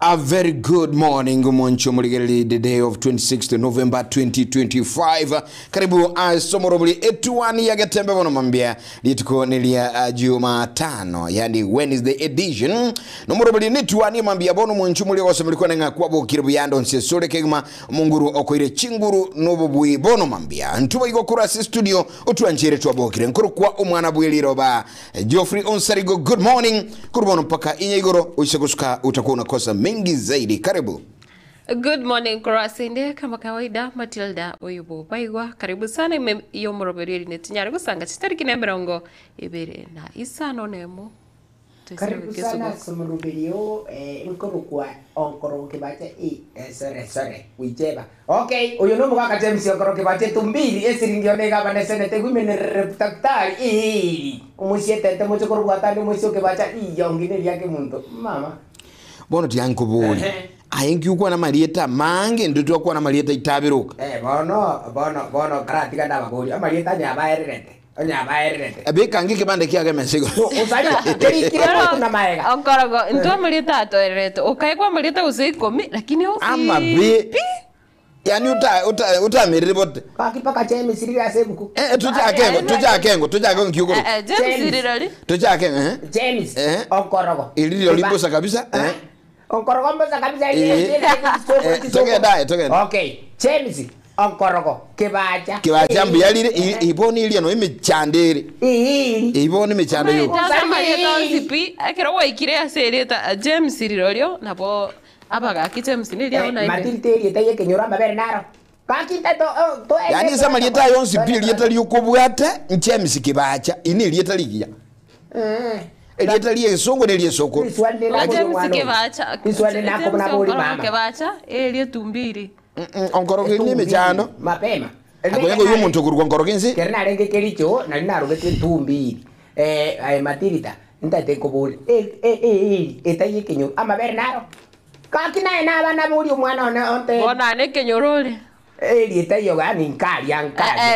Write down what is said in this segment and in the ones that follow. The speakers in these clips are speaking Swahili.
A very good morning, Moncho Muligeli, the day of 26th November 2025. Karibu somorobuli etuani ya gatembe wana mambia lituko nilia Jumatano, yani Wednesday edition. Nomorobuli netuani mambia bono Moncho Muligeli wasamilikuwa nga kwabo kiribu yando nsesole kegma munguru okoire chinguru nobobui bono mambia. Ntuwa iko kurasi studio utuanjere tuwabo kire. Nkuru kwa umwana bueli roba Geoffrey Onsarigo, good morning. Kurubono paka inye igoro uishakusuka utakuwa unakosa mengi zaidi. Karibu. Good morning Kurasinde, kama kawaida Matilda Oyubo Baigwa. Karibu sana iyo muroberi netinyari gusanga chitariki nemberongo ibere na isano nemo. Karibu sana sumuruberio nkorukwa onkoroke bache sore wicheba. Okay, uyu no muka James onkoroke bache tumbiri esiringi onega banesene tegwimene reputaktari umusiete te mucho korukwa tani mucho ke bacha iyongine yake muntu mama. Bono tiyanko boni. Ayengi ukwa na marieta mange ndutu kwa na marieta itabiruka. Bono kratika ndaba boli. Marieta nyabaerete. Nyabaerete. Abe kangi kibande kiage mesigo. Usali kirikira kuna maega. Onkorogo ndo marieta atoerete. Okaikwa marieta usikomi lakini osi. Ama be. Yani uta meribote. Kakipaka chemi sirira sebuku. Tujakengo kiuko. James sirirali. Tujakengo James onkorogo. Ililo liposa kabisa onkorogo mbosa kabisa Toke. Okay, James onkorogo kibacha mbiyalire iboni ili no imichandere iboni imichandere Tata marieta onsipi akero waikire asereta James sirirolio nabo abaga ki James nilia ona Matilde yetaye kenyora mabere naro kakita to yani sa marieta yonsipi lieta lyokobwate James kibacha ini lieta ligia Elieta liye songo ne liye soko. James kibacha. Kiswale nako mna boli mama. Kibacha elie tumbiri. Onkoroge ni mechano. Mapema. Akoyengo yumuntu kurwa onkoroge nsi. Kerna renge kericho na linarugete tumbiri. Matilda ntate ko boli. Etaye kenyo amabere naro. Kakina ena bana boli umwana ona onte. Bona ne kenyorole. Elieta yo gani nkali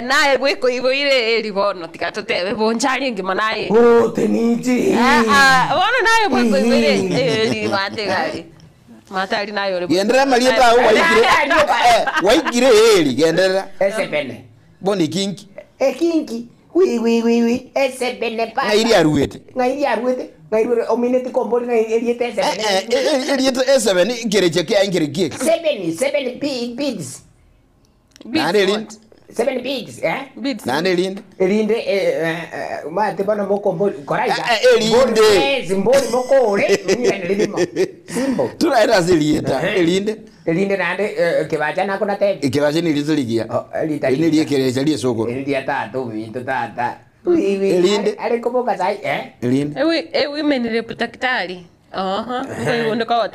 nae bweko iboire elibono tikatotebe bonchali ngimanaye teniji bona nae bweko iboire eli mategari matali nayo le gendera marieta waigire eli gendera esebene boni kinki wi esebene pa ngairi aruete ngairi omineti komboli ngairi esebene elieta esebene gereche ke angireke 7 beads Nane lind 7 beads beads nane lind elinde mate bana moko koraida elinde zimboni moko ole ngene limo simbo turaira zilieta elinde nande kebacha nako na tebe kebacha ni litoligia ni liekerecha lie soko elinde tatu minto tata elinde ale koboka sai elinde women reputaktari wewe ndo kwa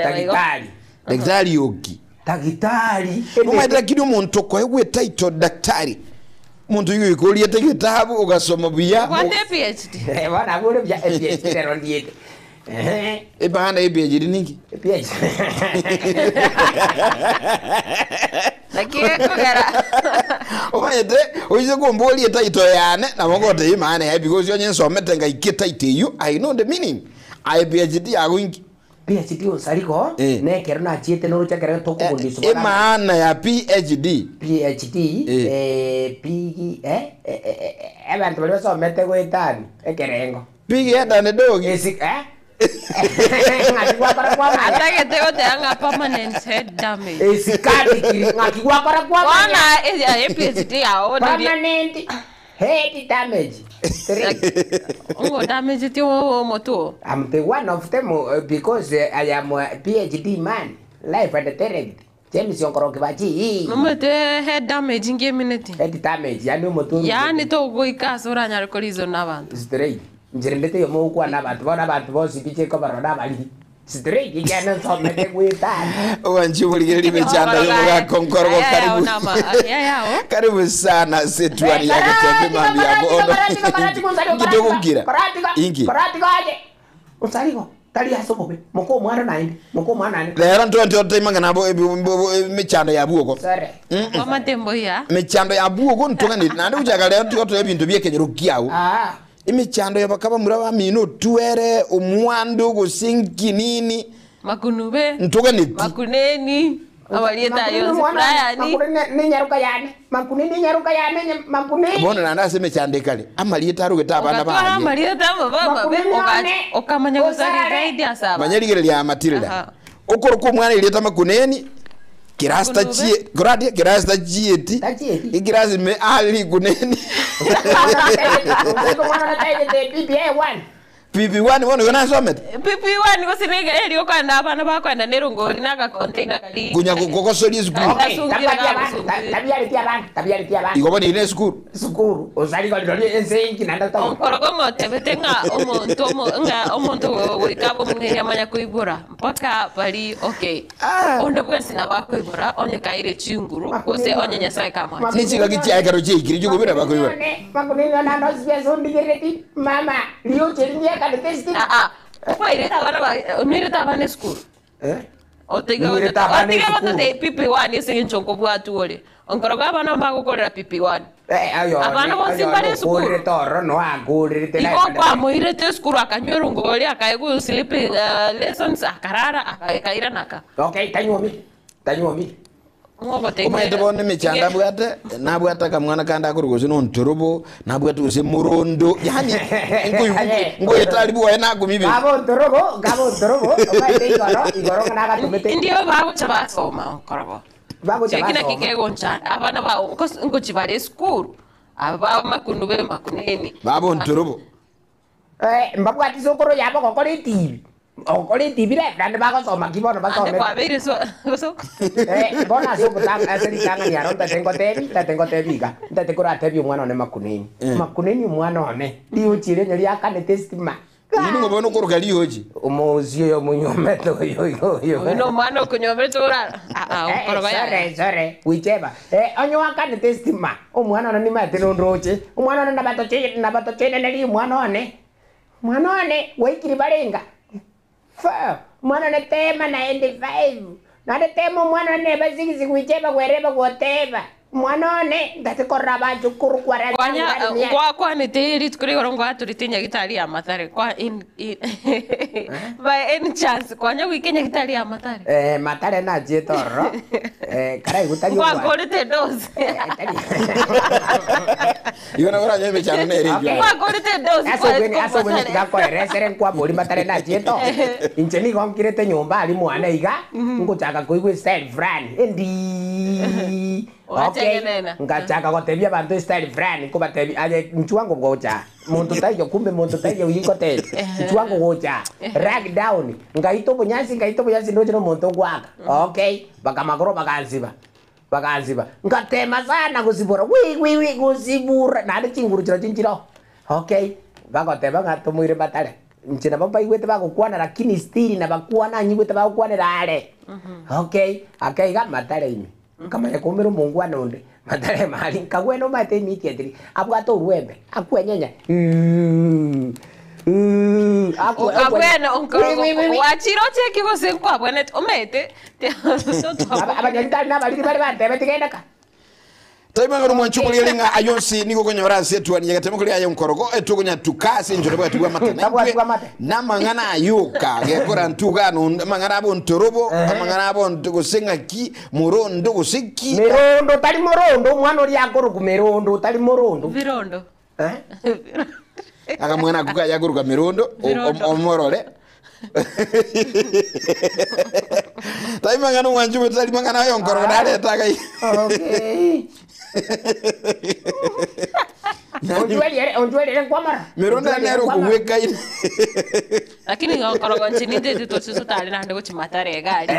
daktari yogi Daktari. Umaita kidu muntu kwa hewe title daktari. Muntu yuko ikolia tegetabu ugasoma buya. Wate PhD. Wana bure bya PhD rondiete. Bahana PhD ningi. PhD. Lakini kogara. Umaite uize kumboli title yane na mongote imane ya because yonye somete nga iketa iteyu. I know the meaning. I PhD ya wingi. PhD osariko ne kerna achiete no rucha kere toko kondiso maana ya PhD abantu bali basomete gwetani ekerengo hata ne dogi ngakigwa kwa atagete ote anga permanent head damage esikadi ngakigwa kwa wana PhD yao permanent head damage damage tio moto. I'm the one of them because I am a PhD man, life and direct. James Onkoroge bachi. Mumete head damage in minute. Head damage, yani moto. Yani to go ikasura nyari kolizo nabantu. Straight. Njirendete yo mo kwa nabantu, bona bantu bosi biche ko barona bali. Straight igana somete gwetani. Wanchi muligeli mechanda yo muga konkorogo karibu. Karibu sana setuani yake tembe mambi yabo. Kitokugira. Ingi. Karatigaje. Usariko. Tali asobobe. Moko mwana naindi. Lero ntonto timanga nabo mechanda ya buoko. Sare. Mama tembo ya. Mechanda ya buoko ntongani nande ujaga lero tiko ebintu byekenyerukiawo. Imichando yabakaba muraba mino tuere omwando gosinki nini Makunube. Ntuganeti. Makuneni. Awalieta yo Brian. Makune nyaruka yane. Makune ni nyaruka yane makune. Bona nanda seme chandekale. Amalieta rugeta abana Okatwara banje. amalieta baba be okamanya gusari zaidi asaba. Manyarigere ya Matilda. Okoro mwana ileta makuneni. Kirasta chie, grade kirasta chieti. Ikirasi me ali kuneni. PP1 wana gona somet. PP1 ko sinega eri okanda abana bakwenda nerungori naka container kali. Kunya kokosoli school. Tabia Igoboni ile school. School. Osali ko ndoli ensengi nanda to. Okorogo tebetenga omonto wikabo mungenya manya kuibura mpaka bali okay. Onda kwesi na bakuibura onye kaire chinguru kose onye nyasaye kama. Nichika kichai karo chikiri jugubira bakuibura. Makuni na ndo sipeso ndigireti mama. Liyo cheringia Kwa ireta bana mireta bana school. Otiga otiga PP1 isingi chonko bwatu ole. Onkoroga bana bagukorera PP1. Ayo. Abana bonse bari school. Ore toro no agurire tela. Iko kwa moirete school akanyoro ngoli akaigu sleeping lessons akarara akaira naka. Okay, tanyomi. Umaite bone michanda bwate nabwata kamwana kanda kurugozi no ntorobo nabwata use murondo yani ngo yetali bwa na gumibe gabo ntorobo umaite igoro kana tumete ndio babo chabasoma korobo babo chabasoma kina kikego ncha abana ba ngo chibare school aba makunube makuneni babo ntorobo mbabwati sokoro yabo kokore TV. Okole TV le brand bako soma kibono bako me. Kwa vile so. Bona so butanga aseri tanga ni aronta tengo tebi ga. Ndate kora tebi mwana one makuneni. Makuneni mwana one. Liu chire nyali akane testima. Yini ngobono koroga lihoji. Omozio yo munyometo yo. No mano kunyometo ora. Koroga ya. Sorry. Wicheba. Onyo akane testima. Omwana one ni mate no roche. Omwana one nabato chene nali mwana one. Mwana one waikiri barenga. Mwana ne tema 95 na ne tema mwana ne bazigi kuicheba kwereba koteba mwana ne ndate koraba chukuru kwara kwa ne teri tukuri gorongo aturitinya gitari ya Mathare kwa by any chance kwa nyagu ikenya gitari ya Mathare Mathare na jetoro karai gutari kwa gorete dose yona ora nyeme chano ne rejo kwa gorete dose aso bene ngako reseren kwa boli Mathare na jeto incheni gonkirete nyumba ali mwana iga nguchaka kuigwe style friend endi okay ngachaka gotebia bantu style friend ko batebi aje nchuango gocha muntu tayo kumbe muntu tayo yiko te nchuango gocha rag down ngaito bunyasi ndochino muntu gwaka okay bakamagoro bakaziba ngatema sana kuzibura wi kuzibura nade chinguru chinchiro okay bagoteba ngatumwire Mathare nchina bamba igwete bagukwana lakini stili na bakwana nyigwete bagukwanira ale okay akaiga Mathare imi kama yakomero Mungu anonde Mathare mali kagweno mate miti atiri abwato ruembe akwenyenya abwena onkorogo wachiro cheki gose kwa bwena omete abanyalita na bali bate betigenda ka Taima ngaro mwanchukuli linga ayonsi niko kwenye orasi yetu wani yagatema kuli ayo mkorogo etu kwenye tukasi njoreba tuwa mate na mangana ayuka gekora ntuga mangana abo ntorobo mangana abo ntukusenga ki murondo kusiki mirondo tali murondo mwana ori akoro ku mirondo tali murondo virondo aka mwana kuka yakoro ka mirondo omorole Taima ngano mwanchukuli tali mangana ayo mkorogo dale taka okay Onjuele kwa mara. Mironda nero kuweka ile. Lakini ngokorogo nchini ndetu tosusu tali na ndego chimatare gari.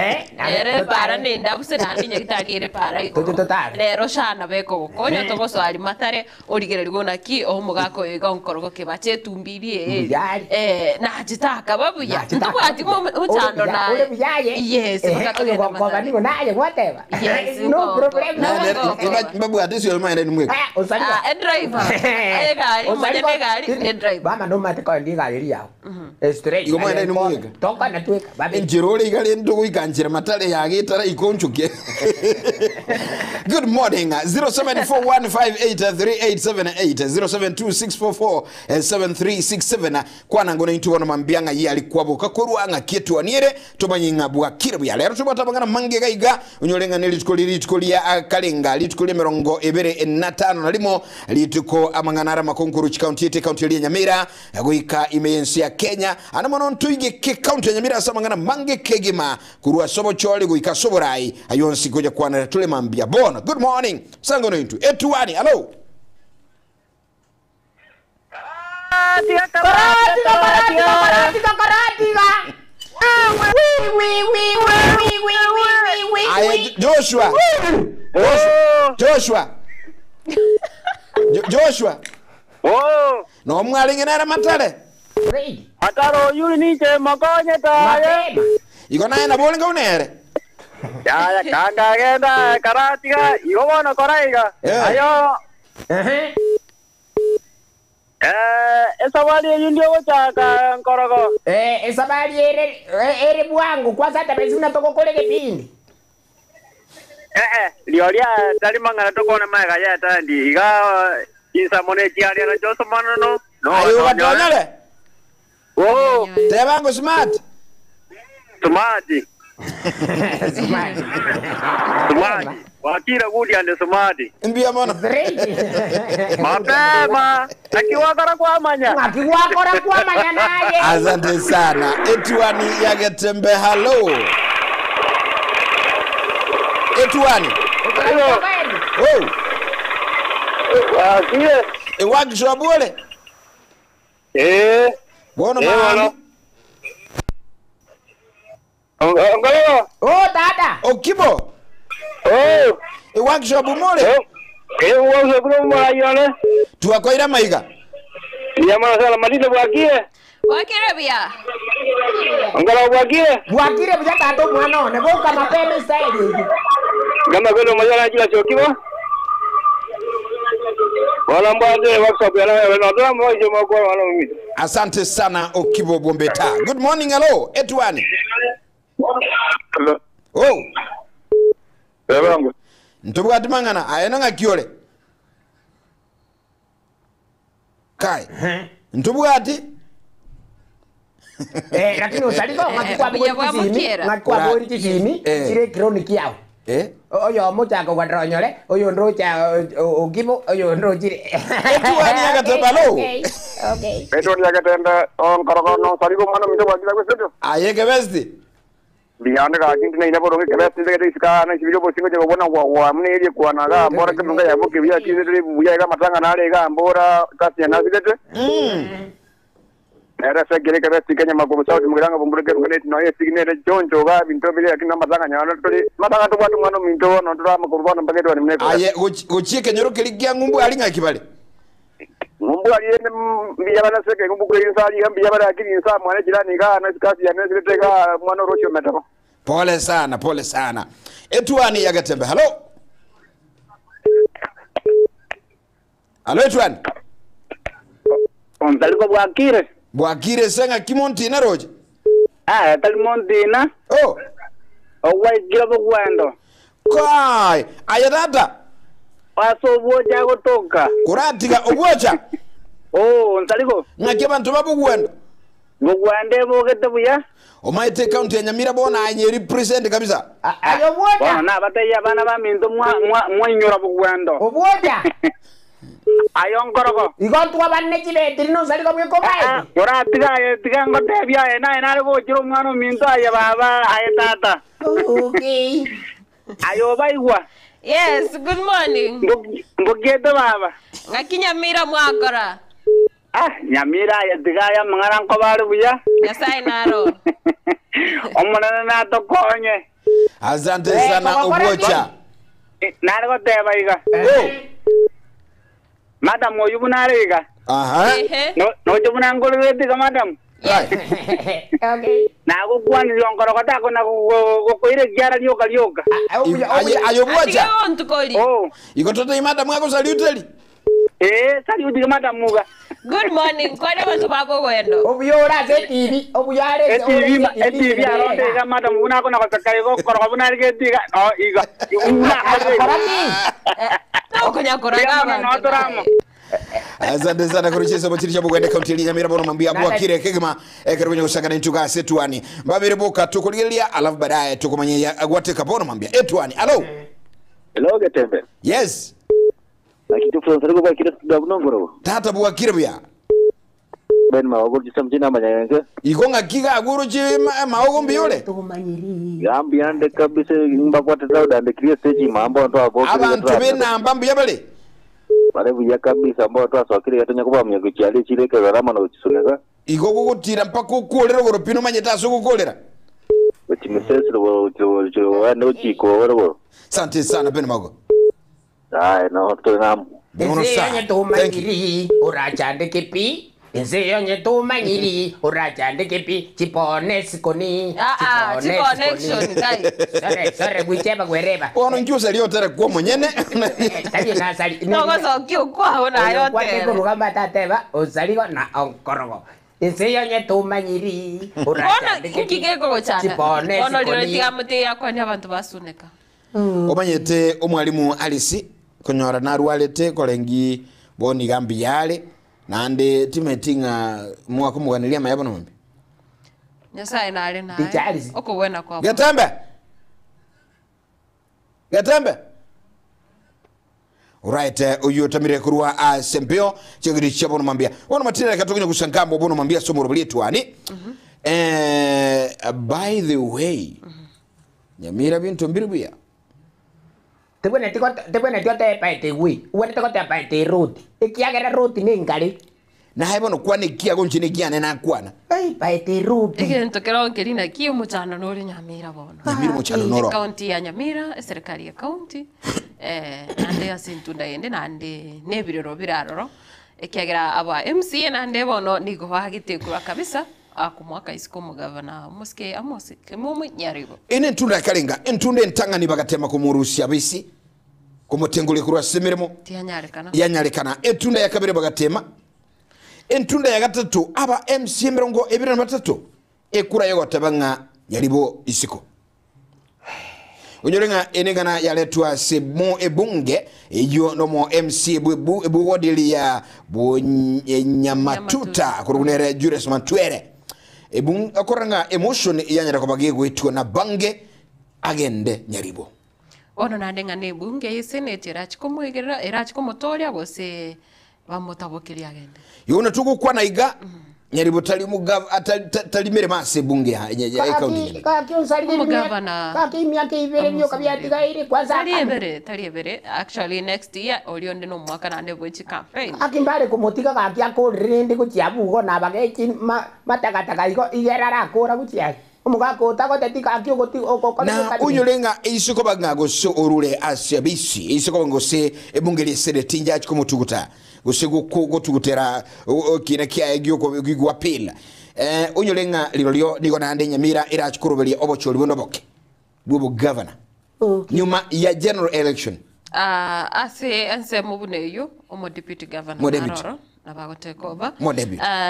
Ere para nenda buse nandi nyagitari ere para iko. Tototale. Lero shana beko konyo togo so ali Mathare origere rigona ki omugako ega onkorogo kebache tumbiri na jitaka babuya. Tubati mo uchando na. Ole buyaye. Yes, bakato kwa bani naye whatever. Yes, no problem. Babu atisi yo mind ni mweko. Driver. Aye gari, mwenye gari ni drive. Bama no mate kwa ndi gari yao. Straight. Igo mwenda ni mwiga. Toka na tweka. Baba. Njirole igali ndugu ikanjira matale yagitara ikonchuke. Good morning. 0741583878 0726447367 kwana ngona intu wana mambianga ye alikuwabo kakorwanga kietu aniere tomanyinga bwa kirbu ya lero tubata bangana mange gaiga unyolenga nelituko ya kalenga lituko ya merongo ebere enatano nalimo lituko amanganara makonkuru county yete county ya Nyamira yagoika imeyensi ya Kenya anamono ntuige ke county ya Nyamira samangana mange kegima kurua sobo chole goika soborai ayonsi koja kwana tule mambia bona. Good morning sangono intu etuani hello Joshua Oh, no mwalinge nara matale ataro yuri niche makonye taye. iko naye na bolinga unere Ya kanga genda karatiga igono koraiga. Ayo esa wali ndio gochaka nkorogo. Esa bali ere bwangu kwanza hata basi unatoka kule kipindi. Liolia tali mangana tokona maga ya tandi iga isa mone tiari na joso manono. No. ayo watonyale Oh, tebango smart tomati. Tomati. Wakira gudi ande tomati. mbia mona Mapema akiwakara kwa manya. Akiwakora kwa manya naye. asante sana etuani yagetembe hello etuani oh Wakie. ewakishwa bole bono maana Ngalo. Oh dada. okibo Oh. ewakishwa bumole Uweze kulomba yone. tuwakoira maiga Yamana sala madile wakie. Wakire bia. Ngalo wakie. Bwakire bya tato mwana one boka mapema style. Kama kwelo majana kila chokiwa. Wala mbade WhatsApp yana na ndo mmoja mko wana mimi. asante sana okibo bombeta. Good morning hello etuani oh Ebango. ntobwati mangana ayena ngakiole kai ntobwati Lakini usalito ngakwa bori tisimi kire chronic yao. Oyo mochako kwadronyole oyo ndocha ogibo oyo ndojire etuani yagatebalo okay Eto ni yakatenda on karakono sariko mano mito wakila kweseto. ayeke besti Biyane ka kinti na inabo ronge kebesti ndege iska na sibyo bosingo je bona wa mne ile kwa naga mbora kidunga ya boke biya kizete buya ga matanga na ale ga mbora kasi na zigete. Era segere kebesti kenya magobo saudi mugiranga bombureke ngene no ye signere jonjo ga binto bile akina matanga nyana tuli matanga to watu mano minto no tula makurbana mpake to nimne. aye gochike nyoro keligia ngumbu alinga kibale Ngumbu aliyene mbiyabana seke ngumbu kwe insali mbiyabana akini insa mwana jirani ga na kasi ya nezete ga mwana rocho metako. pole sana etuani yagatembe hello etuani Ontaliko bwakire. bwakire senga kimontina roje Talimontina. oh Owaikira bugwendo. kai ayatata Paso boja kutoka. kuratiga obwocha Oh, ontaliko. ngake bantu babugwendo Bugwande bogete buya. omaite county ya Nyamira bona anye represent kabisa ayo Bona bwoja na bataya bana ba minto mwanyura bugwendo. obwoja Ayo nkoroko. igontwa banne kile tirino salika mweko bai Ora tiga ngote bya na go jiro mwana minto aya baba aya tata. okay Ayo baigwa. Yes, good morning. Mbogete baba. Ngakinyamira mwakora. Nyamira ya tiga ya mangara ko baru buya. Nyasaye naro. Omona na to konye. asante sana obwocha Nare ko te baiga. oh Madam oyu bunariga. aha No jubuna ngolo weti ka madam. right okay Na go kwani ngoro kota ko na go ire gyara lyoka. ayo bwocha Ayo ntukoli. Oh, iko toto imada mwako saluteli Sali udiga madam muga. Good morning. Kwa nini watu babo wendo? Obuyora ze TV, obuyare TV aronde ga madam una kona kwa kaiko kwa kuna rige diga. Oh iga. Okonya koraga. No toramo. Asante sana kurucheza motirisha bugwende kaunti ya Nyamira bono mambia bwa kire kegema karibunyo kusangana ntuka setwani mbabire boka tukulilia alafu baadaye tukumanyia agwate kabono mambia etwani. Hello Getembe. Yes. Akitu Fransa ko ba kire dagunongoro. Tata bwa kire bya. Ben ma ogor jisamjina manyanga. Ikonga kiga aguruji maogombi yole. Tumanyiri. Yambi ande kabisa mbakwata dauda ande kire stage mambo ndo abo. Abantu bena mbambi yabale. Bare buya kabisa ambao twasokire gatanya kuba munyago cyale kireke barama no kisunega. Igogo gutira mpaka ukolera goropino manyeta so gukolera. Uti mesesero wo no chiko woro. Asante sana Ben Mago. No tunam. Nze tumanyiri urachande kipi. Nze tumanyiri urachande kipi. Chipone sikoni. Connection guys. Sorry bucheba gwereba. Ono njusa leo tere kwa mwenyene. Tadi na sali. No gozo kio kwa ona yote. Kwa kurugamba tateba osaligo na onkorogo. Nze tumanyiri urachande kipi. Ona kigeko gochana. Chipone Ono sikoni. liro tiamute yakwa ni abantu basuneka. Omanyete omwalimu Alisi konyora narwalete kolengi boni gambi yale nande timetinga mwako muganilia mayabo nombe Nyasaye na ale na. Tichalizi. Oko wena kwa. Gatembe Alright, uyu tamire kurwa sempio chegiri chabono mambia ono matira katokunya kusangambo bono mambia somo roletwani by the way Nyamira bintu mbiribuya Tebwene tiote paite wi. Uwene tekote paite roti. Ikiagera roti ni ngari. na haibono kwane kia gonchine kia nena kwana Ai paite roti. Ege ntokera ongerina kio muchano nori Nyamira bono. Nyamira muchano noro County ya Nyamira, serikali ya county. Nande asintunda yende nande nebiriro biraroro. Ekiagera aba MCA nande bono niko bagitekura kabisa. Akumwaka isiko mugavana muske amosi kemumu nyaribo. ine ntunda kalenga entunde ntanga ni bagatema kumurusia bisi kumutengule kurwa semiremo Tianyarekana. yanyarekana entunda yakabere bagatema entunda ya gatatu aba MC mirongo ebirana batatu ekura yo tabanga yalibo isiko Unyorenga enegana yaletwa semo ebunge eyo nomo MC ebu wodili ya Nyamatuta kurugunere Julius Mantwere ebung akoranga emotion yanyara kubage gwetwa na bange agende nyaribo Ono nandenga ne bunge senate irachikomotoria gose bamutabokiri agende. Yona tuko kwa naiga nyaribo tali mugav atali mere mase bunge ya county Kaki unsali Mugavana. Kaki miaka ibere nyo kabyatiga iri kwanza. Tali ebere actually next year olionde no mwaka nande bwechi campaign. Akimbale kumutika kaki akorinde kuchiabugo na bageki matakataka iko igerara akora kuchiai. Omugako tako tetika akyo goti okoko. na unyolenga isiko bangago so orule asiabisi isiko bango se ebungeli senate njachi komutuguta gusego gotugutera kina kia egyo ko gigwa pila unyolenga lirolio niko nande Nyamira irachikurubelia obocholi bonoboke bubu governor nyuma ya general election Anse mubuneyo omo deputy governor Naroro na bagoteka over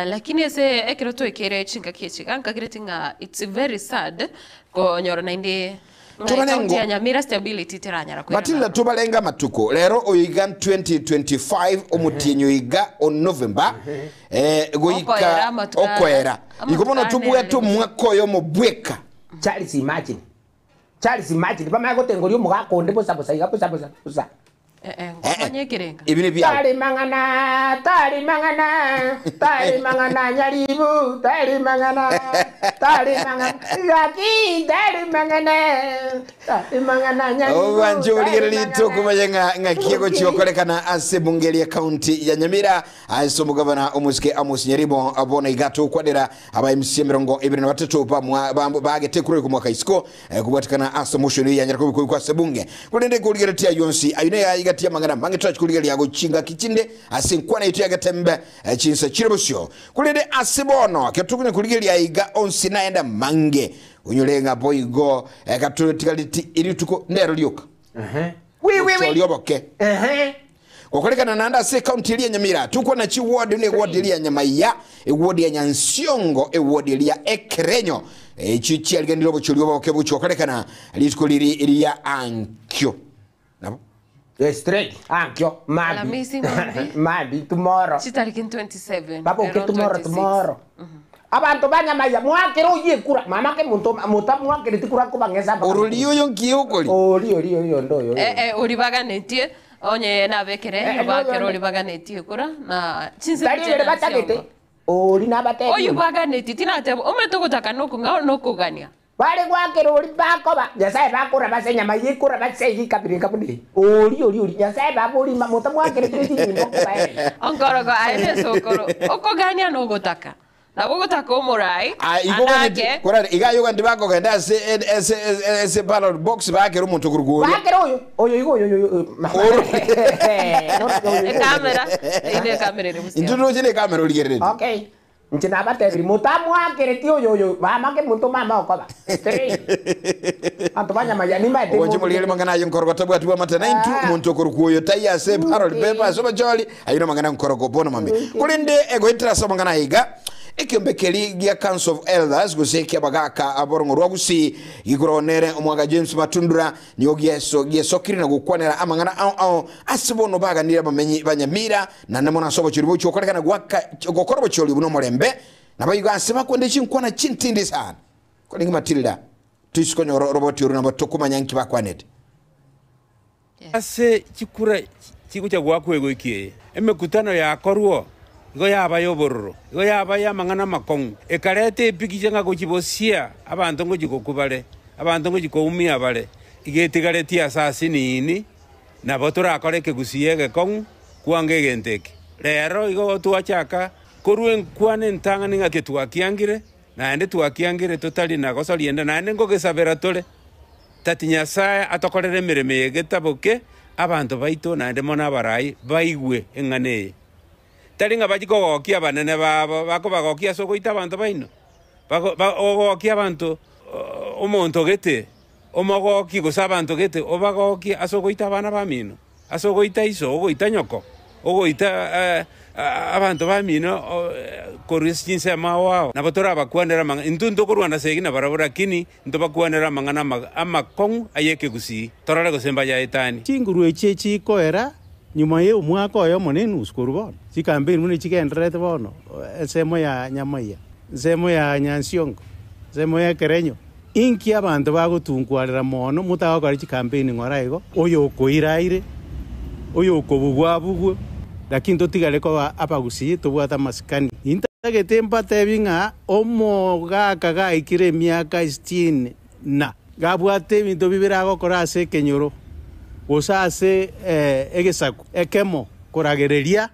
lakini ese ekiroto ikere chinga kiechiganga kiretinga it's very sad ko nyoro nainde Tubanengo ya Nyamira stability teranyara kwa Matilda tubalenga matuko lero oyiga 2025 omutinyo yiga on November goyika okwera ikomono tubueto mwakoyo mobweka Charles imagine bama gotengorio mugako ndebo sabosa igapo sabosa ngofanye kirenga ibine bya tali mangana nyaribu tali mangana nyaribu Obanjo ligeri toko bayenga ngakiego chiokolekana ase bungeli ya county ya Nyamira aso mugavana omuske Amos Nyaribo abona igato kwadera aba MC mirongo ibirina batatu bagete kuri ku mwaka isiko kubatikana aso motion ya nyarako kwa sebunge kulende kuligeri tia yonsi ayune ya igatia mangana mange touch kuligeri yago chinga kichinde ase nkwana itu ya gatembe chinsa chirobosyo kulende asebono ketukunya kuligeri ya iga onsi naenda mange unyolenga boygo katulikaliti iri tuko nero lyoka oui lyoboke okolekana nanda se county ya Nyamira tuko na chi ward ne ward ya Nyamaiya ward ya Nyansiongo ward ya Ekerenyo chichi aliganiro bochulio bokebucho okolekana litikoliri iliya Ankyo nabo straight Ankyo Alamisi Mabi tomorrow Chitarikin 27 Babo ke tomorrow abantu banyamaya mwakero uye kura mama ke muta mwakere tikura ko bangeza Orulio yonkiyokoli Oli ndoyo Olibaganettie onye nabekere bakero olibaganettie kura na chinse Tari batagete Oli nabate Oyu baganettie tinate ometogotaka nokugania Bale gwakero oli bakoba nyasaye bakura basenya mayikura basegi kabiringa bude Oli nyasaye babuli muta mwakere tikiri bae Onkorogo aire sokoro okogania nogotaka Nabogotaka omorai anake kora igayo ndibako genda ese ballot box bakero umuntu kuruguri bakero oyo kamera ine kamera iri musi Intuno jine kamera uligerere Okay. Nchina bateri mutamu akere ti oyo mama ke muntu mama okoba. Antobanya majani mate. Oje muligere mangana yonkorgo tabwa tuwa matana intu umuntu kurukuyo taya se Harold Pepper soba joli ayino mangana nkorgo bono mambe kulinde ego interest mangana higa Ekiyombekeli gia Council of Elders guseki abagaka aborongo rwagusi gigoronere omwaga James Matundura niogieso giesokiri na gukwanera amangana au asibono baganira bamenyi banyamira na namona sobo chiribo chokolekana gwaka gokorobo choli buno morembe nabayiganse bakwende chinkwana chintindi sana kolingi Matilda tuisikonyo roboti uruna batokuma nyanki bakwanete ase chikura chikucha gwakwego ikie emekutano ya korwo Igo yaba yobororo igo yaba yamangana makongu ekarete epikichenga kuchibosia abantu ngo chikokubale abantu ngo chikoumia bale igetigareti asasi nini nabo turakoreke gusiege kongu kwange genteke rero igo tuachaka korwe nkwane ntanga ninga ketwakiangire naende twakiangire totali na gosa lienda naende ngo gesabera tole tati Nyasaye atokorere mireme yegetaboke abantu baito naende mona barai baigwe engane Taringa bajiko gokia banene bako bagokia sogoita abantu baino bagokia abantu omonto gete omogoki gosabanto gete obagokia asogoita bana bamino asogoita iso ogoita nyoko ogoita abantu bamino koriskinse mawao nabotora bakwanera manga intunto kurwana segina barabura kini ntobakwanera mangana amakong ayeke gusi torale gosemba ya etani chinguru echechi koera nyuma ye umwaka oyo monene uskuru bono chikampeni mune chikenderete bono ensemo ya Nyamaiya ensemo ya Nyansiongo ensemo ya Ekerenyo inki abantu bagotungwarira mono mutagokora chikampeni ng'ora igo oyo okoiraire oyo okobugwabugwe lakini totigare ko abagusi tobwata masikani intagete mpate ng'a omogaka gaikire miaka 60 na gabwate bintu bibiragokora ase Kenyoro Osase egesaku ekemo koragereria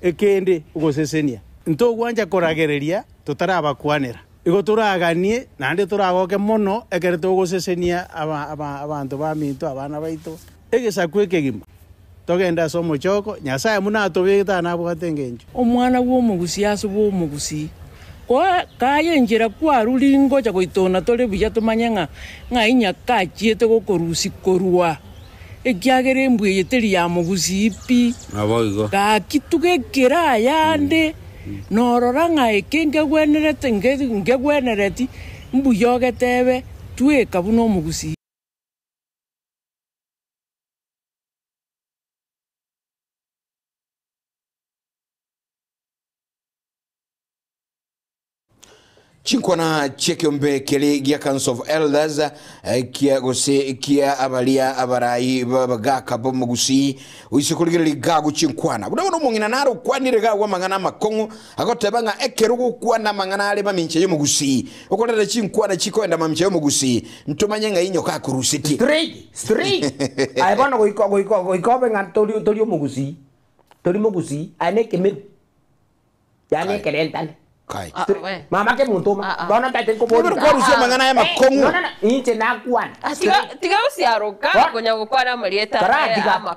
ekende ugosesenia nto gwanja koragereria totarabakwanera igo turaganie nande turagoke mono ekere tugosesenia abantu baminto abana baito egesaku ekegima togenda somo choko Nyasaye muna tobegeta nabwate ngenjo omwana w'omugusi asubo omugusi kayenjera kwarulingo chagoitona tole buya tumanya ng'a inyaka chiete gokorusi korwa ekiagere mbwe teri ya mugusi ipi naboigo gakitugekera yande norora ng'a ekenge gwenerete nge gwenereti mbuyogetebe tweka buno mugusi Chinkwana chekyombe kele gia Council of Elders kia gose kia abalia abarai bagaka bomugusi uisikuligiri gagu chinkwana budabono mungina naro kwanire gagu mangana makongo agotebanga ekerugo kwana mangana ale maminche yomugusi okolera chinkwana chikoenda maminche yomugusi ntumanyenga inyo ka kurusiti straight ai bono goiko benga tori omugusi tori mugusi ane kemeru yani kerentane kai mama ke muntu bona tate ko bono kwa rusia mangana ya makongo no inche na kwana tiga usiaruka konya gukwana marieta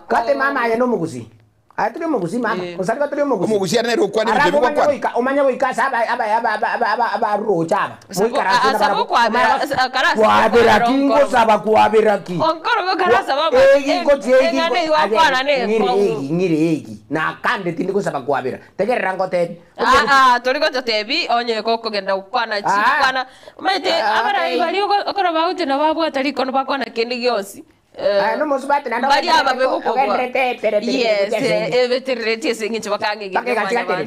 kate mama ya no mugusi Aturi mugusi mama. Usali turi mugusi. Mugusi anero kwa ni Arabu mtego kwa. umanya wika saba aba rochaba. Muikara Asaba kuabira kingo saba kuabira ki. Onkoro bakara saba. Ego tiegi. Ngane wakwana ne. Ngiri na kande tindi kusaba kuabira. Tegerera ngote. Tori ko tebi onye koko genda ukwana chikwana. Mete abara ibali okoro baute na babu atari kono bakwana kendi gyosi. No musubate na bali aba beko ko. Yes, eveterete singi bakange ge.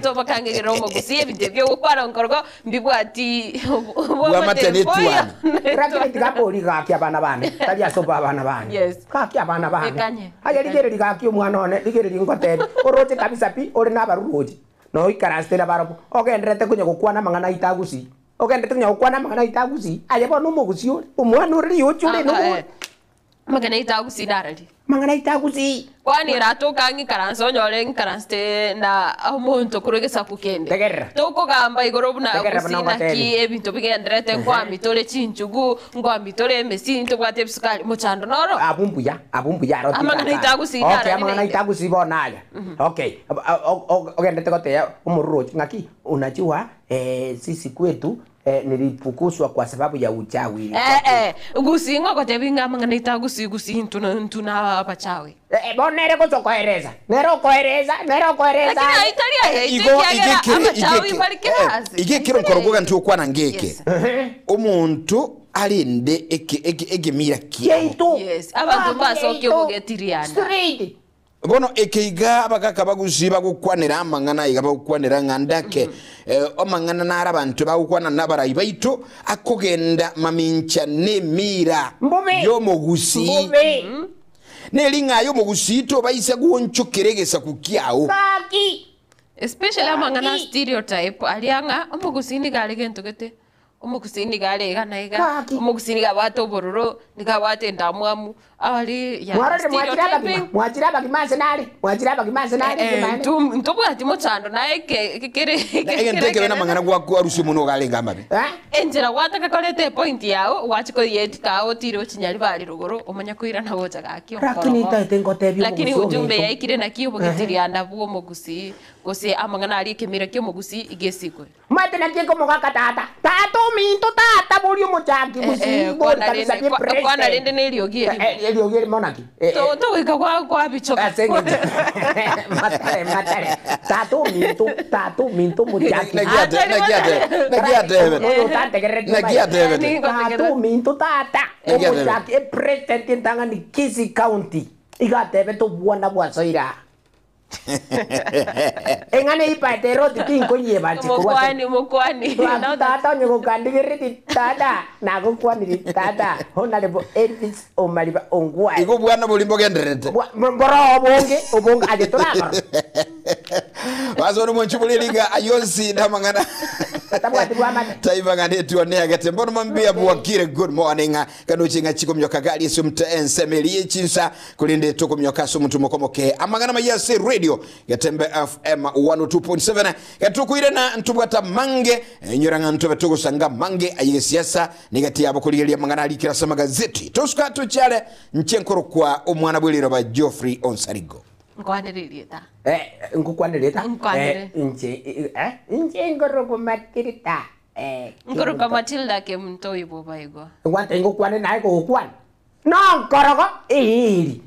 To bakange ge romo gusi ebite byo ukwana onkorgo mbibwati. Wa matene tuana. Rakete tikapoli gaki abana bane. Tali asoba abana bane. Yes. Kaki abana bane. Ekanye. Aya ligere gaki omwana one, ligere ngote. Orote kabisa pi, ore na baruroje. No ikaraste na barabu. Ogendrete kunye gukwana mangana itagusi. Ogendrete kunye gukwana mangana itagusi. Aye bono mugusi ore. Omwana ore yochule no. Magana itagusi darali. Mangana itagusi. Kwani ratoka ngikaranso nyole ngikaranste na omuntu kurugesa kukende. Tegerra. Toko gamba igorobuna kusina ki ebintu bigendrete kwa mitole chinchugu, ngwa mitole mesinto kwa tepsukali muchando noro. Abumbuya roti. Amangana itagusi darali. Okay, amangana itagusi bonaya. Okay. Ogendrete kote umurroje ngaki unajua sisi kwetu nilifukuswa kwa sababu ya uchawi. Gusingo kwa tebinga mangana itagusi gusi ntuna apachawi. Bonere ko sokoereza. Nero koereza. Lakini Italia apachawi barikirazi. Ige kiro nkorogoga ntu kwana ngeke. Omuntu alinde ege mira kiyo. Yes, abantu basoke obugetiriana. Straight. Bono ekeiga abakaka bagusiba gukwanira amangana iga bagukwanira ngandake omangana nara abantu bagukwana nabarayi baito akogenda mamincha nemira yo mogusi nelinga yo mogusi to bayise guonchokeregesa kukiao Kaki. Especially amangana stereotype alianga omugusini gale gento gete omugusini gale gana iga omugusini gabato bororo nigabate ndamwamu ali ya mwachiraba kimanse nali ntubu ati mochando naye kere ngenteke bena mangana gwa arusi muno gale ngamabe enjera wataka kolete point yao wachiko yeti kao tiro chinyali bali rugoro omanya kuira na gocha gakyo lakini ujumbe yaikire na kiyo bogitiriana bwo mugusi gose amangana ali kemira kyo mugusi igesikwe mate na kiko mogaka tata minto tata buri muchaki musi bor kabisa bi president kwana lende neliogie eliogie monaki to wika kwa bicho matare tatu minto muchaki tatu minto tata muchaki e president intanga ni Kisii County igatebe to buona bwasoira engane ipate roti tinko nyeba chikuwa mokwani tata nyoko kandigiri tata nago kwani tata honorable Elvis Omariba Ongwa iko bwana bulimbo genderete mboro obonge aje turaba wazo mwenchubuliliga ayonsi ndamangana taiva ngane tuone agate mbono mambia bwakire good morning kanochinga chiko myoka gali sumta ensemeli chinsa kulinde toko myoka sumuntu mokomoke amangana mayase radio gatembe FM 102.7 gatukuire na ntubwata mange nyoranga ntobe tugo sanga mange aye siasa nigati yabo kuligelia mangana alikira sama gazeti tosuka tuchale nchenkoro kwa omwana bwelero ba Geoffrey Onsarigo ngwaniririeta ngukwanireta nche ngoro kumatirita ngoro kwa Matilda ke mtoi boba igwa ngwante ngukwane naye ko kwan no ngoro iri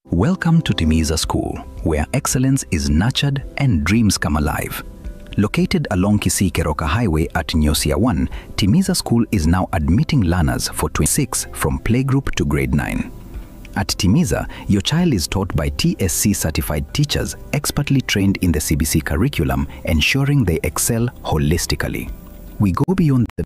Welcome to Timiza School, where excellence is nurtured and dreams come alive. Located along Kisii Keroka Highway at Nyosia 1, Timiza School is now admitting learners for 26 from playgroup to grade 9. At Timiza, your child is taught by TSC certified teachers expertly trained in the CBC curriculum, ensuring they excel holistically. We go beyond the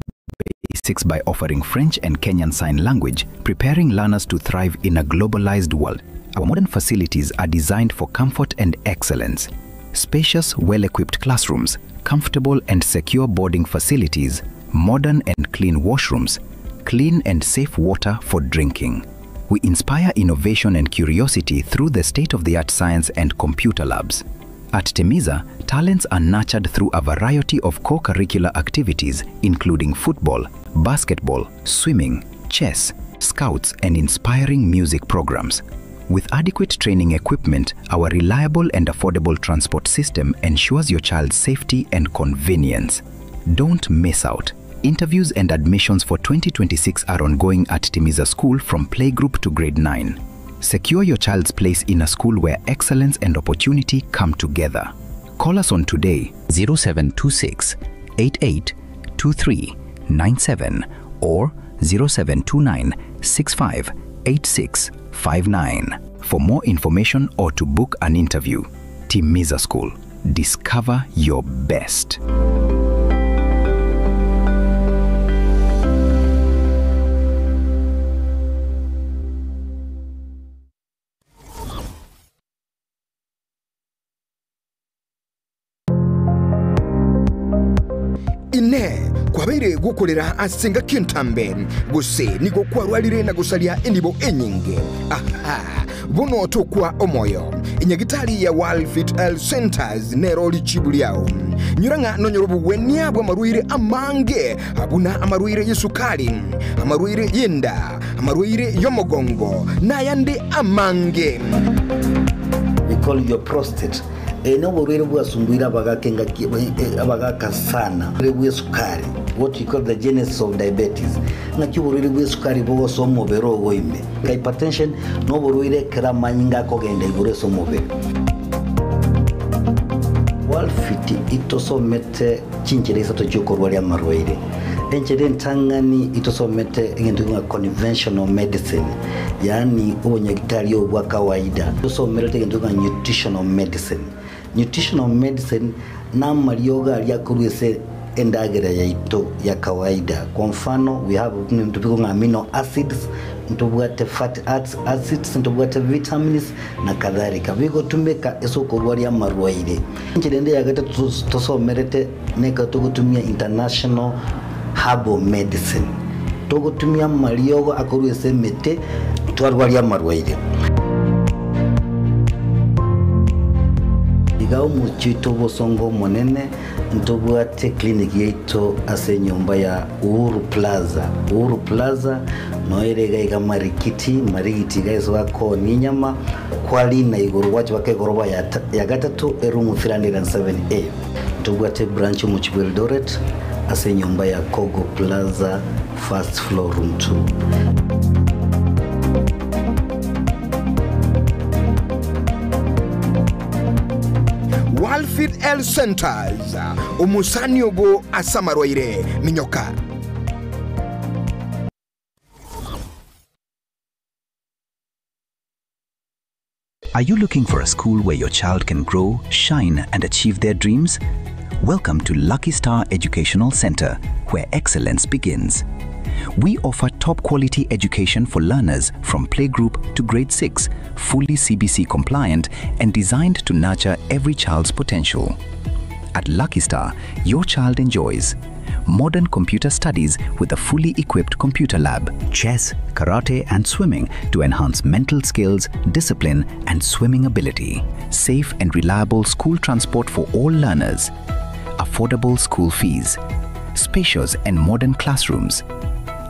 basics by offering French and Kenyan Sign Language, preparing learners to thrive in a globalized world. Our modern facilities are designed for comfort and excellence. Spacious, well-equipped classrooms, comfortable and secure boarding facilities, modern and clean washrooms, clean and safe water for drinking. We inspire innovation and curiosity through the state-of-the-art science and computer labs. At Timiza, talents are nurtured through a variety of co-curricular activities, including football, basketball, swimming, chess, scouts, and inspiring music programs. With adequate training equipment, our reliable and affordable transport system ensures your child's safety and convenience. Don't miss out. Interviews and admissions for 2026 are ongoing at Timiza School from playgroup to grade 9. Secure your child's place in a school where excellence and opportunity come together. Call us on today 0726 88 2397 or 0729 65 8659 for more information or to book an interview. Timiza School. Discover your best. Ine kwabeire gukorera asenga kintambe guse nigo kwarwalire na gusalia indibo enyinge bono tokwa omoyo inyagitali ya World Fit Health Centers neroli chibuliao nyuranga nonyorobu wenia bwa maruire amange abuna amaruire yesukali amaruire yenda amaruire yomogongo na yande amange. We call your prostate. No borere bwa sumbuira bagakenga abagaka sana bwe sukari, what you call the genesis of diabetes. Ngaki borere bwe sukari bo so mobero goime hypertension no borere kera manyinga ko genda ibure so mobero. World Fit itosomete chinchereza to jokorwa ya marwaire enchede ntangani itosomete ngende nga conventional medicine, yani ubonyagitali obwa kawaida itosomete ngende nga nutritional medicine. Nutritional medicine na marioga aliakuruese endagera ya ito ya kawaida. Kwa mfano, we have ntubiko amino acids, ntubwate fatty acids, ntubwate vitamins na kadhalika. Bigo tumeka eso korwari ya marwaire. Nchidende ya gata tosomerete neka togutumia international herbal medicine. Togutumia marioga akuruese mete twarwari ya marwaire. Igao muchito bosongo monene ntobwate clinic yeito ase nyumba ya Uhuru Plaza. Uhuru Plaza noerega iga marikiti guys wako ninyama kwali na iguru wachi wake goroba ya gatatu erumu 307A. Ntobwate branch mu Eldoret ase nyumba ya Kogo Plaza first floor room 2. World Fit Health Centers umusani obo asamarwaire minyoka. Are you looking for a school where your child can grow, shine, and achieve their dreams? Welcome to Lucky Star Educational Center, where excellence begins. We offer top quality education for learners from playgroup to grade 6, fully CBC compliant and designed to nurture every child's potential. At Lucky Star, your child enjoys modern computer studies with a fully equipped computer lab, chess, karate and swimming to enhance mental skills, discipline and swimming ability, safe and reliable school transport for all learners, affordable school fees, spacious and modern classrooms,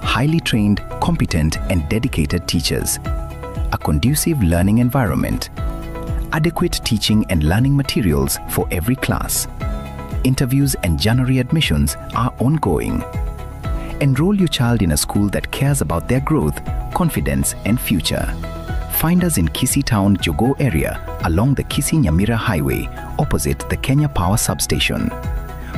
highly trained, competent and dedicated teachers, a conducive learning environment, adequate teaching and learning materials for every class. Interviews and January admissions are ongoing. Enroll your child in a school that cares about their growth, confidence and future. Find us in Kisii Town, Jogo area along the Kisii-Nyamira Highway opposite the Kenya Power Substation.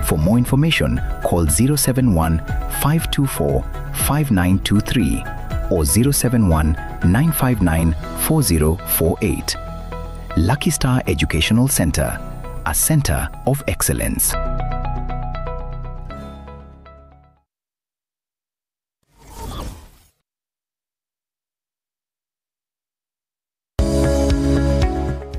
For more information, call 071 524 5923 or 071 959-4048. Lucky Star Educational Center, a center of excellence.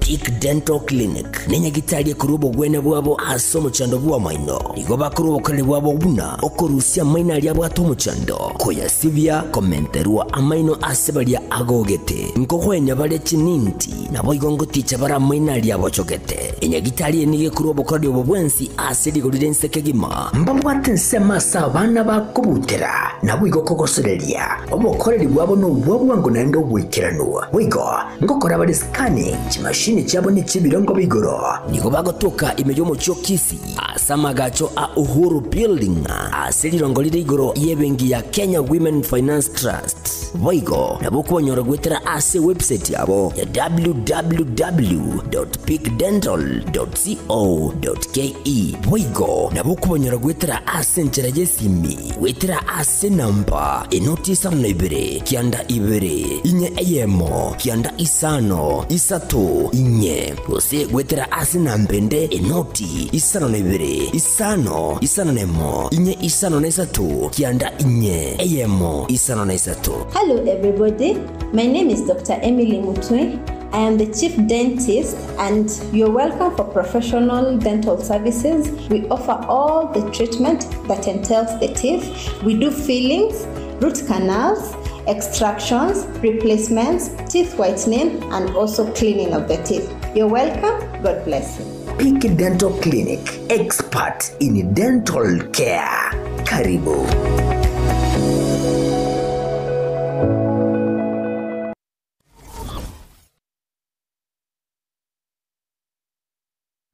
Peak Dental Clinic nenya gitaria kurubo gwene bwabo asomo chando bwa maino nigo bakurubo kale bwabo buna okorusia maina lya bwato muchando koya sivya komenterwa amaino asebalia agogete nkokwenya bale chininti nabo igongo ticha bara maina lya bwachogete enya gitaria nige kurubo kale bwo bwensi asedi golidense kegima mbambwate nsema sabana bakubutera nabo igokogosereria obokoreri bwabo no bwabwango nando bwikiranwa wigo ngokora bale scanning chimashini chabo ni chibirongo bigoro nigo bagotoka imejo mucho kisi asamagacho a Uhuru Building aselirongo lire igoro yebengi ya Kenya Women Finance Trust Voigo nabuko nyoro gwetera ase website yabo ya www.peakdental.co.ke Voigo nabuko nyoro gwetera ase nchera jesimi gwetera ase namba enotisa mnaibere kianda ibere inye eyemo kianda isano isato inye ose gwetera ase nambende enoti isano nebere isano nemo inye isano nesatu kianda inye eyemo isano nesatu. Hello everybody, my name is Dr. Emily Mutwe. I am the Chief Dentist and you're welcome for professional dental services. We offer all the treatment that entails the teeth. We do fillings, root canals, extractions, replacements, teeth whitening, and also cleaning of the teeth. You're welcome. God bless you. Peak Dental Clinic, expert in dental care. Karibu.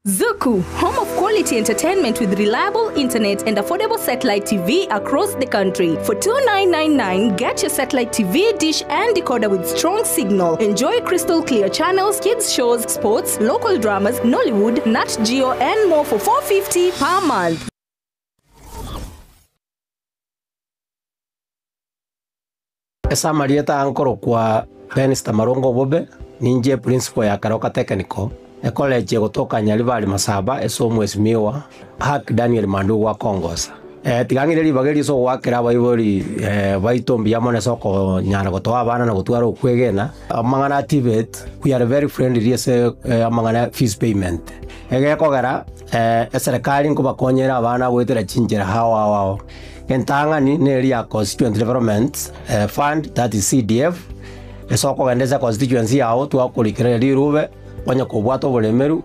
Zuku, home of quality entertainment with reliable internet and affordable satellite TV across the country. For $29.99, get your satellite TV dish and decoder with strong signal. Enjoy crystal clear channels, kids shows, sports, local dramas, Nollywood, Nat Geo, and more for $4.50 per month. Esa Marieta ankoro kwa Benista Marongo Bobe, ninje principal ya Karoka Technical. College kutoka Nyalibali Masaba esomo esimiwa Hak Daniel Mandu wa Kongosa tigangire libageri so wakira baibori baitombi yamone soko nyara gotoa bana na gutwara ukwegena amangana activate we are very friendly ese amangana fees payment kogera serikali ngo bakonyera abana gwetera chinjera hawa wao entangani neria constituent development fund, that is CDF esoko gendeza constituency yao twakurikira lirube wanya kubwato bolemeru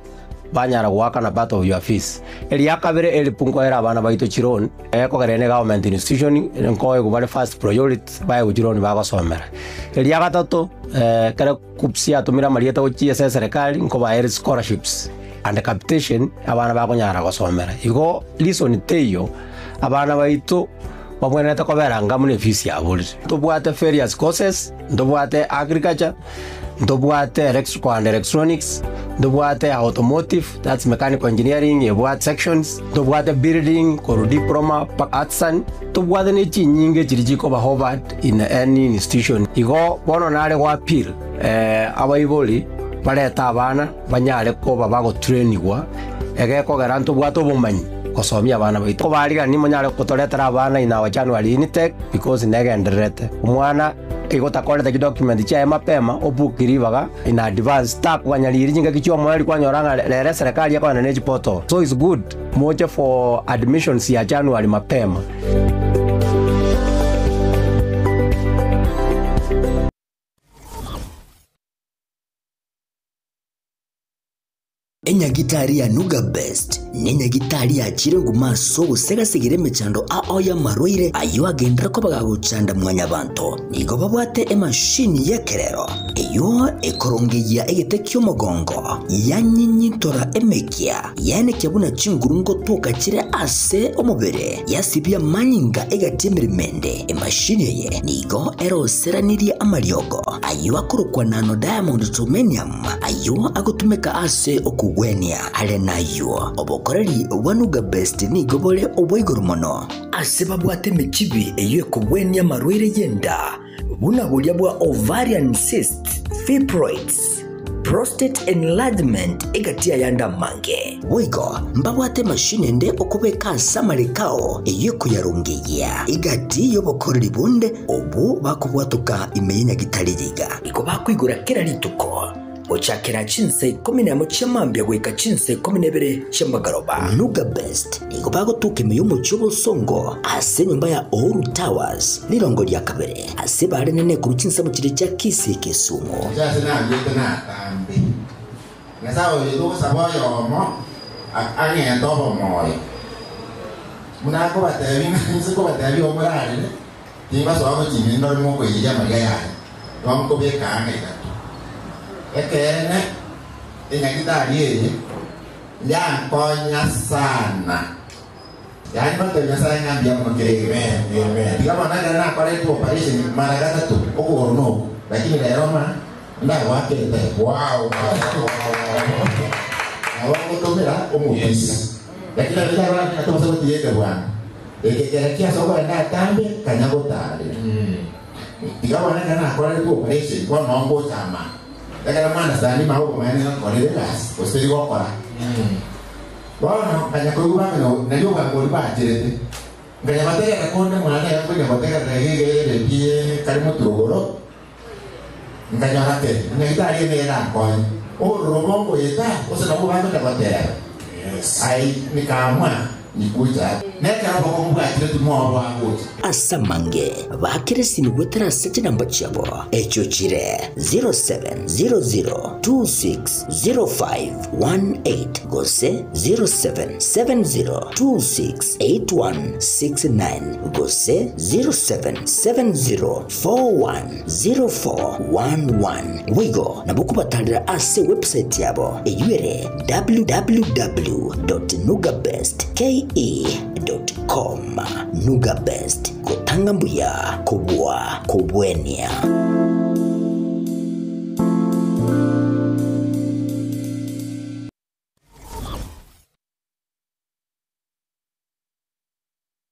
banyara gwaka na part of your fees elia kabere elipungo era abana baito chironi kogerene government institution nkoe kubale first priority bae chironi bagosomera elia gatatu kare kupsia tumira marieta ochie serikali nko ba scholarships and capitation abana bagonyara gosomera igo listen teyo abana baito bamwenete kobera ngamune fees ya buli tubwate various courses ndubwate agriculture ndubwate electrical and electronics ndubwate automotive, that's mechanical engineering, yebwate sections ndubwate building koro diploma artsan ndubwate nechi nyinge chirijiko ba Harvard in any institution igo bono nare kwa appeal abaiboli baleta abana banyare ko babago trainingwa egeko garanto bwato bumanyi kosomia abana baito bariga ni monyare kutoretera abana ina wa January intake because negenderete umwana igota koleta document cha mapema obukiribaga in advance tap wanyaliri jinga kichwa mwali kwanyoranga lere serikali yako na neji poto so it's good moja for admissions ya January mapema. Enya gitari ya Nuga Best nenya gitari ya chirengu maso gusega sigire mechando aoya maroire ayo agendera ko bagagucanda mwanya banto nigo babwate emashini yekerero eyo ekorongeya egete kyomogongo yanyinyitora emekia yane kyabuna chingurungo toka chire ase omubere yasibya manyinga egatemirmende emashini ye nigo eroseranirie amariogo ayo akurukwa nano diamond titanium ayo agutumeka ase okugwenia alenayo obokoreri wanuga best ni gobole oboigoro mono ase babwate mechibi eyo ekugwenia marwire yenda buna bulia bwa ovarian cyst, fibroids, prostate enlargement egatia yanda mange wigo mbabwate mashine nde okubeka samari kao eyekuyarungiya igati yobokorera ibunde obu bakubwatuka imenya gitaririga iko bakwigura kera lituko ochakera chinse 11 chamambya gweka chinse 12 chamagaroba Nuga Best iko bagotuka imiyumo chubo songo ase nyumba ya Oru Towers lirongo lya kabere ase bare nene ku chinse mu kire cya Kisi Kisumu cyase nabyo natambe nasawo yido saboyo mo anye ndobo moyo munako batebi nziko batebi omurare timba so abo kimindo mo ko yija mariya yaje bamko be kanga ekene enyagitari yeye yankonya sana yani batanya sana ngambia mukireme digama na kwa ile operation mara gatatu okuorono lakini leo nda wake wow awako tomera omupesa lakini leo na tomo sote yeke bwana ekekerekia soko enda tambe kanyago tale digama na kwa ile operation kwa nongo chama Kaya mana sani mau pemain yang kualitas, pasti gokora. Wah, banyak keluar na juga boleh baca itu. Kaya mati ya konde mana yang punya mati kan lagi dia kalimu turun. Kaya nanti, kita hari ini nak koin. Oh, rumah kau itu, oh senang kau bantu dapat ya. Ai ni kamu. Nikuja neka bako mbwatire tumo wangu asamange bakiresi ni gwetera sete namba chabo echo chire 0700260518 gose 0770268169 gose 0770410411 wigo nabukubatandira ase website yabo eyure www.nugabest.com Nuga Best kutanga mbuya kubwa kubwenia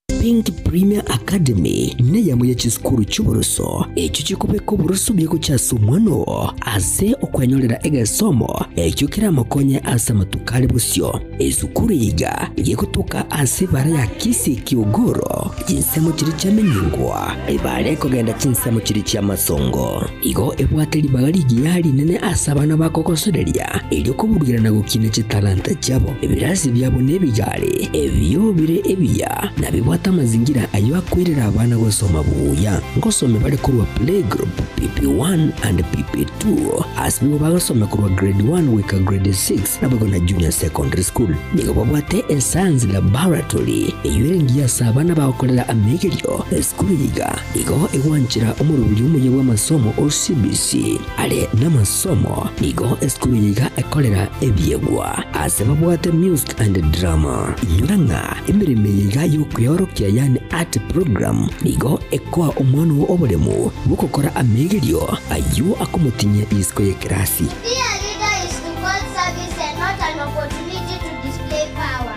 Pink Premier Academy ne yamuye chiskuru cy'uburuso ecyo kikubeko buruso byeko cyasumwano ase okwanyolera egasomo ecyo kira makonye asa matukale busyo ezukuru yiga yekutuka ase bara ya Kisi Kiogoro jinsemo kiri cyamenyingwa ibare kogenda chinsemo kiri cyamasongo igo ebwateli bagali giyali nene asabana bakokosodelia elyo kubugirana gukine chitalanta cyabo ebirasi byabo nebigale ebyo bire ebiya nabibwata mazingira ayo akwirira abana gusoma buya ngosome bali kurwa playgroup PP1 and PP2 asbibo bagasoma kurwa grade 1 weka grade 6 nabago na junior secondary school nigo babwate science laboratory eyirengiya sabana bakolela amegeryo school yiga igo ewanchira umurubiri umuye w'amasomo OCBC ale n'amasomo nigo school yiga ekolera ebyegwa asebabwate music and drama inyuranga emirime yiga yo kuyorokia yani art program nigo ekwa umwana wo obolemu bukokora amegeryo ayo akomutinye isko ye krasi. Being a leader is to God service and not an opportunity to display power.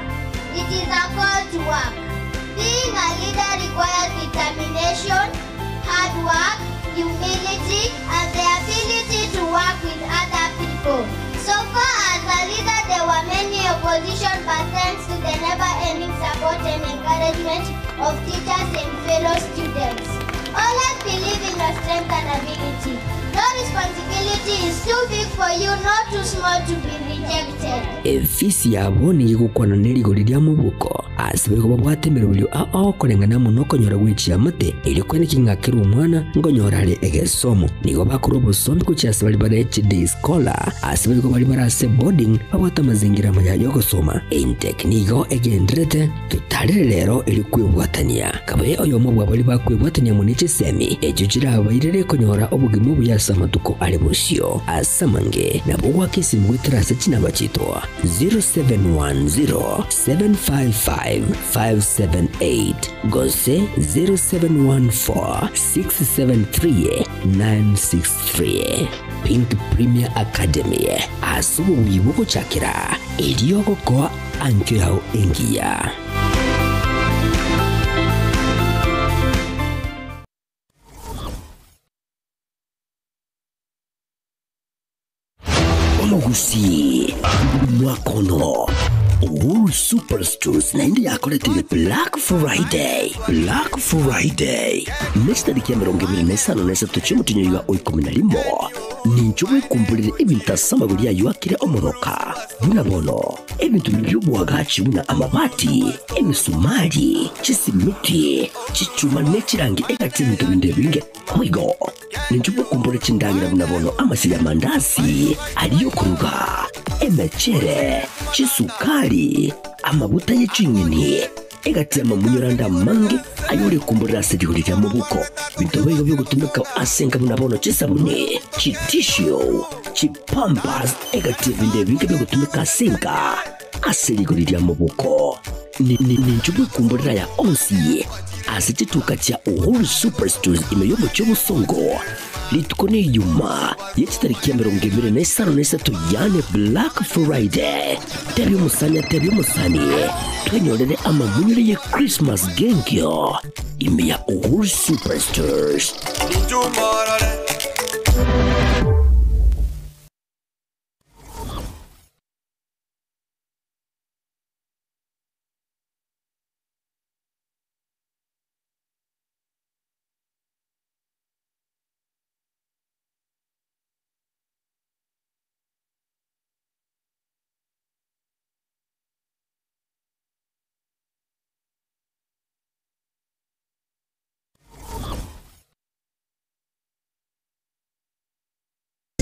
It is a call to work. Being a leader requires determination, hard work, humility, and the ability to work with other people. So far as a leader, there were many opposition, but thanks to the never-ending support and encouragement of teachers and fellow students. Always believe in your strength and ability. No responsibility is too big for you, not too small to be rejected. Efisi yabo ni gukwana nerigo lya mubuko asibego babwatemera bulyo aokolengana muno konyora gwici amate iliko nikingakira umwana ngonyorale egesomo nigo bakuru busombi kucyasa bali bara HD scholar asibego bali bara se boarding babwata mazingira mayayo gusoma in technico egendrete tutale lero ilikwibwatania kabaye oyo mubwa bali bakwibwatania munice semi ejujira abayirere konyora obugimo buyasa matuko ali busyo asamange nabugwa kisi mwiterase kinaba chitwa 0710-755-578 gose 0714-673-963 Pink Premier Academy asubu wibuko chakira iliyoko kwa ankyo yao engia. omugusi mwakono Uhuru Superstores na indi yakoretire Black Friday. Next tariki ya 25 cy'umutinyo wa 11 ninjobwe kumbulire ibintu asamaguri yayo akire omoroka bunabono ebintu by'ubwagaci buna amabati emisumari kisimiti kicuma nekirangi egatinto bindebinge oigo ninjobwe kumbulire kindangira bunabono amasira mandasi aliyo kuruga emechere kisukari amabuta y'icinyeni egatema munyuranda mange ayuri kumbulira sedigurira mu buko bitobeyo byo gutumika asenga bunabono kisabune kitisho kipampas egativa indebinge byo gutumika asenga asedigurira mu buko ninjubwe kumbulira ya onsi asitituka cya Uhuru Superstores imeyobo cy'ubusongo litukone yuma yekitariki ya 25 yane Black Friday tebyo musani twenyorere amamunyire ye Christmas genkyo ime ya Uhuru Superstores.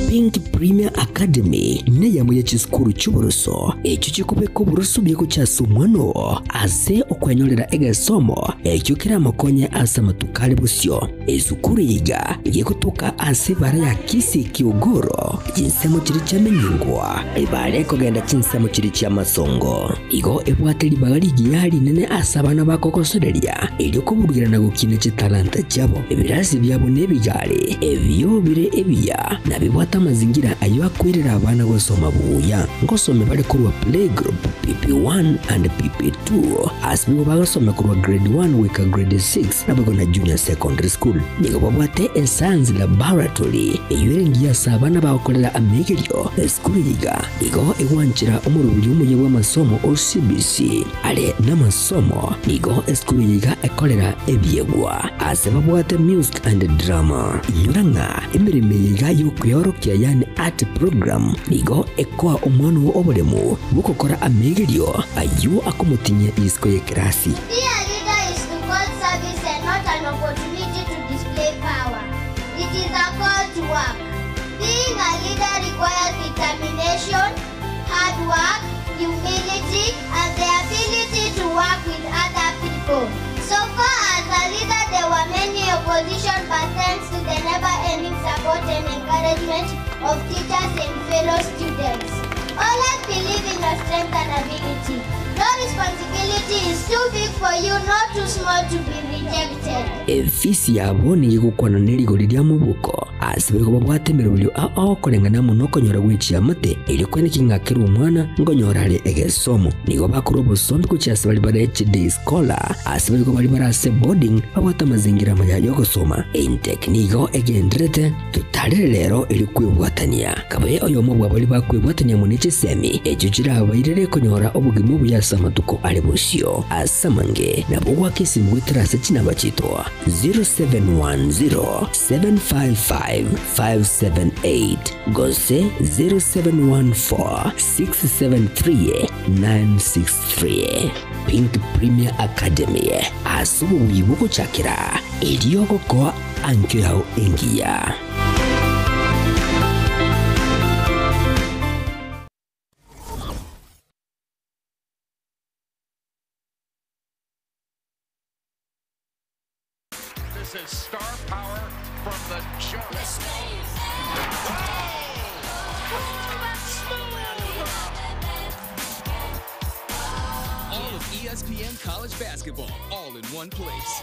Pink Premier Academy ne yamuye chiskuru cy'uburuso ekyo kikubeko buruso byeko cyasomwano aze okwanyolera egasomo ekyo kira makonye asama tukali busyo ezukuru yiga yekutuka ase bara ya kisi kiogoro jinsemo kiri cyamenyingwa ebale kogenda chinsemo kiri cyamasongo igo ebwateli bagaligi yali nene asabana bakokosodelia eliko burugirana gukine chitalanta cyabo ebirasi byabo nebijale ebyo bire ebiya nabibwata mazingira ayo akwirira abana gosoma buya ngosome bali kurwa playgroup PP1 and PP2 asbibo bagasoma kurwa grade 1 weka grade 6 nabago na junior secondary school nigo babwate science laboratory eyirengiya sabana bakolela amegelyo school yiga nigo ewanchira umurubiri umuye w'amasomo OCBC ale n'amasomo nigo school yiga ekolera ebyegwa asebabwate music and drama inyuranga emirime yiga yo kuyorokia yani art program nigo ekwa omwana obolemu bukokora amegelyo ayo akomutinye isko ye krasi. Being a leader is to call service and not an opportunity to display power. It is a call to work. Being a leader requires determination, hard work, humility, and the ability to work with other people. So far as a leader, there were many opposition, but thanks to the never-ending support and encouragement of teachers and fellow students. Always believe in your strength and ability. No responsibility is too big for you, not too small to be rejected. Efisi yaboni yigukwana neligo lya mubuko asibiko babwatemera bulyo akorengana muno konyora gwici amate ili kwene kingakira umwana ngonyora ali egesomo nigo bakuru busombi kucyase bali bara HD scholar asibiko bali bara se boarding babwata mazingira maya yo gusoma in technique egendrete tutale lero ili kwibwatania kabaye oyo mubwa bali bakwibwatania munice semi ejujira abayirere konyora obugimo buyasama tuko ali busyo asamange nabugwa kisi mwiterase kinabachitwa 0710-755-578 Gose 0714-673-963 Pink Premier Academy asubu wibuko chakira iliyoko kwa anke yao engia. This is star power from the jump. All of ESPN college basketball, all in one place.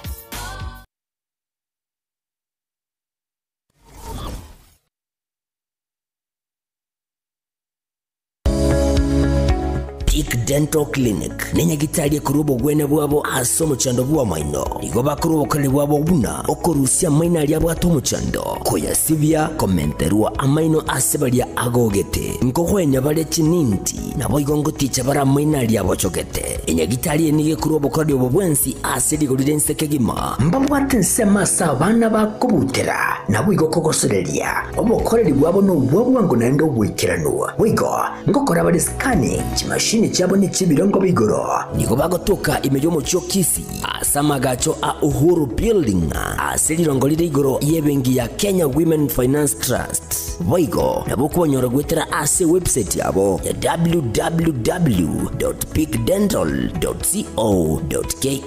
Boutique Dental Clinic nenyagitalie kurubo gwene bwabo ase omochando bwa maino igo bakurubo kale bwabo buna okorusia maina aria bwato omochando koyasibia komenterwa amaino ase baria agogete nkogwenya bare chininti nabo igongo ticha bara maina aria bochokete enyagitalie nige kurubo kale obo bwensi ase ligorire nsekegima mbabwate nsema sa bana bakobutera nabo igo kogosoreria obokoreri bwabo no bwabwango nando bwikiranwa wigo ngokora bari scanning chimashini chabo ni chibirongo bigoro nigo bagotoka imeyo mucho kisi asama gacho a Uhuru Building asilirongo lire igoro yebengi ya Kenya Women Finance Trust wigo nabo kubonyora gwetera ase website yabo ya www.peakdental.co.ke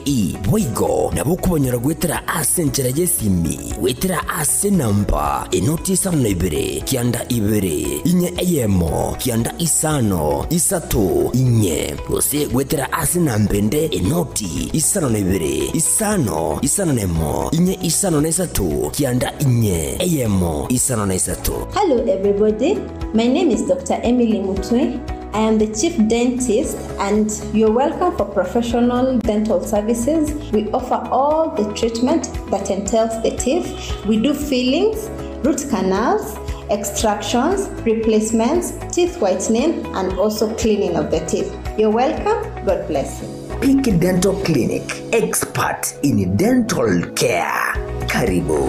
wigo nabo kubonyora gwetera ase nchera yesimi wetera ase namba enotisa mnaibere kianda ibere inye eyemo kianda isano isato inye ose gwetera ase nambende enoti isano naibere isano nemo inye isano na isato kianda inye eyemo isano na isato. Hello everybody, my name is Dr. Emily Mutwe. I am the Chief Dentist and you're welcome for professional dental services. We offer all the treatment that entails the teeth. We do fillings, root canals, extractions, replacements, teeth whitening, and also cleaning of the teeth. You're welcome. God bless you. Peak Dental Clinic, expert in dental care. Karibu.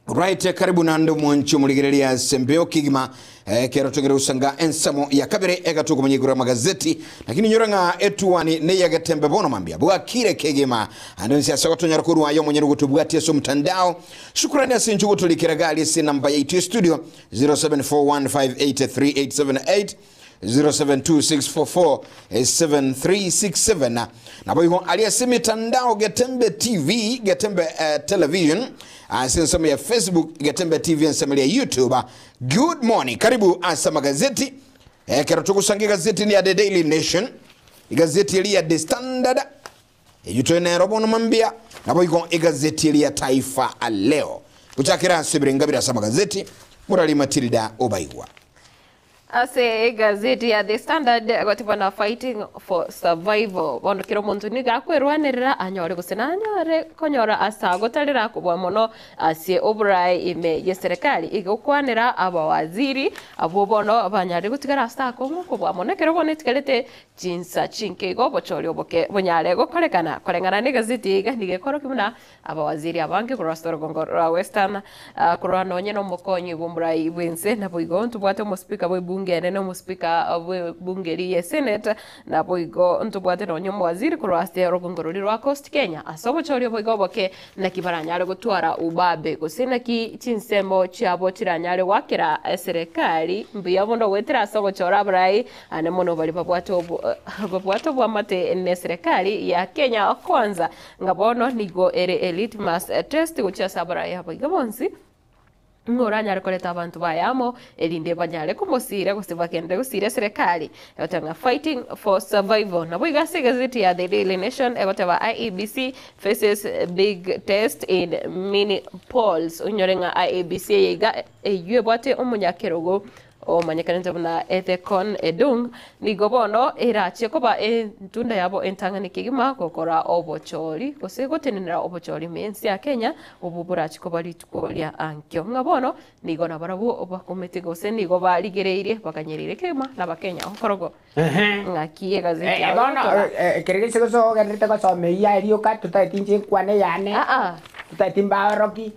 Right, karibu nando mwancho muligerelia sembeo kigima kero tugere usanga ensamo ya kabere egatuko manyigura magazeti lakini nyoranga etuwani ne yagatembe bono mambia bwa kire kegema andonsi asagoto nyarakuru ayo mwenye gutubwati so mtandao. Shukrani asinchu gutulikira gali si namba ya IT studio 0741583878 0726447367 na boyo aliyesema mitandao Gatembe TV, Gatembe television, asema ya Facebook Gatembe TV, asema ya YouTube. Good morning, karibu asa magazeti. Kero sangi gazeti ni ya The Daily Nation, gazeti ya The Standard, yuto Nairobi no mambia, na boyo gazeti ya Taifa Leo. Kuchakira sibiringa bila asa magazeti, Murali Matilda Obaiwa. Ase gazeti ya The Standard gotibana fighting for survival bondo kiro muntu ni gakwerwanirira anyore gusena anyore konyora asa gotarira kubwa mono ase obrai ime ye serikali igokwanira abawaziri abo bono abanyari gutigara asa ko kubwa mono kiro bonetikalete jinsa chinke go bochori oboke bonyare gokorekana korengana ni gazeti ganige koro kimuna abawaziri abange kurastora gongora western kurano nyeno mokonyi bombrai wense na boigontu bwate mo speaker boy ngene no speaker bungeri ye senate na boigo ntubwate no nyomo waziri kurwaste rogongorori rwa Coast Kenya asobo chori boigo boke na kibaranyare gutwara ubabe gusena ki chinsemo cyabo kiranyare wakira serikali mbiya bondo wetira asobo chora brai ane mono bali babwato bwa mate ne serikali ya Kenya kwanza ngabono nigo ere elite mass test gucha sabara ya boigo bonsi ngora nyare koleta abantu bayamo elinde banyare kumosire gusiba kende gusire serikali yotanga fighting for survival na boiga gazeti ya The Daily Nation egoteba IEBC faces big test in mini polls unyorenga IEBC yiga eyebwate omunyakerogo o manyakanza buna ethekon edung nigobono irache koba entunda yabo entangani kigima kokora obochori kose gotenera obochori mensi ya Kenya obuburachi koba litukolia ankyo ngabono nigona barabu obakomete gose nigo baligereire bakanyerire kema na bakenya okorogo ngakie gazeti ya bono kerege so ganrita ko so meya erioka tutatinje kwane yane tutatimba roki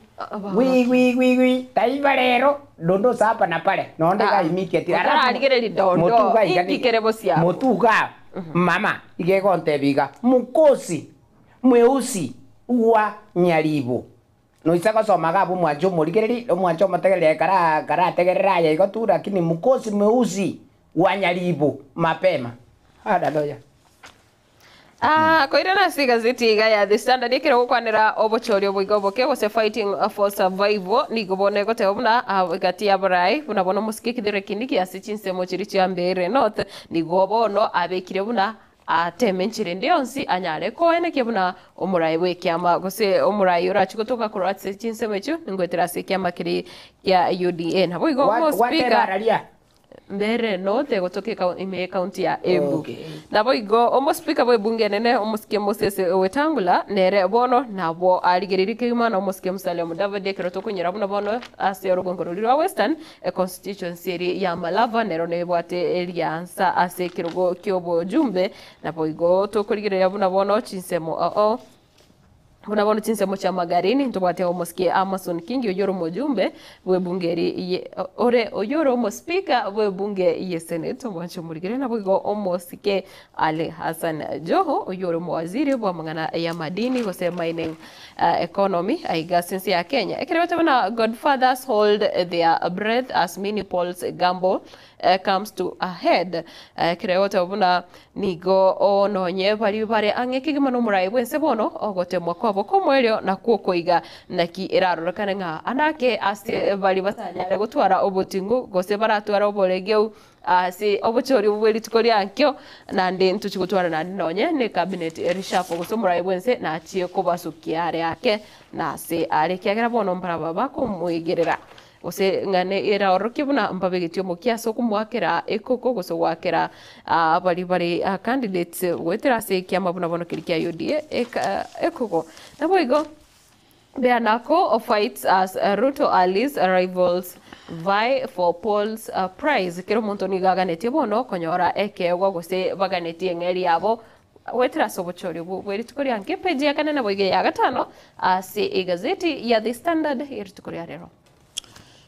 wi taiva rero dondo sapa na pale naonda imike tira aligere dondo ikikerebo sia motuga mama igegonte biga mukosi mweusi wa nyaribu no isaka somaga bu mwajo murigereri mwajo mategere kara tegerera ya igotura lakini mukosi mweusi wa nyaribu mapema ada doya koirana si gazeti ya The Standard ikira gukwanira obochori oboigoboke gose fighting for survival nigobone gote obuna gati ya barai buna bono musikikithire kindiki asichinse mochiri cha mbere not nigobono abekire buna atemenchire ndionsi anyare ko ene kebuna omurai wekiama gose omurai urachikotoka kuratse chinse mechu ngwetera se kiama kiri ya UDA nabo igo mo speaker mbere no te gotoke ime county ya Embu nabo igo omo speaker bwe bunge nene omusike Moses Wetangula nere bono nabo aligeririke imana omusike Musalia Mudavadi keroto kunyira bono bono ase orogongoroliro wa Western constituency ya Malava nero ne bwate eliansa ase kirogo kyobo jumbe nabo igo tokuligire bono bono chinsemo Buna bono chinsemo cha magarini ntobate omusike Amason Kingi oyoro mojumbe bwe bungeri ore oyoro mo speaker bwe bunge ye senate mwancho murigere na bwo omusike Ali Hassan Joho oyoro mo waziri bwa mangana ya madini gose mining economy aiga sense ya Kenya ekerewata bana godfathers hold their breath as mini polls gamble comes to a head kerewata bana nigo ononye bari bare angekigima no murai bwense bono ogote mwako komwelio na kuokoiga naki irarorokana nga anake ase bali batanyare gutwara obotingu gose baratwara obolegeu ase obochori ubweli tukori ankyo na ndi ntuchigutwara na nonye ne cabinet erishapo gusomura ibwense na achie kubasukiare yake na se arekiagera bono mpara baba kumuigerera ose ngane era orokibuna mpabegitio mokiaso kumwakera ekoko goso wakera bari candidates wetera se kiama buna bono kirikia UDA ekoko naboigo Beanako fights as Ruto allies rivals vie for polls prize kero montoni gaganeti bono konyora ekegwa gose baganeti engeri yabo wetera sobochori bweri tukori anke page ya kanana boige ya gatano ase gazeti ya The Standard iritukori rero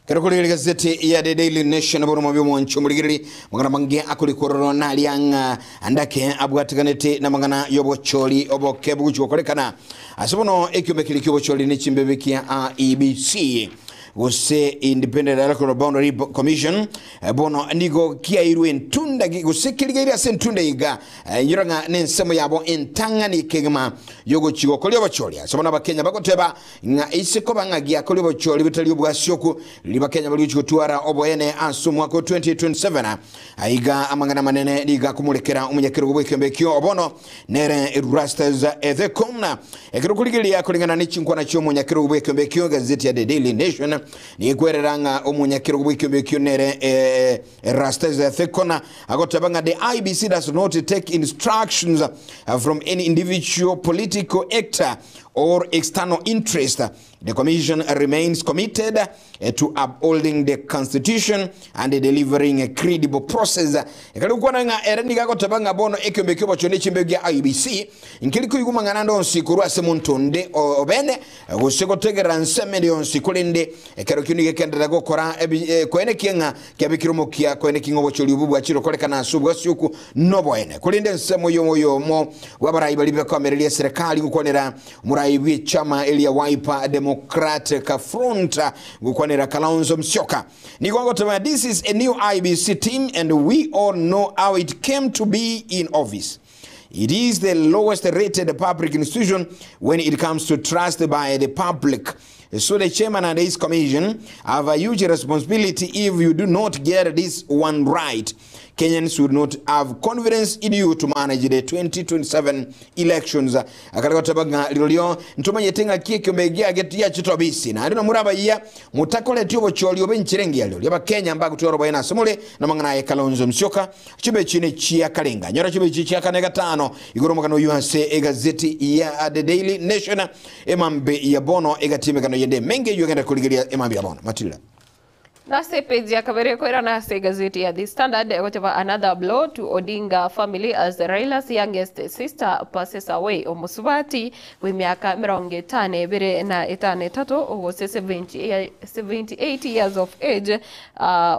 Kerokoli gazeti ya The Daily Nation bono mabyo mwancho muligiri mangana mangi akuli kororo na lianga andake abwatiganete na mangana yobocholi obokebu chukolekana asobono ekyomekili kyobocholi ne chimbebeki ya IEBC gose Independent Electoral Boundary Commission bono nigo kia irwe ntunda gose kiligira sentunda iga yuranga nensemo yabo entangani kegema yogo chigo kolyo bacholi sobona bakenya bakoteba nga isiko bangagia kolyo bacholi bitali bwasyoku libakenya bali chutwara oboyene ansumwa ko 2027 aiga amangana manene liga kumulekera umunyakiro bwekembekyo obono nere Rastas Ethekona ekiro kuligilia kulingana n'ichinkwa na cyo umunyakiro bwekembekyo gazeti ya The Daily Nation ni kwereranga umunyakiro bwekembekyo nere Rastas Ethekona agotabanga the IEBC does not take instructions from any individual political actor or external interest. The Commission remains committed to upholding the Constitution and delivering a credible process. Ekalukwana nga erendiga gotabanga bono ekyombekyo bachone chimbege ya IEBC inkiliku yugumanga ndo nsikuru ase muntonde obene gusego tegera nseme ndo nsikulende ekalukuni gekendera gokora kwene kienga kyabikiromo kya kwene kingo bocholi ububu achiro kolekana asubwa syuku noboene kulinde nsemo yomo wabarayi balibe kwamerelia serikali gukonera muraibi chama elia Wiper Democratic Front gukonera Kalonzo Musyoka nigongo tama this is a new IEBC team and we all know how it came to be in office. It is the lowest rated public institution when it comes to trust by the public. So the chairman and his commission have a huge responsibility. If you do not get this one right, Kenyans would not have confidence in you to manage the 2027 elections. Akaliko tabanga lilio ntuma yetenga kieki umegia getia chitobisi na aduna muraba ya mutakole tubo choli obenchirengi yalio yaba Kenya mbaku tuwaro bayana samule na mangana ya Kalonzo Musyoka chube chine chia kalenga nyora chube chia kanega tano igoro makano yuhase egazeti ya The Daily Nation emambe ya bono egatime kano yende menge yuagenda kuligilia emambe ya bono. Matilda. Nase page ya kabere kwera na gazeti ya The Standard whatever another blow to Odinga family as Raila's youngest sister passes away. Omusubati we miaka 50 na 53 ogose 78 years of age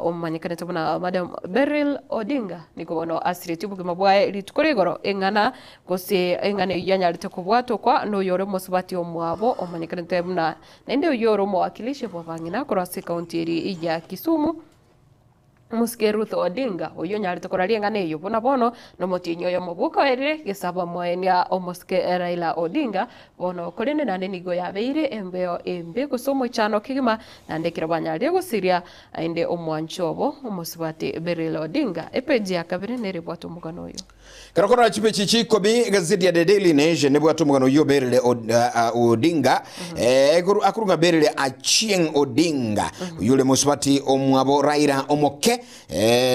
omanyikane tabuna Madam Beryl Odinga nikobono asiritibu kimabwaye litukoregoro engana gose engane yanya litakubwato kwa no yoro musubati omwabo omanyikane tabuna nende yoro mwakilishe bwangina kurase county iri ya Kisumu Muske Ruth Odinga oyo nyari tokoralia ngane yo bona bono no motinyo yo mobuko ere gesaba moenia omuske Raila Odinga bono kolene nane nigo ya beire embe kusomo chano kigima nande kirabanya gusiria ainde omwanchobo omusubati Beryl Odinga epeji akabire nere bwato mugano yo karakora chipe chichi kobi gazeti ya The Daily Nation ne bwato mugano yo Beryl Odinga akurunga Beryl Achieng Odinga yule musubati omwabo Raila Omoke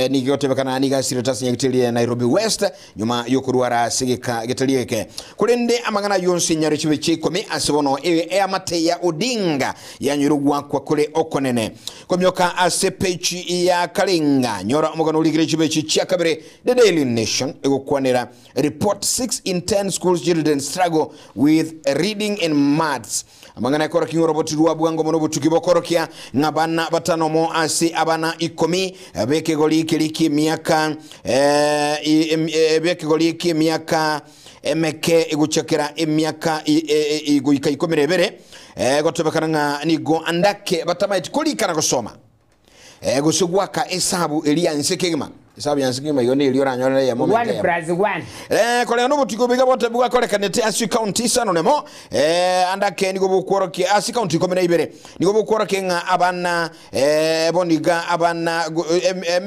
ni gyotebekana ni gasirata nyekitelie Nairobi West nyuma yokurwara sigika getelieke kulende amangana yonse nyari chibe chikome asibono amate ya Odinga yanyurugwa kwa kule Okonene komyoka asepechi ya Kalinga nyora omugano ligire chibe chichi kabere The Daily Nation egokwanera report 6 in 10 schools children struggle with reading and maths amangana kora kingo roboti ruwa bwango monobu tukibokorokia ngabana batano mo asi abana ikomi beke goliki miaka beke goliki miaka emeke iguchekera miaka iguika ikomerebere gotobekana nga nigo andake batamaiti kolika na gusoma gusugwaka esabu elia nsekegema isabu yansikima yone iliora nyora ya moment 1+1 kole no butiko biga bote buga kole kanete asu county sano nemo andake nigo bukoro ki asu county komena ibere nigo bukoro ki nga abana boniga abana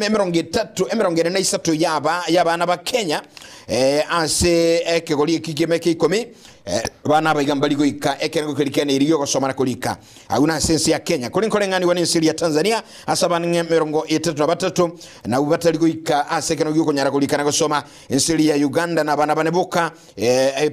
emeronge 3 emeronge 3 yabana ba Kenya ase ekegoli kikemeke ikomi bana bagamba ligo ika ekengo kelikene iriyo gosoma kolika aguna sense ya Kenya kole ngani wane nsiri ya Tanzania asabana merongo 33 na ubata ligo ika asekeno yuko nyara kolika na gosoma nsiri ya Uganda na bana baneboka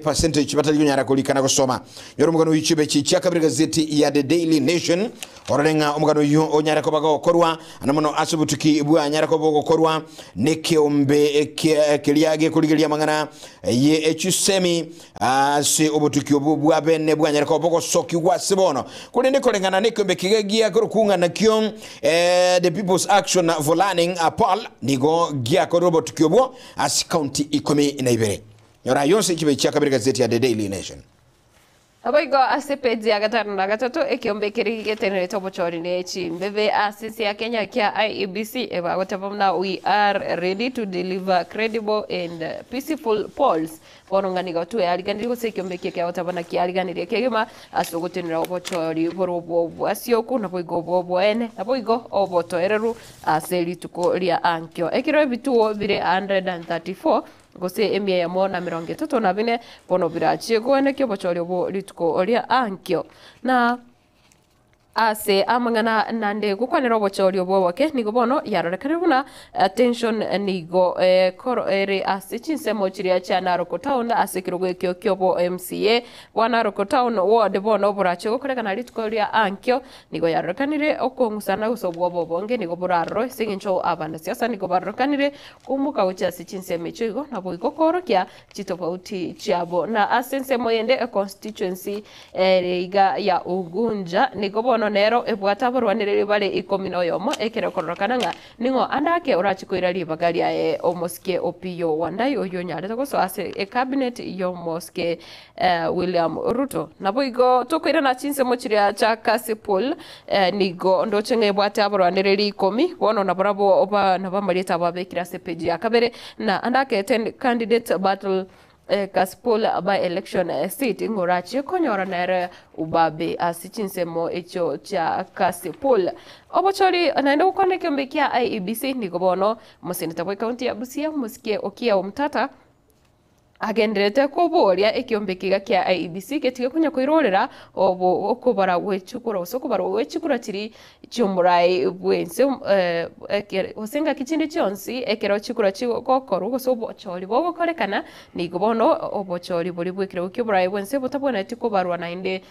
percentage bata ligo nyara kolika na gosoma yoro mugano yichibe chicha kabiri gazeti ya The Daily Nation orenga omugano yo onyara ko bago korwa anamono asubutuki bwa nyara ko bago korwa neke ombe keliage kuligelia mangana ye echusemi ase obutuki obwa bene bwa nyara ko bago soki wa sibono kulende kolengana neke ombe kigegia kurukunga na kyon the People's Action for Learning Paul nigo gia ko robotuki obwo as county ikomi na ibere yora yonse chibe chia kabiri gazeti ya The Daily Nation. Abayigo asepeji ya gatanu na gatatu ekiombe kirigete tobo chori nechi mbebe asisi ya Kenya kia IEBC eba watapamna we are ready to deliver credible and peaceful polls bononganiga watu ya aliganiri ko sekiombe kia watapana kia aliganiri kegema asogotenera obo chori borobo asioku na boigo bobo ene na boigo obo toereru aseli tuko lia ankyo ekiro bituo bire 134 gose emia ya mona mironge toto na bine bono birachi goene kyo bochori obo lituko olia ankyo na ase amangana nande gukwanira obochori obo wake nigo bono yarorekane buna attention nigo koro ere ase chinsemo chiria cha Narok Town ase kirogo kyo bo MCA wa Narok Town ward bono burachi gokorekana lituko olia ankyo nigo yarorekanire okongusana usobwo bobonge nigo buraro singincho abana siasa nigo barorekanire kumuka ucha ase chinsemo chigo na boigo korokia chitofauti chiabo na asensemo yende constituency iga ya Ugunja nigo bono nero ebwata barwanire bale 11 ekero korokana nga ningo andake urachikoira libagari ya omoske Opiyo Wandayi oyo nyale to so ase a cabinet yo moske William Ruto naboigo tokoira na chinse mochiria cha Kasipul nigo ndochenge ebwata barwanire 10 bono na bravo oba na bamarita babekira sepeji akabere na andake 10 candidate battle Kasipul by election seat ngorachi konyora nere ubabe asichinsemo echo cha Kasipul obochori naenda ukone kyombekia IEBC nikobono museneta wa county ya Busia musikie Okia Omtata agenderete kuboria ekyombekiga kya IEBC ketige kunya kwirorera obo okubara wechukura osokubara wechukura kiri cyumurai bwense osenga kichindi cyonsi ekero chikura chikokoru gosobo chori bogo korekana nigobono obo chori buri bwekiro kyumurai bwense botabona tikubarwa nainde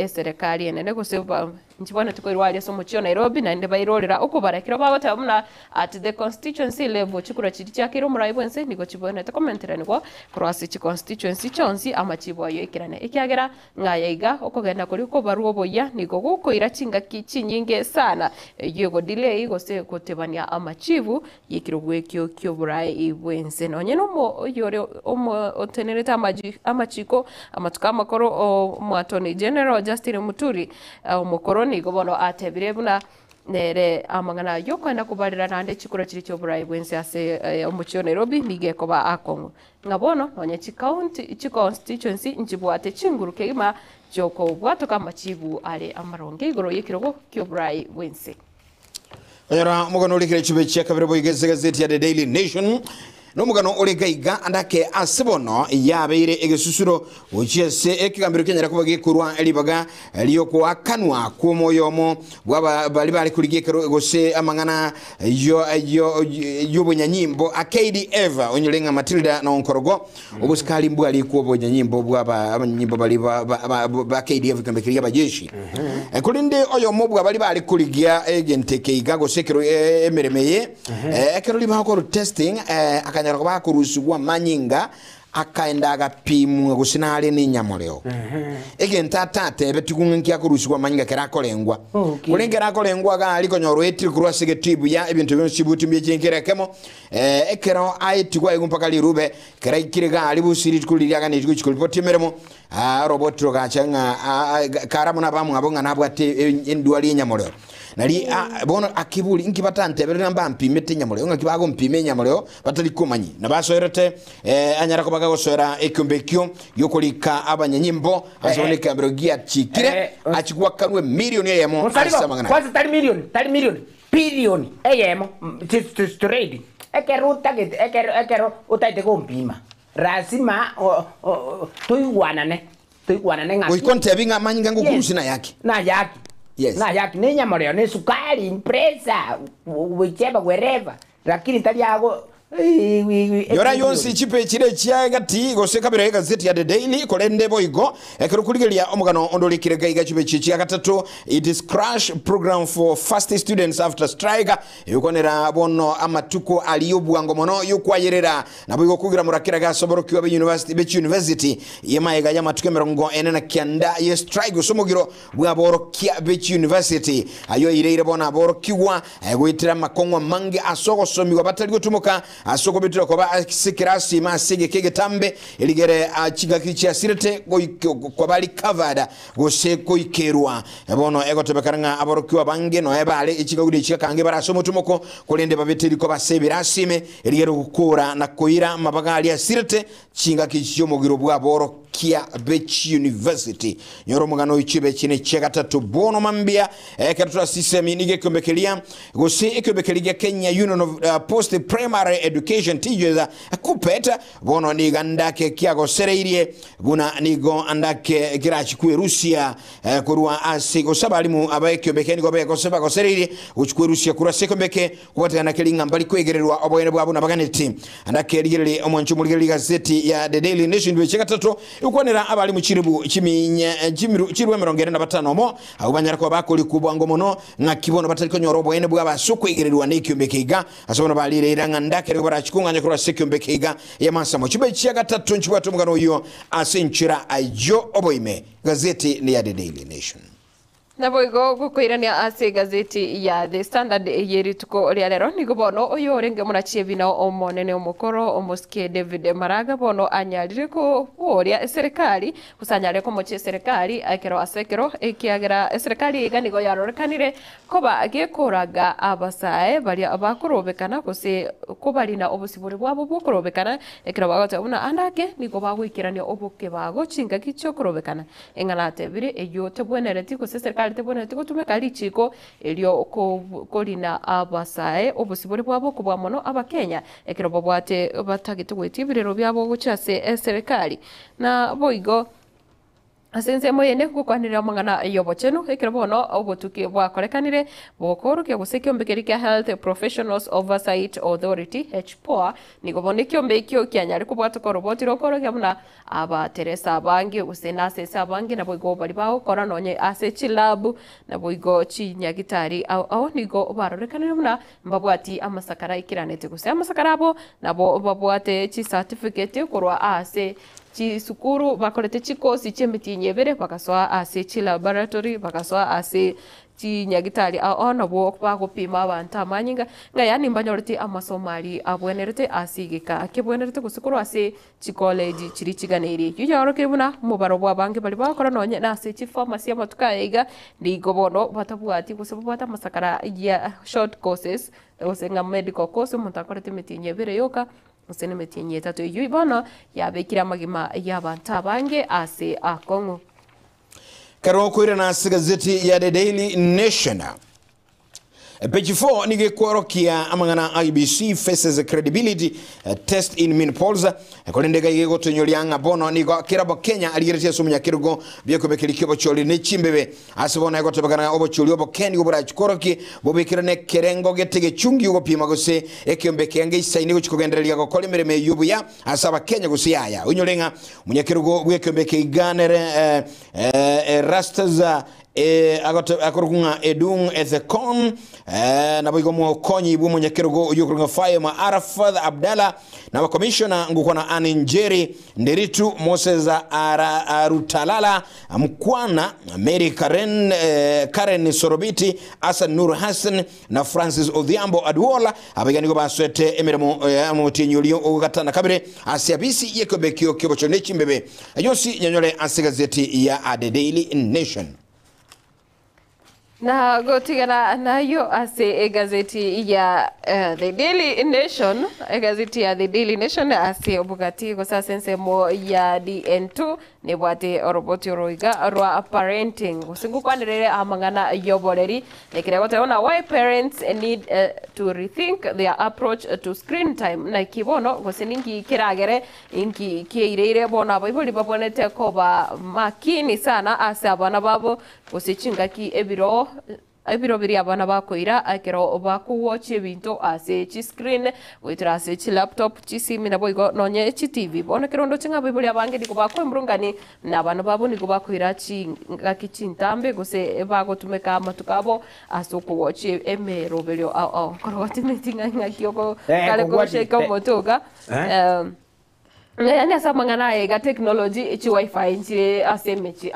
serikali enene goseba nchibona tukoirwali so mucho Nairobi nainde bairorera okubara kiro bagotamuna at the constituency level chikura chiri cyakiro murai bwense nigo chibona takomentera nigo cross chi constituency chonsi amachibo ayo ikirane ikiagera ngayaiga okogenda kuri ko baruo boya nigo gukoira chinga kichinyinge sana yego delay gose kotebania amachivu yikirogwe kyo burai ibwense nonye no mo yore omo otenereta amachiko amatuka makoro o mwatoni General Justin Muturi omokoroni gobono atebirebuna nere amangana yokwenda kubarira nande chikura chiri cyo burai bwense ase omuchyo Nairobi nigeko ba akongo ngabono nonye chi county chi constituency nchibwate chinguruke ima joko bwato kama chibu ale amaronge igoro yekirogo kyo burai bwense Onyora mugano likire chibe chia kabire boyigeze gazeti ya The Daily Nation no mugano olegaiga andake asibono yabeire egesusuro uchiese ekigambiro kenyera kubage kurwa elibaga eliyo kwa kanwa kumoyomo bwaba bali bali kuligekero gose amangana yo bonyanyimbo akedi eva onyolenga Matilda na onkorogo obuskali mbwa ali ku bonyanyimbo bwaba abanyimbo bali ba akedi eva kambekiriya bajeshi kulinde oyo mobwa bali kuligia egenteke igago sekero emeremeye ekero liba ko testing akanyara kwa kurusigwa manyinga akaenda agapimwe gusinale ni nyamoleo egenta tate betukunkia kurusigwa manyinga kerakolengwa kulengera kolengwa ga aliko nyorweti kurwasige tibu ya ebintu byo sibutu mbyejenkera kemo ekero aitigwa igumpaka lirube kera ikirega alibusiri tukuliriya ga nijwe chikulipotimeremo robot rogachanga karamuna bamwe abonga nabwate endwali nyamoleo nali bono akibuli inkibatante bere namba mpimete nyamoleo ngakibago mpime nyamoleo batali kumanyi nabasoerete anyara kobaga gosora ekombekyo yokolika abanyanyimbo azoneka brogia chikire achikwa kanwe milioni yemo asamangana kwanza 30 million billion yemo trade ekero utaite kumpima lazima tuigwanane ngati uikonte binga manyinga ngukurusina yake na yake yes na yake ni nyamoleo ni sukari impresa wicheba wherever lakini tali yago yora yonsi chipe chire chiagati gose kabira gazeti ya The Daily kolende boigo ekerukuligelia omugano ondolikire gaiga chipe chichi gatatu it is crash program for fast students after strike yukonera bono amatuko aliyobwango mono yukwayerera nabo kugira murakira ga soboro kiwa be university yemaega ya matuke merongo enena kyanda ye strike usomugiro bwa boro kia be university ayo ireire bona boro kiwa gwitira makongwa mange asoko somiwa batali gutumuka asoko bitira ko ba sikirasi masige kege tambe eligere achiga kichi asirete ko bali covered gose ko ikerwa bono egotebekaranga aborokiwa bange no ebale ichiga gudi ichiga kange barasomo tumoko kolende babeteri ko basebirasime eligere gukura na koira mabagali asirete chinga kichi yo mugiro bwa boro kia Bech University nyoro mugano ichibe chine chega tatu bono mambia ekatuwa system nige kombekelia gose ekobekeliga Kenya Union of Post Primary Education Teachers kupeta bono niga ndake kia gosereirie guna nigo andake kirachi ku Russia kurwa asi gosabalimu abayekyobekeni gobe goseba gosereirie uchukwe Russia kura sekombeke kubata na kelinga mbali kwegererwa oboyene bwabo nabaganeti andake ligere omoncho muligere gazeti ya The Daily Nation bechega tatu ukonera abali mu kiribu kiminya kirwe merongere na batano mo abanyara ko bakoli kubwango mono ngakibono batali ko nyorobo ene bwa basukwe igererwa n'ikyombekega asobona balirira ngandake rero barachikunganya kuri sekyombekega yamasamo kibe kiyaga tatu nchibwatu mugano uyo asenchira ajo oboime gazeti ni ya The Daily Nation na boigo gukwirania ase gazeti ya The Standard yerituko ria lero nigo bono uyu renge munachie bina omonene omukoro omusike David Maraga bono anyarire ko oria serikali kusanyare ko moche serikali akero asekero ekiagera serikali iganigo yarorekanire koba agekuraga abasae bari abakurobekana kose ko bari na obusiburi bwabo bukurobekana ekero bagota una andake nigo bagwikirania obuke bago chinga kicho kurobekana enganate bire eyo tebwenereti kose serikali tebona tikutumeka lichiko elio kolina abasae obusiburi bwabo kubwa mono abakenya ekero babwate batagitugwitibirero byabo guchase serikali na boigo asense moyene gukwanira mangana yobocheno ekero bono obotuki bwakorekanire bokoruke gusekyo mbekerika Health Professionals Oversight Authority HPOA nigo bonekyo mbekyo kyanyari kubwata ko roboti rokoro kyamuna aba Teresa bangi usena sesa bangi na boigo bari baho kora nonye ase lab na boigo chinyagitari au nigo barorekanire muna mbabwati amasakara ikiranete guse amasakara abo nabo babwate chi certificate korwa ase chisukuru bakorete chikosi chemitinye bere bakaswa ase chi laboratory bakaswa ase chi nyagitari ona bo bagupima abantu amanyinga ngayani mbanyorete amasomali abwenerete asigika akebwenerete gusukuru ase chi college chiri chiganeri yuyoroke buna mubaro bwa bange bali bakora nonye na ase chi pharmacy amatuka ega ndigo bono batabwati gusebata masakara ya short courses osenga medical course mutakorete mitinye bere yoka usene metinye tatu yu bono yabekira magima y'abantu abange ase akongo karo kwira na gazeti ya The Daily Nation. Page 4 nige kworokia amangana IBC faces a credibility test in min polls kolendega yego tonyolianga bono nigo kirabo Kenya aligeretia sumunya kirugo byeko bekilikyo choli ne chimbebe asibona yego tobagana obo choli obo Kenya obura chikoroki bobekirane kerengo getege chungi ugo pima gose ekyombe kenge isaini go chikogenderelia go kolemereme yubuya asaba Kenya gusiyaya unyolenga munyakirugo bwekyombe kiganere rastas akorukunga edung ethekon na boigo mo konyi bu munyakirugo yukurunga faye ma Arafat Abdalla na commissioner ngukona Aninjeri Nderitu Moses Arutalala Mkwana Mary Karen Sorobiti Hassan Nur Hassan na Francis Odhiambo Adwola abigani go baswete emiremo amotinyulio ogatana kabire asiabisi yekobekyo kyobocho nechimbebe ayosi nyanyole ansigazeti ya The Daily Nation. Na gotigana nayo ase gazeti ya The Daily Nation, gazeti ya The Daily Nation ase obugati ko sasense mo ya DN2 ne bwate roboti roiga rwa parenting usingu kwanderere amangana yoboleri lekire goteona why parents need to rethink their approach to screen time na kibono goseningi kiragere inki kieire bona baibuli babonete ko ba makini sana ase abana babo gosichinga ki ebiro biri abana bakoira akero bakuwatch ebintu ase chi screen witira ase chi laptop chi simu na boigo nonye chi TV bona kirondo chinga bibuli abange ndiko bakwembrungani na abana babo ndiko bakoira chi ngakichintambe gose bagotumeka matukabo asoko watch emero belio korogati meeting ngakiyoko kale ko sheka motoga yani asamangana ega technology ichi wifi nchire asemechi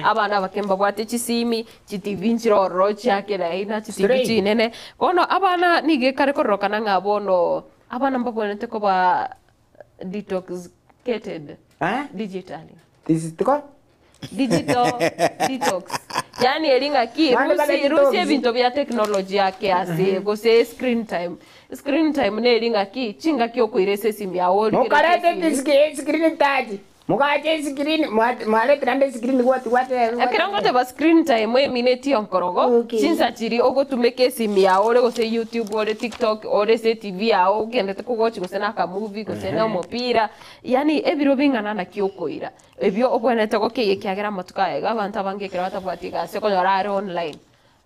abana bakemba bwate chisimi chitivi nchiro rochi akela ina chitivi chinene bono abana nige kare korokana ngabono abana mbabonete ko ba detoxicated digitally this is the digital detox yani elinga ki rusi vinto vya technology yake ase gose screen time ne elinga ki chinga kyo kuirese simu ya woli mukarete screen touch mukaje screen male grande screen what akirango te ba screen time minute onkorogo chinsa chiri ogo tumeke simu ya wole gose YouTube ore TikTok ore se TV ya ogende te kugochi gose na ka movie gose na mupira yani ebiro bingana na kyo koira ebyo obwenete ko keye kyagera matuka ega abantu abangekera batabwatiga se ko yorare online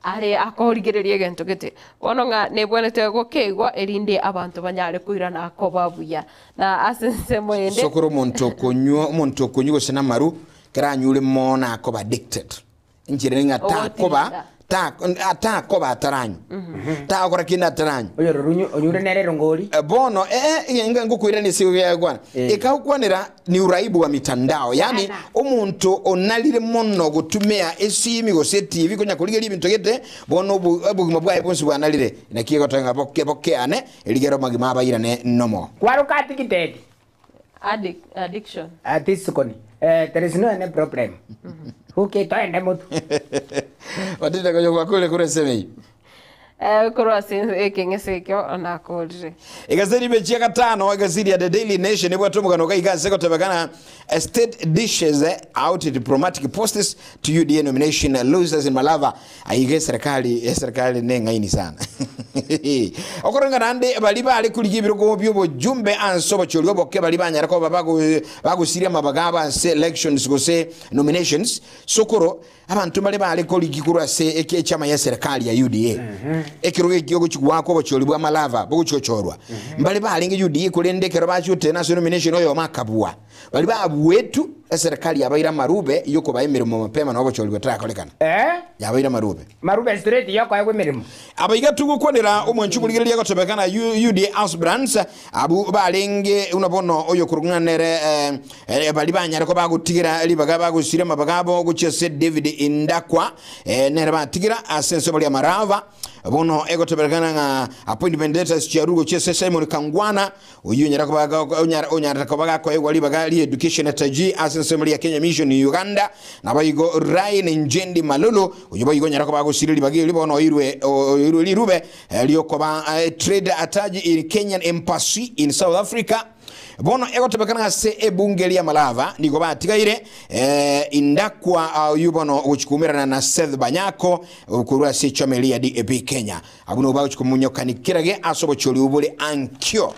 are akorigererie gento gete bono nga nebwenete go kegwa erinde abantu banyare kuirana akobabuya na asense moyende sokoro monto konyo gose na maru keranyule mona akoba addicted injire nga takoba ata ko bataranyu ta ko kina taranyu oyo runyu onyure nere rongoli bono inga ngukwira ni siwe yagwana ikakwanira ni uraibu wa mitandao yani omuntu onalire monno gutumia esimi go se TV konya kuligera ibintu gete bono obugima bwaye bonsi bwanalire nakiye gotenga boke ane eligero magima abayira ne nomo kwaruka tikitedi addiction atisukoni there is no any problem okay toende mutu watita kwa kule kure semei kurwa kengesekyo na kodre igazeti mechi ya gatano igazeti ya The Daily Nation ibwa tumukano kaigase kotebekana state dishes out diplomatic posts to UDA nomination losers in Malava aige serikali nengaini sana okorenga nande baliba ali kuligibiro go byo jumbe ansobo cholyo bokke baliba nyara ko bago siria mabagaba elections go se nominations sokoro abantu baliba ali kuligikura se chama ya serikali ya UDA ekiroge kiyogo chigwako bocholibwa Malava bogochochorwa mbali balinge UDA kulendekero bachute na nomination oyo makabwa bali babuwetu serikali yabaira marube yoko bayimirimo mapema na bocholibwa trakolekana yabaira marube straight yoko aywe mirimo abayiga tugukonera omwanchu muligere yako tobekana UDA House abu balinge unabono oyo kurunganere bali banyara ko bagutigira libaga bagusire mabagabo guchese David Indakwa nere batigira asenso bali amarava bono ego tobekana nga appointment letters chiarugo chese Simon Kangwana uyu nyara ko baga onyara ko baga ko ego libaga li education ataji asenso ya Kenya Mission Uganda na bayigo Ryan Njendi Malolo uyu bayigo nyara ko bagusire libaga libono irwe lirube liokoba trade ataji in Kenyan embassy in South Africa bono ego tebekana se ebunge lya Malava niko batigaire Indakwa yubono uchikumirana na Seth Banyako kurwa se chomeli ya DAP Kenya abuno ba uchikumunyoka kirage asobo choli ubule ankyo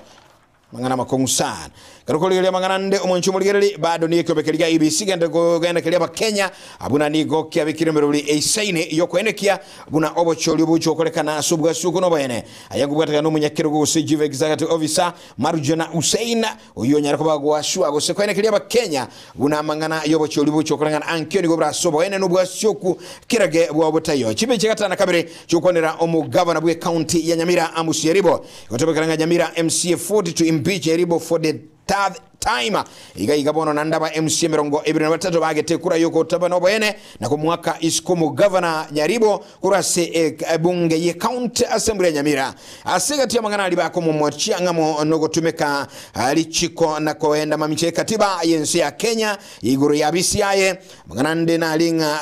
mangana makongusana karokolele mangana nde omonchu muligere bado ni ekobekeliga IBC genda kelya ba Kenya abuna ni gokya bikiremero buli eisaine yokwenekia abuna obocholi bucho kolekana asubwa suko no bene ayagubwataka no munyakero go CGV executive officer Marjana Hussein uyo nyara ko bagwa shwa go sekwenekelya ba Kenya buna mangana yobocholi bucho kolekana ankyo ni go brasobo ene no bwashoku kirage bwa botayo chibe chikatana kabere chukonera omugavana bwe county ya Nyamira Amusieribo gotobekanga Nyamira MCA 40 to impeach Eribo for the third time iga bono nandaba MC mirongo 23 bagete kura yoko tabano bene na kumwaka iskomo governor Nyaribo kurase bunge ye county assembly ya Nyamira asigati ya mangana aliba ko mumwachi ngamo nogo tumeka alichiko na koenda mamiche katiba yensi ya Kenya iguru ya BCI mangana ndena linga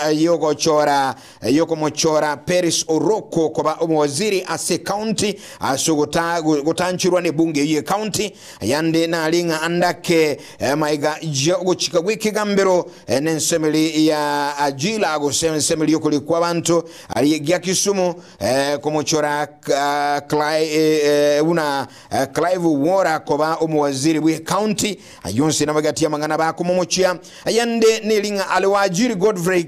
yoko mochora Paris Oroko koba omwaziri ase county asugota gutanchirwa ne bunge ye county yande na linga andake maiga jogo chikagwiki gambero nensemeli ya ajila go semeli yokuli kwa bantu aliyegia Kisumu komochora Clive Wora koba omwaziri bwe county ayonse nabagati ya mangana ba komochia ayande nelinga aliwajiri Godfrey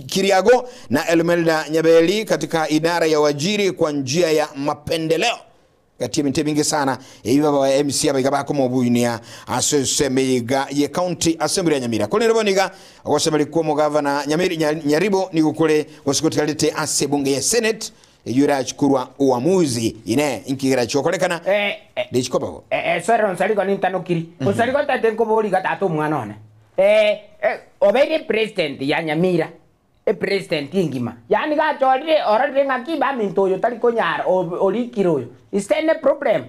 Kiriago na Elmelda Nyabeli katika idara ya wajiri kwa njia ya mapendeleo kati mingi sana baba wa MC abaga ko mubuyinia asemega ye county assembly ya Nyamira kone roboniga okosebali ko mugavana Nyaribo ni gukole wasikotalite asebunge ya Senate yura chikurwa uamuzi ine inkigira chokolekana de chikobago sero nsaligo nintanokiri usaligo tatenko boli gatatu mwana one obere president ya Nyamira president ingima yani ga chorire orare ngakiba mintoyo taliko nyar olikiroyo is there a problem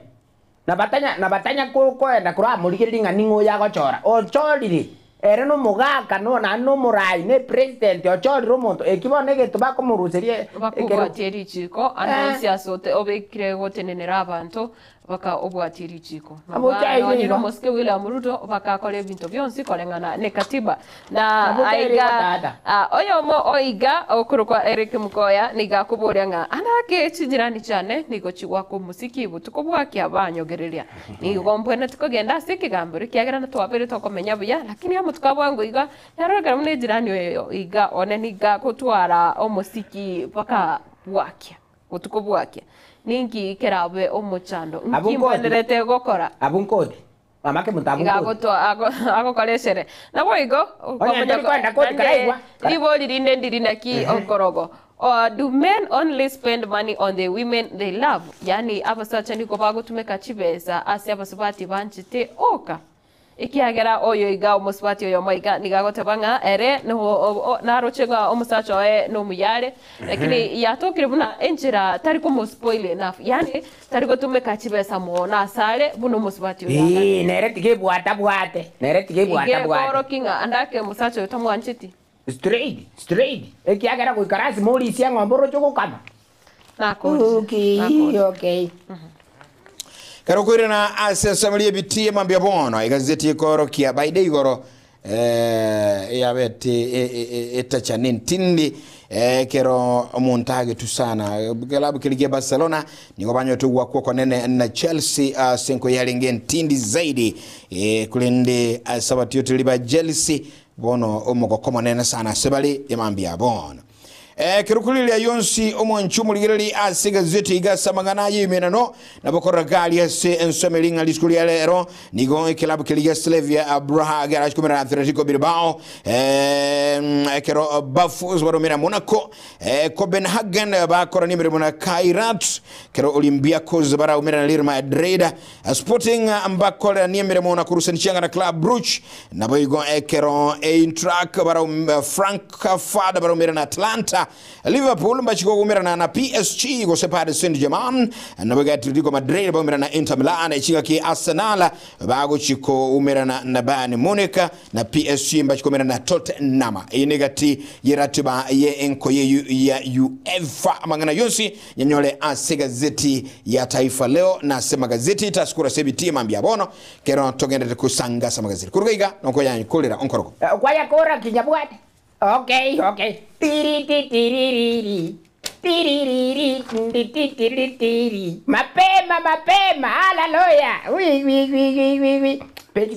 na batanya ko enda kura muligiri nganingo ya gochora o chorire ere no mugaka no na no murai ne president o choriro monto ekibone getuba ko muruserie bakubwatiri chiko anonsia sote obekire gotenenera abantu baka obwatiri chiko abotayiro moske William Ruto baka kole bintu byonsi kolengana ne katiba na aiga oyomo oiga okurukwa Eric Mukoya niga kuboranga anake chijirani cyane nigo chigwa ku musiki butuko bwaki abanyogereria nigo mbwene tukogenda sikigambure kiagera natwabere tokomenya buya lakini amutuka bwangu iga yarogera mune jirani oyo iga one niga kutwara omusiki baka bwaki butuko bwaki ningi kerabe omuchando nkimwenderete gokora abunkodi mamake mutabunkodi gagoto agokolesere nabo igo kwenda koti karaigwa libo lirinde ndirina ki okorogo Or do men only spend money on the women they love? Yani abasacha niko bago tumeka chibeza asi abasubati banchite oka. Ikiagera oyo iga omusubati oyo maiga nigagote banga ere no narochenga omusacha oe no muyare lakini yatokire buna enjira tariko mo spoil enough. Yani tariko tumeka chibeza mona sare buno musubati oyo. Nere tige bwata bwate. Nere tige bwata bwate. Ige koro kinga andake musacha oyo tamwanchiti. Straight. Ekiagera kuikarasi muri sia ngomboro choko kama. Okay. Karo kwirina asesamalie bitie mambia bono igazeti ikoro kia baide igoro yabete etacha nintindi kero montage tusana klabu kiligia Barcelona niko banyo tu kwa nene na Chelsea senko yalinge ntindi zaidi kulende sabati yote liba Chelsea bono omoko koma nene sana sebali yamambia bono kirukulili ya yonsi omo nchumu ligirili asiga ziti igasa maganaji imenano na bokora gali ya se ensomelinga liskuli ya lero nigo kilabu kiliga Slavia Braha garaj kumira Atletico Bilbao kero Bafus baromira Monaco Copenhagen bakora nimere muna Kairat kero Olympiacos bara umira Real Madrid Sporting ambakora nimere muna kurusenchanga na Club Brugge na boigo kero Eintracht bara Frankfurt bara umira na Atlanta Liverpool mbachiko kumira na PSG go separe Saint-Germain na bagati Atletico Madrid ba umira na Inter Milan ichika ki Arsenal bago chiko umira na Bayern Munich na PSG mbachiko umira na Tottenham inegati yeratiba ye enko ye ya UEFA mangana yonsi nyanyole asegazeti ya Taifa Leo na sema gazeti taskura sebiti mambia bono kero togende kusanga sama gazeti kurugaiga noko yanyi kolera onkoroko kwa ya kora kinyabwate. Okay. Mapema, haleluya. Oui. Page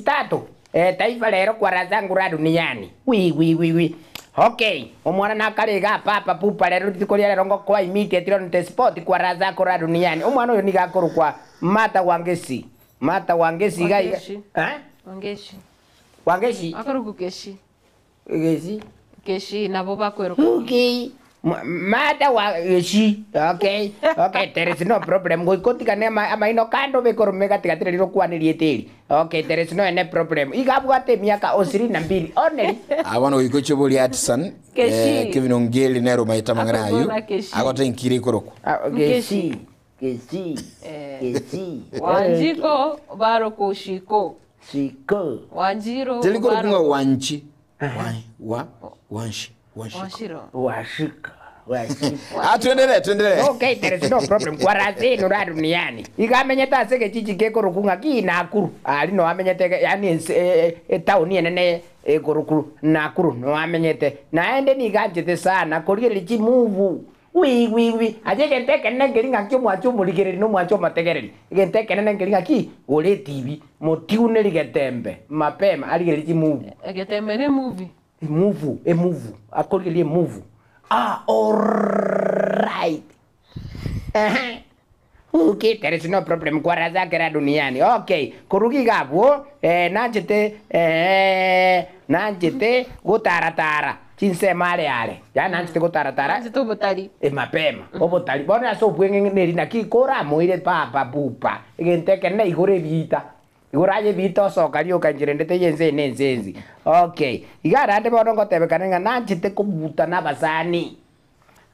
3. Taifa Leo kwa razangu ra duniani. Oui. Okay, omwana nakarega papa pupa lero tikolia lero ngo kwa immediate on the spot kwa razako ra duniani. Omwana oyo nigakoro kwa Mata Wangeci gai. Wangeshi. Akarugu keshi. Gezi. Keshi na boba kwero. Okay. Mata Wangeshi. Okay, there is no problem. Go kotika nema amaino kando be koromega tigatire ro kwanirie teri. Okay, there is no any problem. Igabwate miaka 22 only. Abana uikoche boli atsan Kevin Ongeli nero maita mangana ayu. Agota inkiri koroko. Keshi. Wanjiko baro kushiko. Shiko. Wanjiro. Teliko kunga wanchi. Washika. Tuendelee. Okay, there is no problem. Kwa razeno ra duniani. Igamenyeta sege chichi keko rukunga ki Nakuru. Ali no amenyete yani town nene korukuru Nakuru no amenyete. Naende ni ganjete sana korire chi move. Oui. Aje gente kenne ngeringa kyo mwacho muligere no mwacho mategereri. Gente kenne ngeringa ki ole TV motiune ligetembe. Mapema aligere chi move. Getembe ne movie. Move. Akorire move. All right. Okay, there is no problem. Kwa raza kera duniani. Okay, kurugi gabo nanjete gutaratara. Chinse male ale. Ya nanjete gutaratara. Nanjete botali. Mapema. Obotali. Bona so bwenge neri na kikora moire papa bupa. Gente kenne igore vita. Iguraje vita sokario kanjirendete yenze nenzenzi. Okay. Igara ande bono ngotebe kanenga nanjete kubuta nabasani.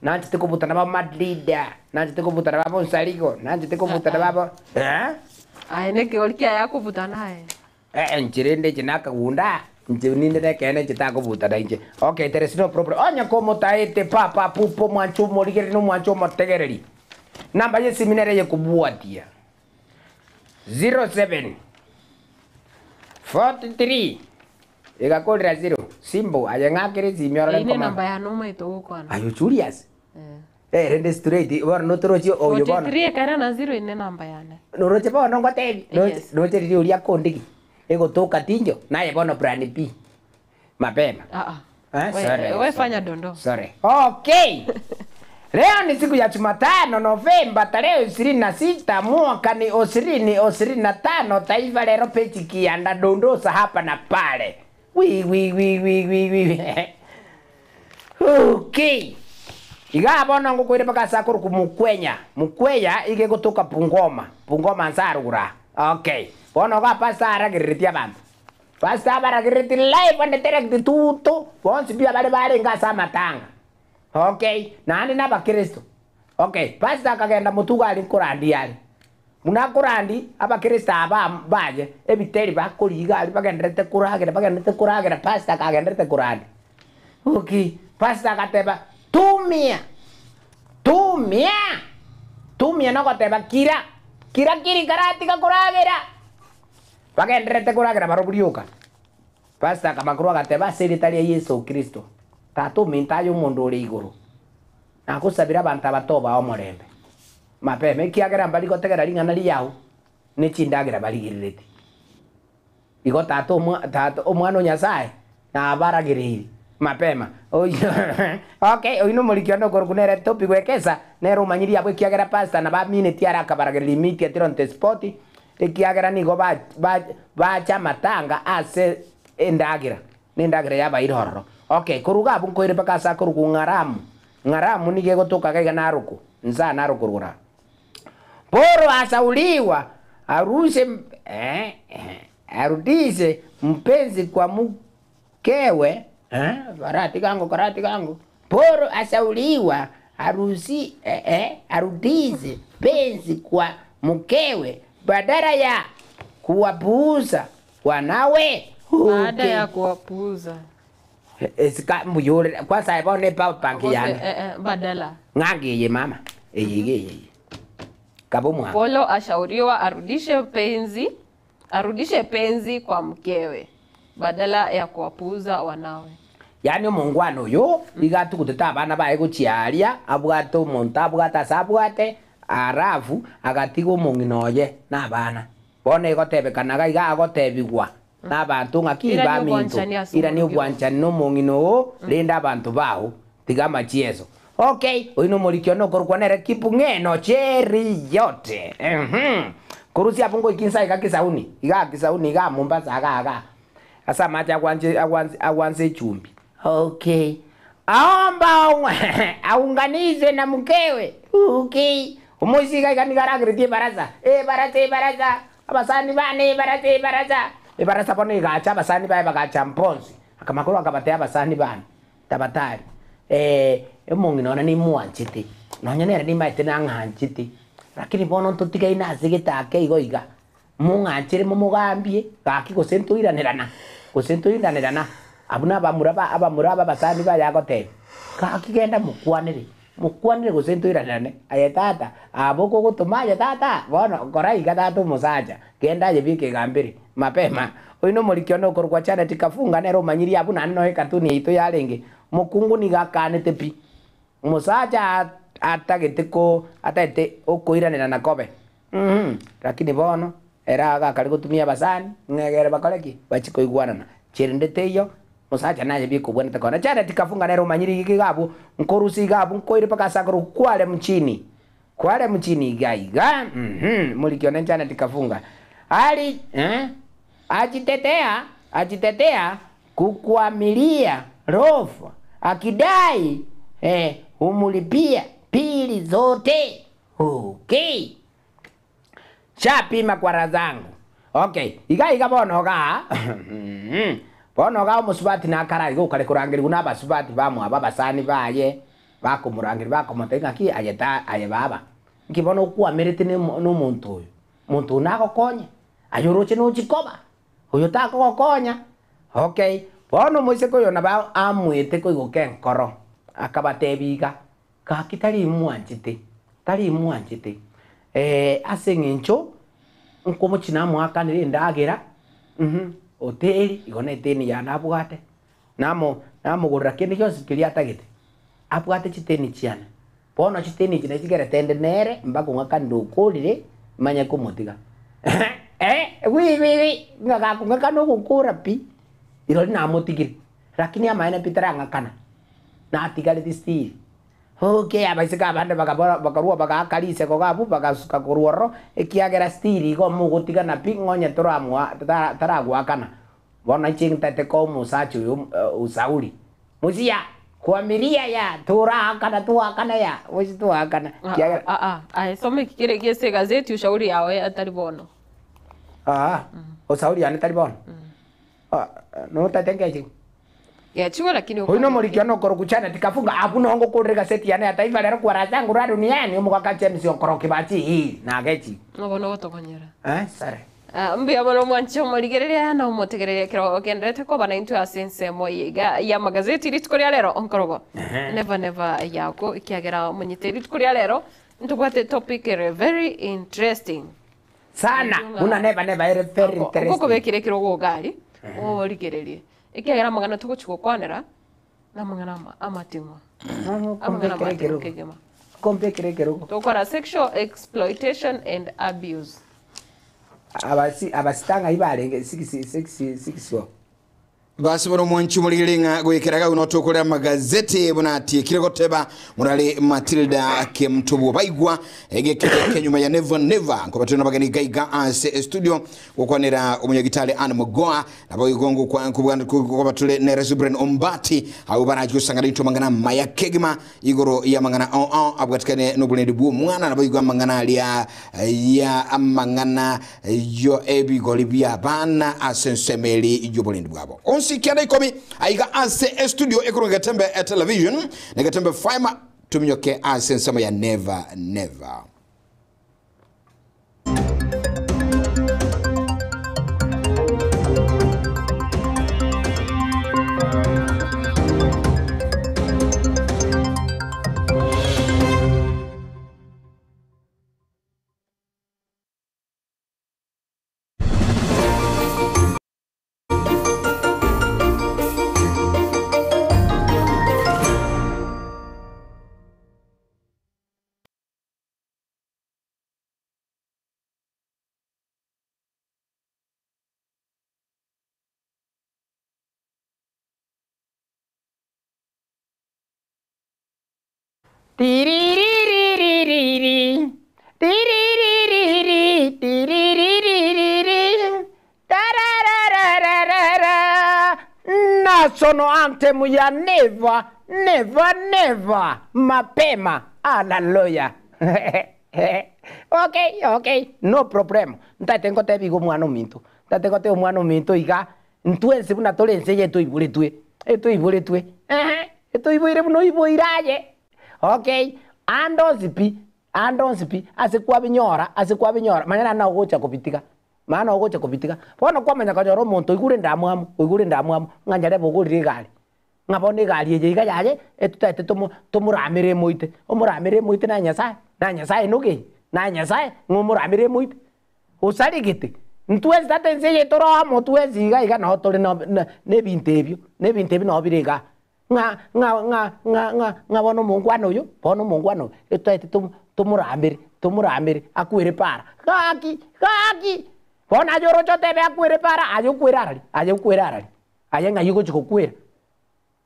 Nanjete kubuta naba Madrid. Nanjete kubuta naba Bonsaligo. Nanjete kubuta naba Aine olikia yako buta nae. Njirende jinaka unda. Njininde kene jitako buta dainje. Okay, there is no problem. Onya komo taete papa pupo mwancho moligeri no mwancho motegereri. Namba ye seminare ye kubuatia. 07 43 Igakolera 0 Simbo ayangakire zimyora ine namba ya noma itokwana. Are you serious? Rende straight war no torochi oyo bona. 43 kana na 0 ine namba yana. Noroche bona ngo tebi. Noroche ri uria kondiki. Ego toka tinjo naye bona brand P. Mapema. Wewe fanya dondo. Sorry. Okay. Leo ni siku ya Jumatano Novemba tarehe 26 mwaka ni 2025 Taifa Leo pechi kianda dondosa hapa na pale. Oui. Okay. iga bono ngukwire bakasa kuru mukwenya ige gutuka Bungoma nsarugura. Okay, bono ga pastor aragiritia bantu. Pastor baragiriti live and direct tuto bonsi bia bale ngasa matanga. Okay, nani na bakristo. Okay, pastor kagenda mutuga ali kurandi yali. Muna kurandi abakristo aba baje ebiteri bakuriga ali bagendete kuragira pastor kagendete kurandi. Okay, pastor kateba tumia no kateba kira karati kakuragira. Bagendete kuragira baroburiuka. Pastor kamakuru kateba seritari ya Yesu Kristo. Tatu mintayo mundu uri iguru. Nakusabira abantu abatoba omorembe. Mapeme kiagera mbali gotegera ringana liyahu. Ni chindagira bali giririti. Igo tatu omwana Nyasaye na baragiriri. Mapema. Okay, oino mulikiono korukunere topi gwekesa nero manyiri abwe kiagera pastor na ba minute araka baragiriri limiti atironte spot. Ikiagera nigo ba chamatanga ase endagira. Nendagira yaba iroro. Okay, kuruga abu nkoire bakasa kurugu ngaramu nige gotoka kaiga naruku nza naruku rura poro asauliwa arudishe mpenzi kwa mkewe karati kangu poro asauliwa arudishe mpenzi kwa mkewe badala ya kuwapuuza wanawe. Baada ya kuwapuuza Esika mbuyore kwa sababu ne pa pangi yana badala ngangi ye mama eyige kabumwa Polo ashauriwa arudishe penzi kwa mkewe badala ya kuwapuuza wanawe. Yani mungwano yo igatu kuteta abana bae guchiaria abwato monta bwata sabwate arafu agatigo munginoye nabana bone gotebekanaga iga gotebigwa n'abantu ngakiba minto ira ni ubwanchani no mungino lenda abantu baho tigama chiezo. Okay, oino molikio no korukwa nere kipu ngeno cheri yote kurusi apungo ikinsa ikakisauni iga Mombasa aga asa macha agwanze chumbi. Okay, aomba aunganize na mkewe. Okay, umuzika ikanigaragiriti baraza baraza abasani bane baraza Ibarasa pone gacha basani bae bagacha mponzi. Akamakuru akabatea basani bana. Tabatari. Emongi nona ni muanchiti. Nonya nera ni maite na nganchiti. Lakini bono ntotika ina zigita ake igoiga. Munganchire mumugambie gaki gosentuiranirana. Abuna abamuraba basani bae yagote. Gaki genda mukwanire gosentuiranane. Ayetata aboko gutuma ayetata. Bono koraiga tatu musaja. Genda yebike gambiri. Mapema oino mulikiono korwa chana tikafunga nero manyiri abuna no katuni ito yarenge mukungu ni gakanete pi musacha atageteko atete okoiranira na kobe lakini bono era gakari gutumia basani ngegere bakoleki bachiko igwanana chirindete yo musacha naje biko bwana takona chana tikafunga nero manyiri gigabu nkorusi gabu nkoire pakasakuru kwale mchini gaiga mulikiono chana tikafunga ali ajitetea kukwamilia rofa akidai humulipia pili zote. Okay, chapima kwa razangu. Okay, iga bonoga umusubati na karai go kare kurangiri una basubati bamu ababasani baye bakumurangiri bakomoteka ki aye baba nkibono kuamirite no muntu nako konya ayoroche no chikoba uyo tako gokonya. Okay, bono moise ko yona ba amwete ko igoke nkoro akabatebiga kakitari mwanchite asengencho nkomo china mwaka nire ndagira hoteli igone teni ya nabwate namo gurra kende kyose kiria tagete abwate chiteni chiana bono chiteni chine chigere tende nere mbako ngaka ndokolire manya kumutiga wi ngaka no gukura pi iro na motigiri lakini amaina pitara ngakana na atigale distil. Okay, abaisika abande bakarua bakakalise ko gabu bakasuka kuruoro ekiagera stili go mugutiga na pingonya toramwa taragwa kana bona chinta te ko musachu usauri musia kwamiria ya turakana tuakana ya wisi tuakana some kile kile gazeti ushauri yawe atalibono ushauri yani talibono no tatengeje ya chiwa lakini hoino murikiano korokuchana tikafunga apuno hongo kodrega seti yana taifa lero kwa razangu radu duniani umukaka chemsi okoroki bati hii na gechi nobono gotokonyera sare mbia mono mwancho murigereria na umutegereria kiro kendete ko bana into asense moyiga ya magazeti ritkoria lero onkorogo never yako ikiagera munyite ritkoria lero ntugwate topic very interesting sana una never very interesting koko bekire kiro gogari origererie ikiagera magana tuguchuko kwanera na magana amatimwa amagana kegema kompekere kero tokora sexual exploitation and abuse abasitanga ibarenge 6 basi bono mwanchu mulilinga gwikiraga uno tokolera magazeti bonati kirigoteba murali Matilda Kemtubu baigwa egekete kenyuma ya never ngo batuna bagani gaiga as studio gukwanira umunyagitale Anne Mugoa nabo igongo kwa batule ne Resubren Ombati au bana jusangana into mangana maya kegima igoro ya mangana abgatkane nobulende bu mwana nabo igwa mangana ya amangana yo ebi golibia bana asensemeli yobulende bwabo sikiana ikomi aiga ase studio ekuru ngatembe television ngatembe fiber tuminyoke ase nsema ya never National anthem ya never mapema hallelujah. Okay, no problem. Ntatengo tebigo mwana mintu. Ntatengo te mwana mintu iga ntwense buna tolense ye tuibuletwe. Etuibuletwe. Etuibure buno iboiraje. Okay, andonzipi asikwa binyora manyana na ogocha kupitika maana ogocha kupitika bona kwa manya kanyoro muntu igure ndamwamu nganjare bogurire gari ngabone gari eje igayaje etutete tumuramire muite umuramire muite na nyasaye nuge na nyasaye ngumuramire muite usarigite ntwezi tatense ye toro mutwezi iga no tore ne bintebyo no birega nga bono mungwano yo bono mungwano etete tumuramire akwere para kaki bona joro chote be akwere para ayokwera arali ayenga yugo chikokwera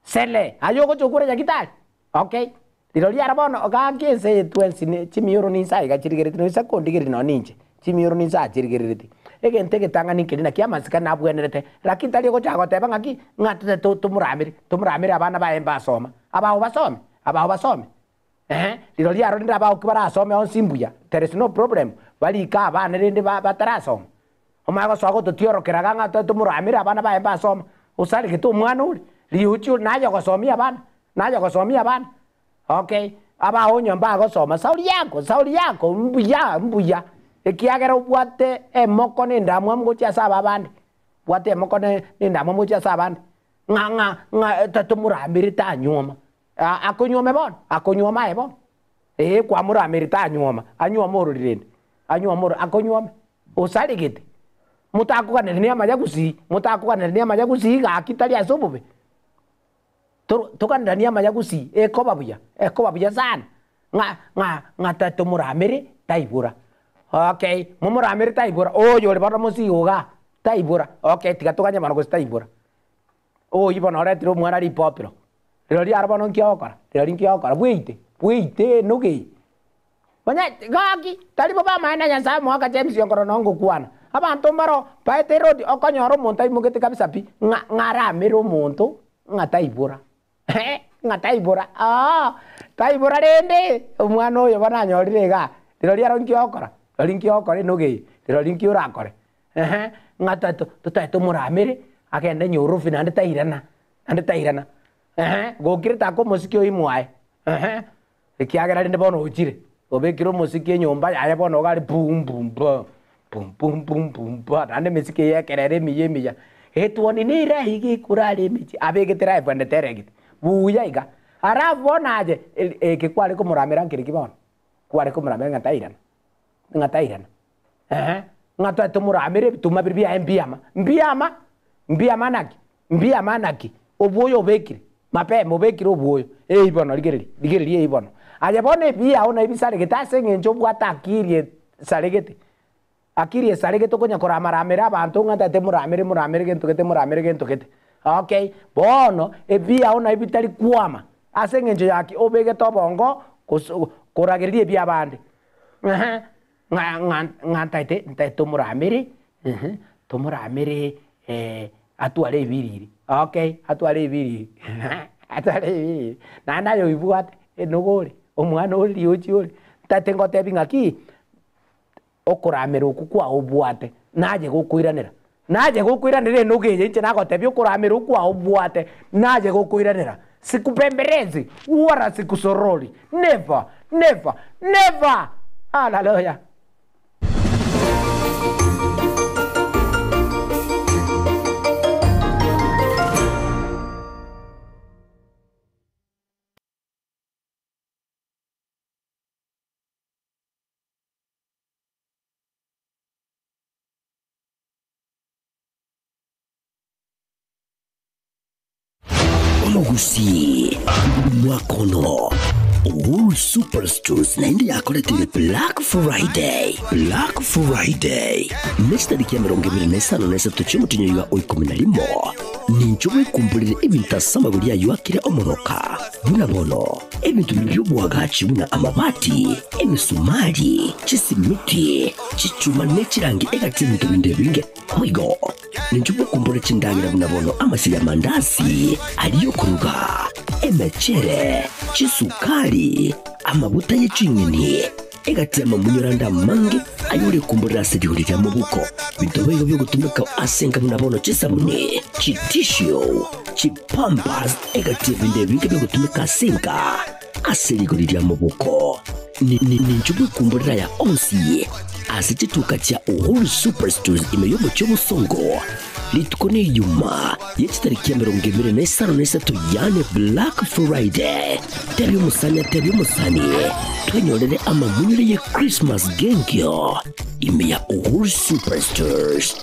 sele ayogo chokura yakitali okay liro lyara bono kaki se twensi chimiyoro ni sai gachirigerete no sakondigere no ninje chimiyoro ni sa chirigerete egente getangani kidina kiamasika nabwenerete rakitali go chago teba ngaki ngate tumuramire abana baemba soma abaho basome liro lyaro ndira abaho kibara asome on simbuya there is no problem bali ka abana rende batarasoma omago swago totiorokeraga ngate tumuramire abana baemba soma usali gitu mwana uri liuchu naja gosomia abana okay abaho nyomba gosoma sauri yako mbuya ekiagera ubwate emoko nindamwa mugocha saba abandi bwate emoko nindamwa mugocha saba abandi nga tatumurambiri tanyoma akonyome bon akonyoma ebon kwa murambiri tanyoma anyoma orurinde anyoma akonyome usaligite mutakuganira ni amaja gusi ga kitali asobube tukanira ni amaja gusi ekobabuya sana nga tatumurambiri taibura. Okay, mumuramire taibura. Oyo le bana musiga taibura. Okay, tigatuganya mano ko taibura. O ibo no retiro mwana ri popero. Rero ri araba no nkiokora. Rero ri nkiokora. Buite nuge. Banya gaki tali baba maana nyanza mo aka James yongoro no ngukwana. Abantu mbaro paete rodi okanyoro monta imugete kabisa pi ngaramiro monto ngataibura. ngataibora taibora rende umwana uyu bananyorire ga rirori aronkiokora rorinkiokora noge rirori urakore ngatato tutaito muramire agende nyurufi nande tairana gokirita ko musikio imwae ikiagera rinde bono uchire obekiro musiki nyumba yaye bono gari bum bum bum nande musiki yekerere miya etwoni ni rahigi kurali michi abegitira ibande teregit buya iga arafu bonaje kikwari ko muramira nkiri kibono kwari ko muramira ngatairana ngata tumuramire bituma birbia mbiama naki obuyo obekire mapema obekire obuyo ibono ligeri ibono aje bone bia ona ibisare gitase ngenjo bwata akirie saregete konya koramaramira abantu ngata temuramire gento kete okay bono ebia ona ibitari kwama ase ngenjo yaki obege tobongo koragerie bia bande ngataite tumuramire atware ibiriri okay atware ibiriri nana yo ibwate enogore omwana ori ochiori tate ngotebi ngaki okuramira okukwa obwate naje gukwiranira enogeje nche nagotebi okuramira okwa obwate naje gukwiranira sikupemberezi wara sikusorori never hallelujah. Omugusi mwakono Uhuru Superstores naende yakoretire Black Friday next tariki ya 25 cy'umutinyo wa 11 ninjo wikumbulire ibintu asamaguri yayo akire omonoka bunabono ebintu by'ubwagaci buna amabati emisumari chisimiti chichuma nechirangi egatinto bindebinge oigo ninjo wikumbulire chindangira bunabono amasi ya mandazi aliyo kuruga emechere chisukari amabuta y'icinyini egatema munyuranda mangi ayuri kumburira sirihurira mu buko bitobeyo byo gutumika asenga bunabono chisabune chitishio chipampas egatema ndebinge byo gutumika asenga asirihurira mu buko ninjubu kumburira ya onsi asitituka cha Uhuru Superstores imeyobo cy'obusongo litukone yuma yechitariki ya 25 yane Black Friday teri musani twenyorere amamunyure ye Christmas gengyo imeya Uhuru Superstores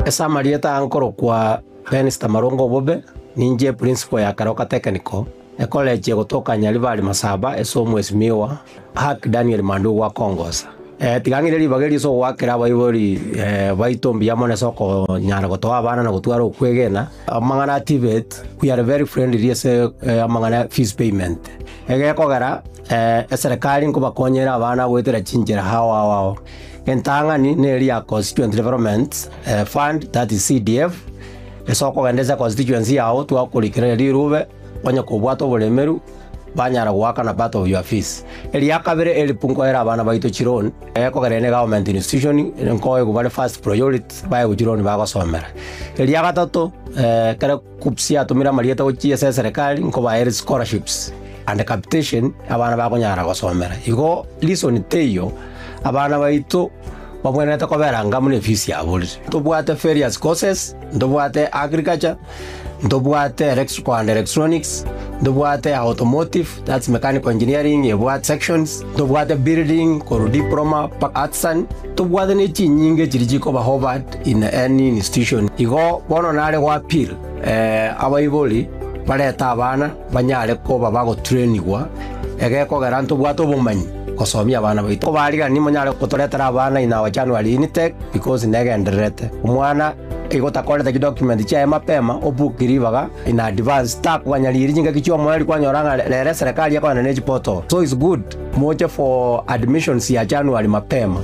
esa marieta ankoro kwa Minister Marongo Bobe ninje principal ya Karoka Technical college gutoka Nyaribari Masaba esomwesimiwa Hak Daniel Mandu wa Kongosa tigangire libageri so wakira bayibori baitombi yamone soko nyara gotoa bana na gutwara okwegena amangana activate we are very friendly yes amangana fees payment kogara serikali ngo bakonyera abana gwetera chinjira hawa entangani neri ya constituent development fund that is CDF esoko gendeza constituency yao twakurikira rirube wanya kubwato bulemeru banyara gwaka na part of your fees eli yakabere eli punko era abana baito chiron kogerene government institution nkoye kubale first priority baye kuchiron bagosomera eli yakatato kare kupsia tumira marieta uchi serikali nko ba scholarships and capitation abana bagonyara gosomera igo listen teyo abana baito bamwene takobera ngamune fees ya buli tubwate various courses ndobwate agriculture ndobwate electrical and electronics ndobwate automotive that's mechanical engineering yebwate sections ndobwate building koro diploma artsan tubwate ne chinyinge chirijiko ba Harvard in any institution igo bono nale wa appeal abayiboli baleta abana banyale ko babago trainingwa egeko garanto bwato bumanyi kosomia abana baito baliga ni monyale kutoletera abana ina wa January intake because negenderete umwana igota koleta document cha mapema obukiribaga in advance tak wanyaliri jinga kichwa mwali kwanyoranga lere serikali yako na neji poto so it's good moja for admissions ya January mapema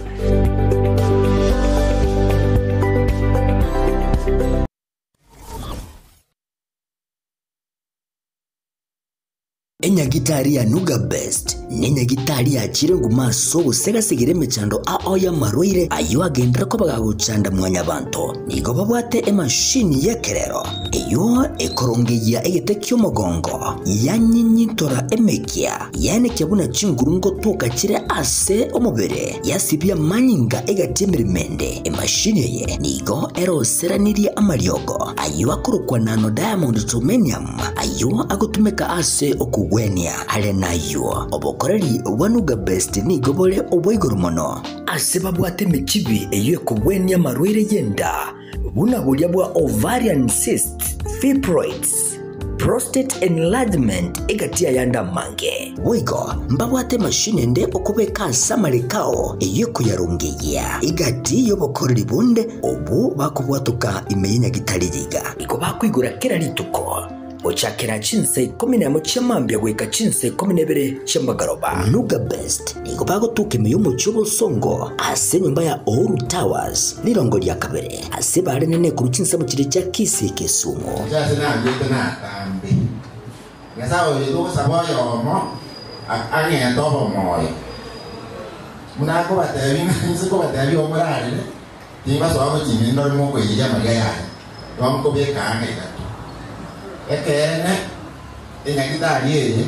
Enyagitari ya Nuga Best nenyagitari ya chirengu maso gusega sigire mechando aoya marwaire ayo agendera ko bagagucanda mwanya banto nigo babwate emashini yekerero iyo ekorongeya egetekyo mogongo yanyinyitora emekia yane kyabuna chingurungo toka chire ase omubere yasibya manyinga egatemiremende emashini ye nigo eroseranirie amaryogo ayo akurukwa nano diamond titanium ayo agutumeka ase okugwenia ale nayo obokoreri wa Nuga Best nigo bole obwiguru mono ase babwate mechibi eyo ekugwenia marwaire yenda buna bulya bwa ovarian cyst, fibroids, prostate enlargement egatia yanda mange wigo mbabwate mashine nde okubeka samarikao eyeko yarungeya igati yobokoreri bunde obu bakubwatuka imenya gitaligiga iko bakwigura kera lituko ochakera chinse 11 chamambya gweka chinse 12 chambagaroba Nuga Best iko bagotuka imiyomo chubo songo ase nyumba ya Oru Towers lirongo lya kabere ase bare nene ku chinse mu kire cya Kisi Kisumu cyase nambye na tambi ngasawo yido saboyo mo anye ndobo moyo munako batebi nziko batebi omurali timba so abo chimindo mo ko yija maria ya bamko be kanga ekene enyagitari ye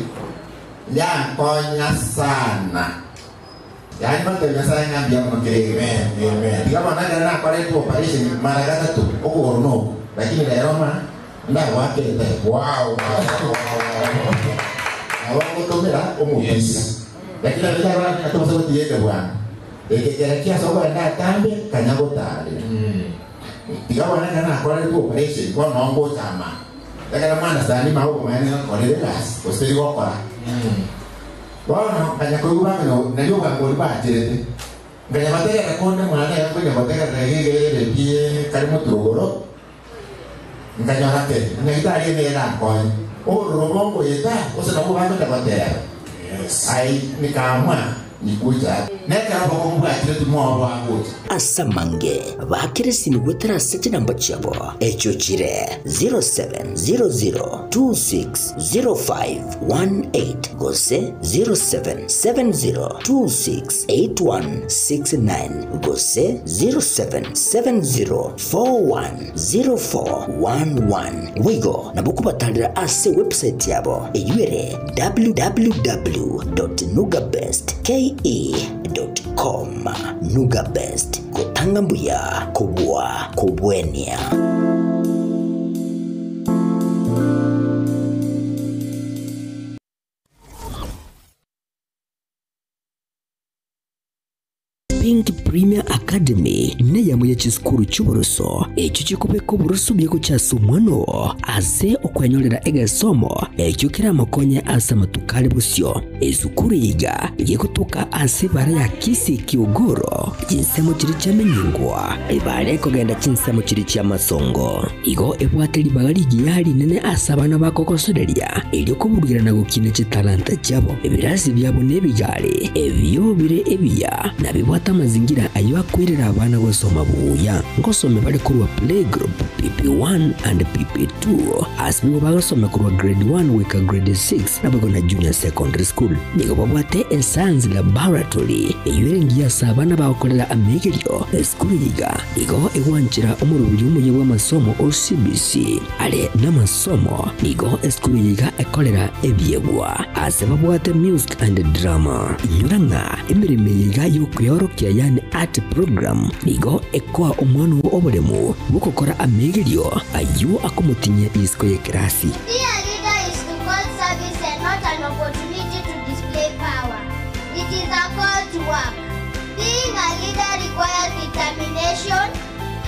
yankonya sana yani batenya sana ngambia mukirege digama na pale tu operation mara gatatu okuorono lakini lero ma nda wake wow awako tomera omuyesa lakini lero atosa kutiye bwana ekekerekia soba nda tambe kanyago tale digama na pale tu operation kwa nongo chama Daga mana sani mau pemain kolere gas, posteri gokora. Bueno, kanya kuiba no, na yo bango ba tirete. Kanya matega ka konde mana ya kanya matega rege de pie kalmo trogoro. Kanya rate, na kita ari ne na koin. O robongo yeta, o se no ba ka batera. Yes. Ai ni kamwa ni kuja. Neka ba ko ba tirete mo ba ngo. Asamange bakirisi ni wetera sete namba chabo echo chire 0700260518 gose 0770268169 gose 0770410411 wigo nabukubatalira ase website yabo eyuere www.nugabestke.com Nuga Best kutanga mbuya kubwa kubwenia Pink Premier Academy ne yamuye chiskuru cy'uburuso ecyo kikubeko buruso byeko cyasumwano ase okwanyolera egasomo ecyo kira makonya asa matukale busyo ezukuru yiga yekutuka ase bara ya Kisi Kiogoro jinsemo kiri cyamenyingwa ibare kogenda chinsemo kiri cy'amasongo igo ebwateli bagali gihali nene asabana bakokosodelia elyo kubugirana gukine chitalanta cyabo ebirasi byabo nebigale ebyo bire ebiya nabibwata mazingira ayo akwirira abana gosoma buya ngosome bali kurwa playgroup PP1 and PP2 asbibo bagasoma kurwa grade 1 weka grade 6 nabagona junior secondary school nigo babwate science laboratory eyirengiya sabana bakolela amegeryo school yiga igo ewanchira omurubiri umuye w'amasomo OCBC ale n'amasomo nigo school yiga ekolera ebyegwa asebabwate music and drama inyuranga emirime yiga yokuyorokia yani art program nigo ekwa omwana obolemu bukokora amegeryo ayo akomutinye isko ye krasi. Being a leader is to call service and not an opportunity to display power. It is a call to work. Being a leader requires determination,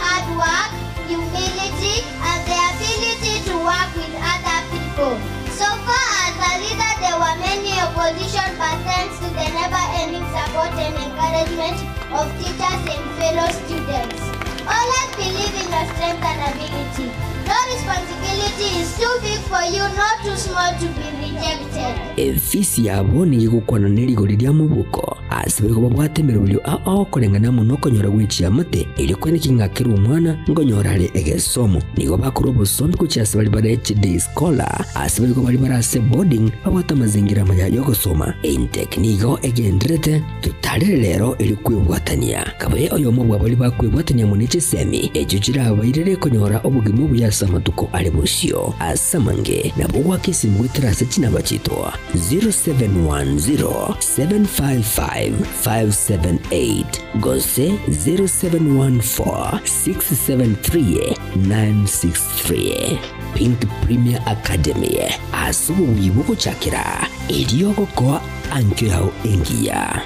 hard work, humility, and the ability to work with other people. So far as a leader, there were many opposition, but thanks to the never-ending support and encouragement of teachers and fellow students. Always believe in your strength and ability. No responsibility is too big for you, not too small to be rejected. Efisi yabo ni gukwana nirigoriria mubuko asibiri kuba bwatemera bulyo ao korengana muno konyora gwicia mate ili kwene kingakira umwana ngonyorare egesomo nigo bakuru busombi kucyasa bali bara HD scholar asibiri kuba bali barase boarding babata mazingira maya yo gusoma in technico egendrete tutare lero ili kwibwatania kabaye oyo mubwa bali bakwibwatania munice semi ejujira abayirere konyora obugimo buyasa matuko ali musyo asamange nabo wakisimwe trase kinabachitoa 0710-755-578 Gose 0714-673-963 Pink Premier Academy asubu wibuko chakira iliyoko kwa ankyo yao engia.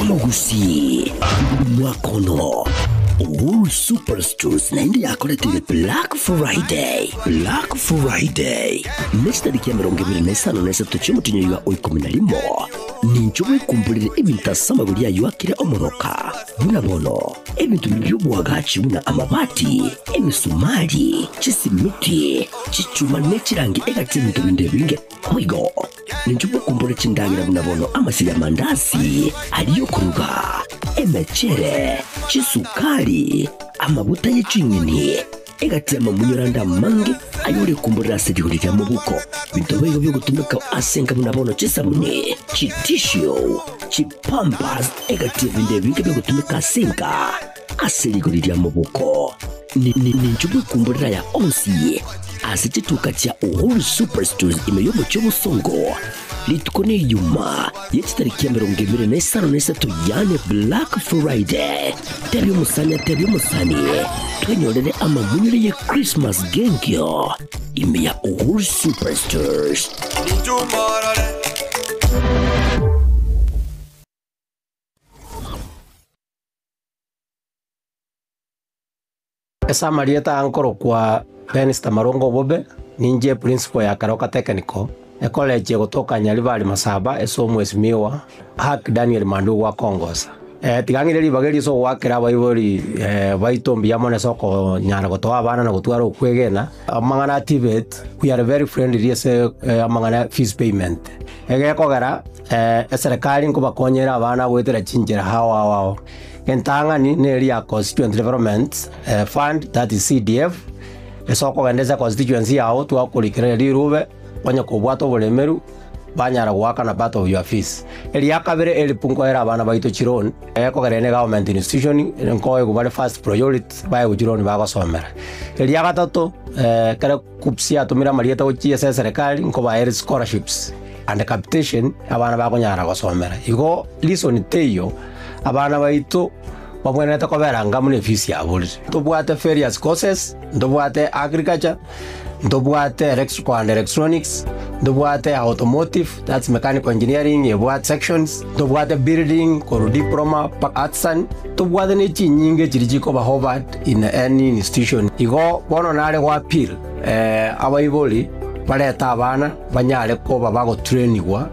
Omugusi Mwakono Uhuru Superstores na indi yakoletele Black Friday. Black Friday next tariki ya 25 cy'umutinyo wa 11 ninjobwe kumbulire ibintu asama buri yayakire omoroka bunabono ebintu by'ubwagaci buna amabati emisumari kisimiti kicuma nekirangi egatinto bindebinge oigo ninjobwe kumbulire kindagira bunabono amasiya mandasi aliyo kuruga emechere kisukari amabuta y'icinyini egatema munyuranda mange ayuri kumbulira sedigurira mu buko bintobe byo gutumika asenga bunabono kisabune kitishio chipampas egative ndebinge byo gutumika asenga asedigurira mu buko ni njubwe kumbulira ya onsi asituka cya Uhuru Superstores imeyobo cy'ubusongo litukone yuma yetariki ya 25 yane Black Friday tebyo musanya twenyorere amamunyire ye Christmas genkyo ime ya Uhuru Superstores. Esa Marieta ankoro kwa Minister Marongo Bobe ninje principal ya Karoka Technical college kutoka Nyalibali Masaba esomwesi miwa Hak Daniel Mandu wa Kongosa tigangire libageri so wakira bayibori baitombi yamone soko nyara gotoa abana na gutwara ukwegena amangana activate we are very friendly yes amangana fees payment kogara serikali nkuba konyera abana gwetera chinjira hawa entanga ni neri ya constituent development fund that is CDF esoko gendeza constituency yao twakulikira lirube wanya kubwato bulemeru banyara gwaka na part of your fees eli yakabere eli punko era abana baito chiron kogerene government institution nkoye kubale first priority baye guchironi bagosomera eli yakatato kare kupsia tumira Marieta uchiye serikali nko ba air scholarships and capitation abana bagonyara gosomera igo listen teyo abana baito bamwene takobera ngamune fees ya buli tubwate various courses ndobwate agriculture ndobwate electrical and electronics ndobwate automotive that's mechanical engineering yebwate sections ndobwate building koro diploma artsan ndobwate ne chinyinge chirijiko ba Harvard in any institution igo bono nale kwa appeal abayiboli baleta abana banyale ko babago trainingwa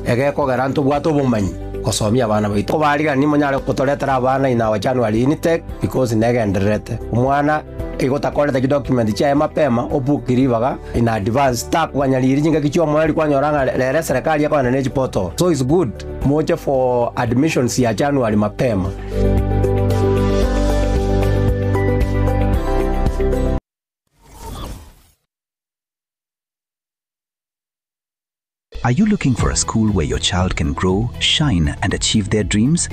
egeko garanto bwato bumanyi kosomia abana baito baliga ni monyale kutoletera abana ina wa January intake because negenderete umwana igota koleta document cha mapema obukiribaga in advance tak wanyaliri jinga kichwa mwali kwanyoranga lere serikali yako na neji poto so it's good moja for admissions ya January mapema. Are you looking for a school where your child can grow, shine, and achieve their dreams?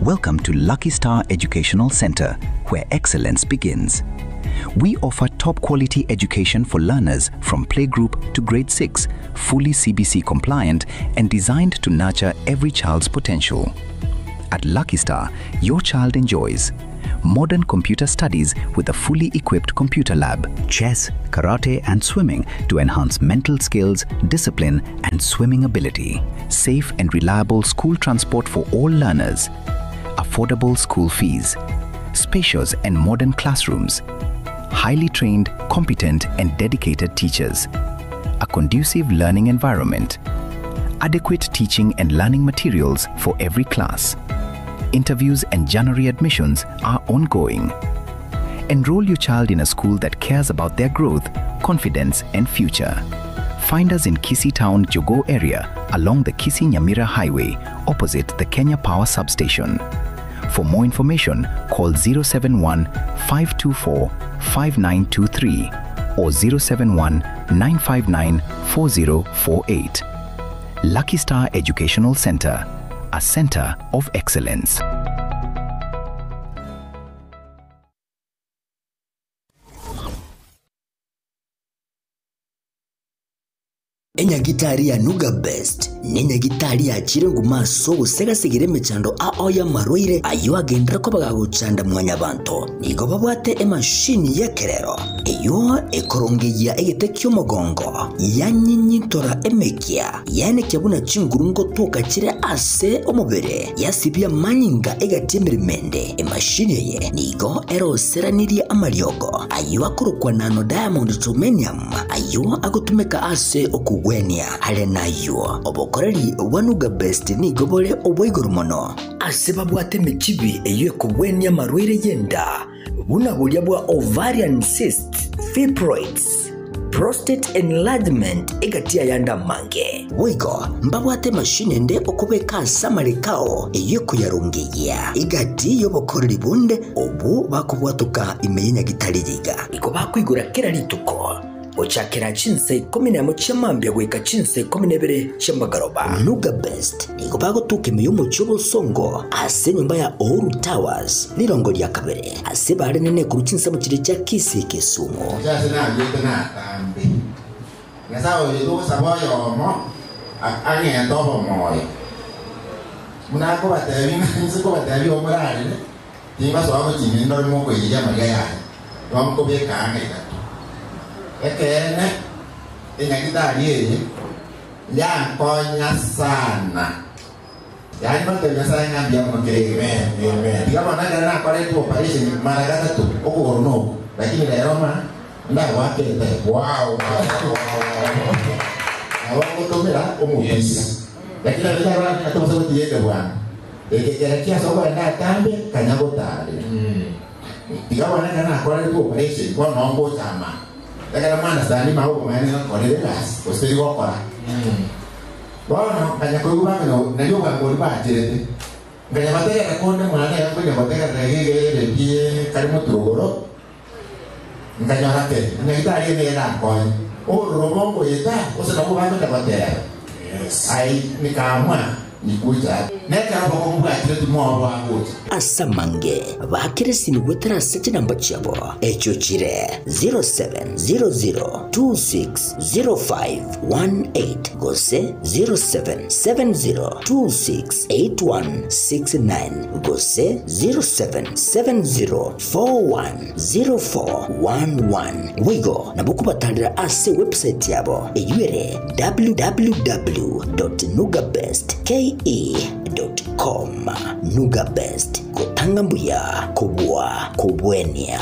Welcome to Lucky Star Educational Center, where excellence begins. We offer top quality education for learners from playgroup to grade 6, fully CBC compliant and designed to nurture every child's potential. At Lucky Star, your child enjoys modern computer studies with a fully equipped computer lab, chess, karate and swimming to enhance mental skills, discipline and swimming ability, safe and reliable school transport for all learners, affordable school fees, spacious and modern classrooms, highly trained, competent and dedicated teachers, a conducive learning environment, adequate teaching and learning materials for every class. Interviews and January admissions are ongoing. Enroll your child in a school that cares about their growth, confidence and future. Find us in Kisii Town, Jogoo area along the Kisii-Nyamira Highway opposite the Kenya Power Substation. For more information, call 071-524-5923 or 071-959-4048. Lucky Star Educational Center, a center of excellence. Enyagitari ya Nuga Best nenyagitari ya chirengu maso gusegasigire mechando aoya maroire ayo agendera ko bagagucanda mwanya banto nigo babwate emashini yekerero eyo ekorongeya egete ky'umugongo yanyinyitora emekia yane kyabuna chingurungo toka kire ase omubere yasibya manyinga egatemerimende emashini ye nigo eroseranirie amaryogo ayo akorokwa nano diamond titanium ayo agotumeka ase okugwenia hale nayo obokoreri wanuga best ni gobole obwiguru mono ase babwate mechibi eyo ekugwenia marwire yenda buna bulya bwa ovarian cyst, fibroids, prostate enlargement egatia yanda mange wigo mbabwate mashine nde okubeka samarikao eyo kuyarungiya igati yobokoreri bunde obu bakubwatuka imenya gitarigiga iko bakwigura kera lituko ochakera chinse 11 chamambya gweka chinse 12 chambagaroba Nuga Best niko bagotuka imiyumo cy'ubusongo ase nyumba ya Oru Towers lirongo lya kabere ase bare nene ku rukinsa mu kire cya Kisii Kisumu cyase nabye na tambe ngasawo yido saboyo mo anye ndobo moyo munako batabi nziko batabi omurare timba so abo timindo mo ko yija magaya bamko be kanga ekene enyagitari ye yankonya sana yani batenya sana ngambia mukirege amen digama nagana kwa letu operation mara gatatu okugorono lakini lero ma ndawa wake wow awakotomera omuyesa lakini lero atosa kutiyeka bwana ekekerakia soko enda tambe kanyagotale digama nagana kwa letu operation kwa nongo chama Kaya mana sani mau pemain kau deras, pasti kau apa? Bawa banyak kau ubah kau, nanti ubah kau ubah aja deh. Banyak mata ya kau nak mana yang kau nak mata lagi dia kalau turun, banyak orang ke, banyak kita hari ni nak kau. Oh rumah kau itu, kau sedang ubah kau dapat ya. Ai ni kamu. Nikuja neka bako mbwatire tumo bwangu asamange bakirisi ni wetera sete namba chabo echo chire 0700260518 gose 0770268169 gose 0770410411 wigo nabukubatandira ase website yabo eyure www.nugabestke.com Nuga Best kutanga mbuya kubwa kubwenia.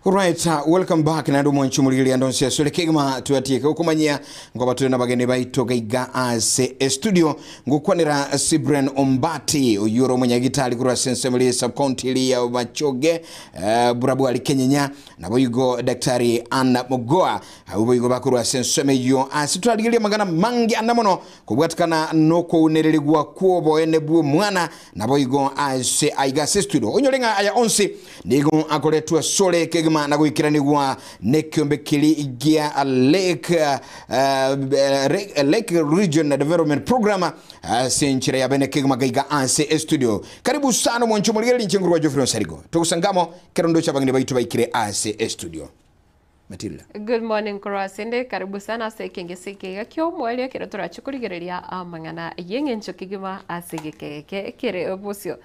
Alright, welcome back na ndo mwanchu muligili andonsia sole kigma tuatika ukumanyia ngoba tuna bageni baito gaiga ase studio ngukwanira Cyprian Ombati uyuro mwenye gitali kura sensemeli subcounty ya Machoge burabu alikenyenya na boyigo daktari Anna Mogoa boyigo bakuru sensemeyo asitwaligili magana mangi anamono kubwatikana noko unereligwa kuobo enebu mwana na boyigo ase aiga studio onyolenga aya onsi nigo akoletwa sole kigma na guikiranigwa nekyombe kili igia Lake Region Development Program senchira ya bene kigma gaiga ase studio. Karibu sana mwancho muligeli nchengurwa Jofrey Sarigo tokusangamo kerondo cha bagini baitu baikire ase studio. Matilda. Good morning Kurasende, karibu sana sekenge kyo mwelio kero turachukuligereria amangana yenge nchokigima asegeke kere obusio.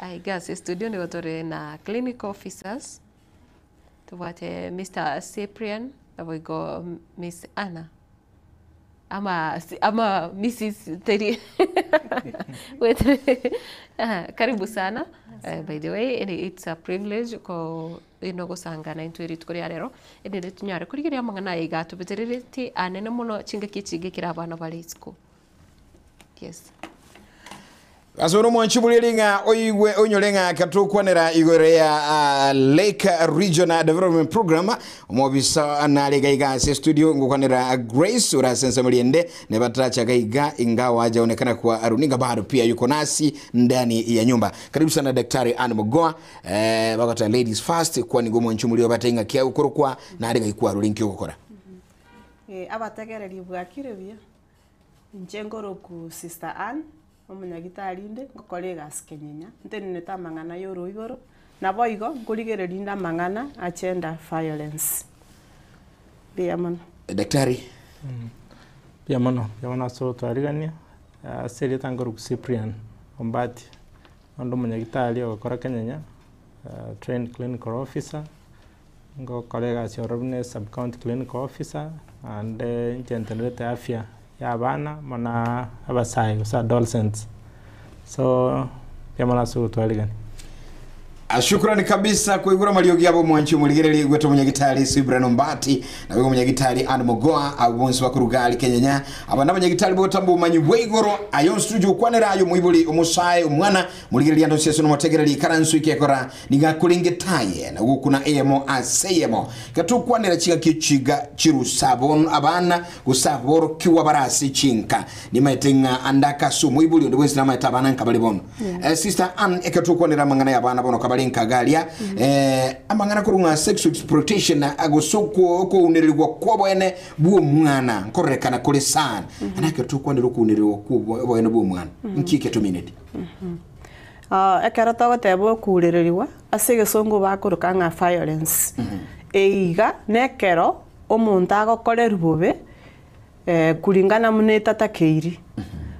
I guess studio ni watore na clinical officers. Tuwate Mr. Cyprian, na we go Miss Anna. Ama Mrs. Teri. Karibu sana. By the way, it's a privilege ko inogo sanga na intuiri tukuri arero. Ene tunyare kuri kiri amangana iga tubeteriti anene muno chinga kichige kirabana bali school. Yes. Asoro mwanchu mulilinga oyiwe onyolenga katukwanira igore ya Lake Region Development Program umobisa analega iga studio ngukwanira Grace ura sensemeliende ne batracha gaiga ingawa hajaonekana kwa aruninga bado pia yuko nasi ndani ya nyumba. Karibu sana Daktari Anna Mogoa bakata ladies first kwa ni gomo nchu mulio batenga kia ukorokwa na aliga ikuwa arulinki ukokora. Abategereri bwakire njengoro ku Sister Anne omunyagitarinde ngokorega askenyenya nteni netamangana yoro igoro naboigo ngurigerelinda mangana agenda violence biamano daktari biamano so twarigania seri tangoro ku Cyprian Ombati ndo munyagitari ogokora kenyenya trained clinical officer ngokorega asiorobne sub county clinical officer and intendenete afya ya bana mana abasai usa adolescents so yamana so twaligani. Shukrani kabisa kwa igura maliogi abo mwanchu muligereli gweto munyagitari Cyprian Ombati na wego munyagitari Anna Mogoa abonsi bakurugali kenyenya abana munyagitari botambo manyi weigoro ayon studio kwanera ayo muibuli umusai umwana muligereli ando seso no motegereli karansu ikekora nigakulingetaye na gukuna emo aseyemo katu kwanera chiga kichiga chiru sabon abana usaboro kiwa barasi chinka ni maetenga andaka su muibuli ndo bwezi na maetabana nkabalibono. Sister Anne ekatu kwanera mangana ya bana bono Kagalia amangana kurunga sexual exploitation agosoko ko unirirwa kwabo ene buo mwana nkorekana kole sana anake tukwa ndiro kunirwa kwabo ene buo mwana nkike 2 minutes ekara tago tebo kurirwa asige songo bakuruka nga violence eiga nekero omuntu agokorera bube kulingana muneta takeiri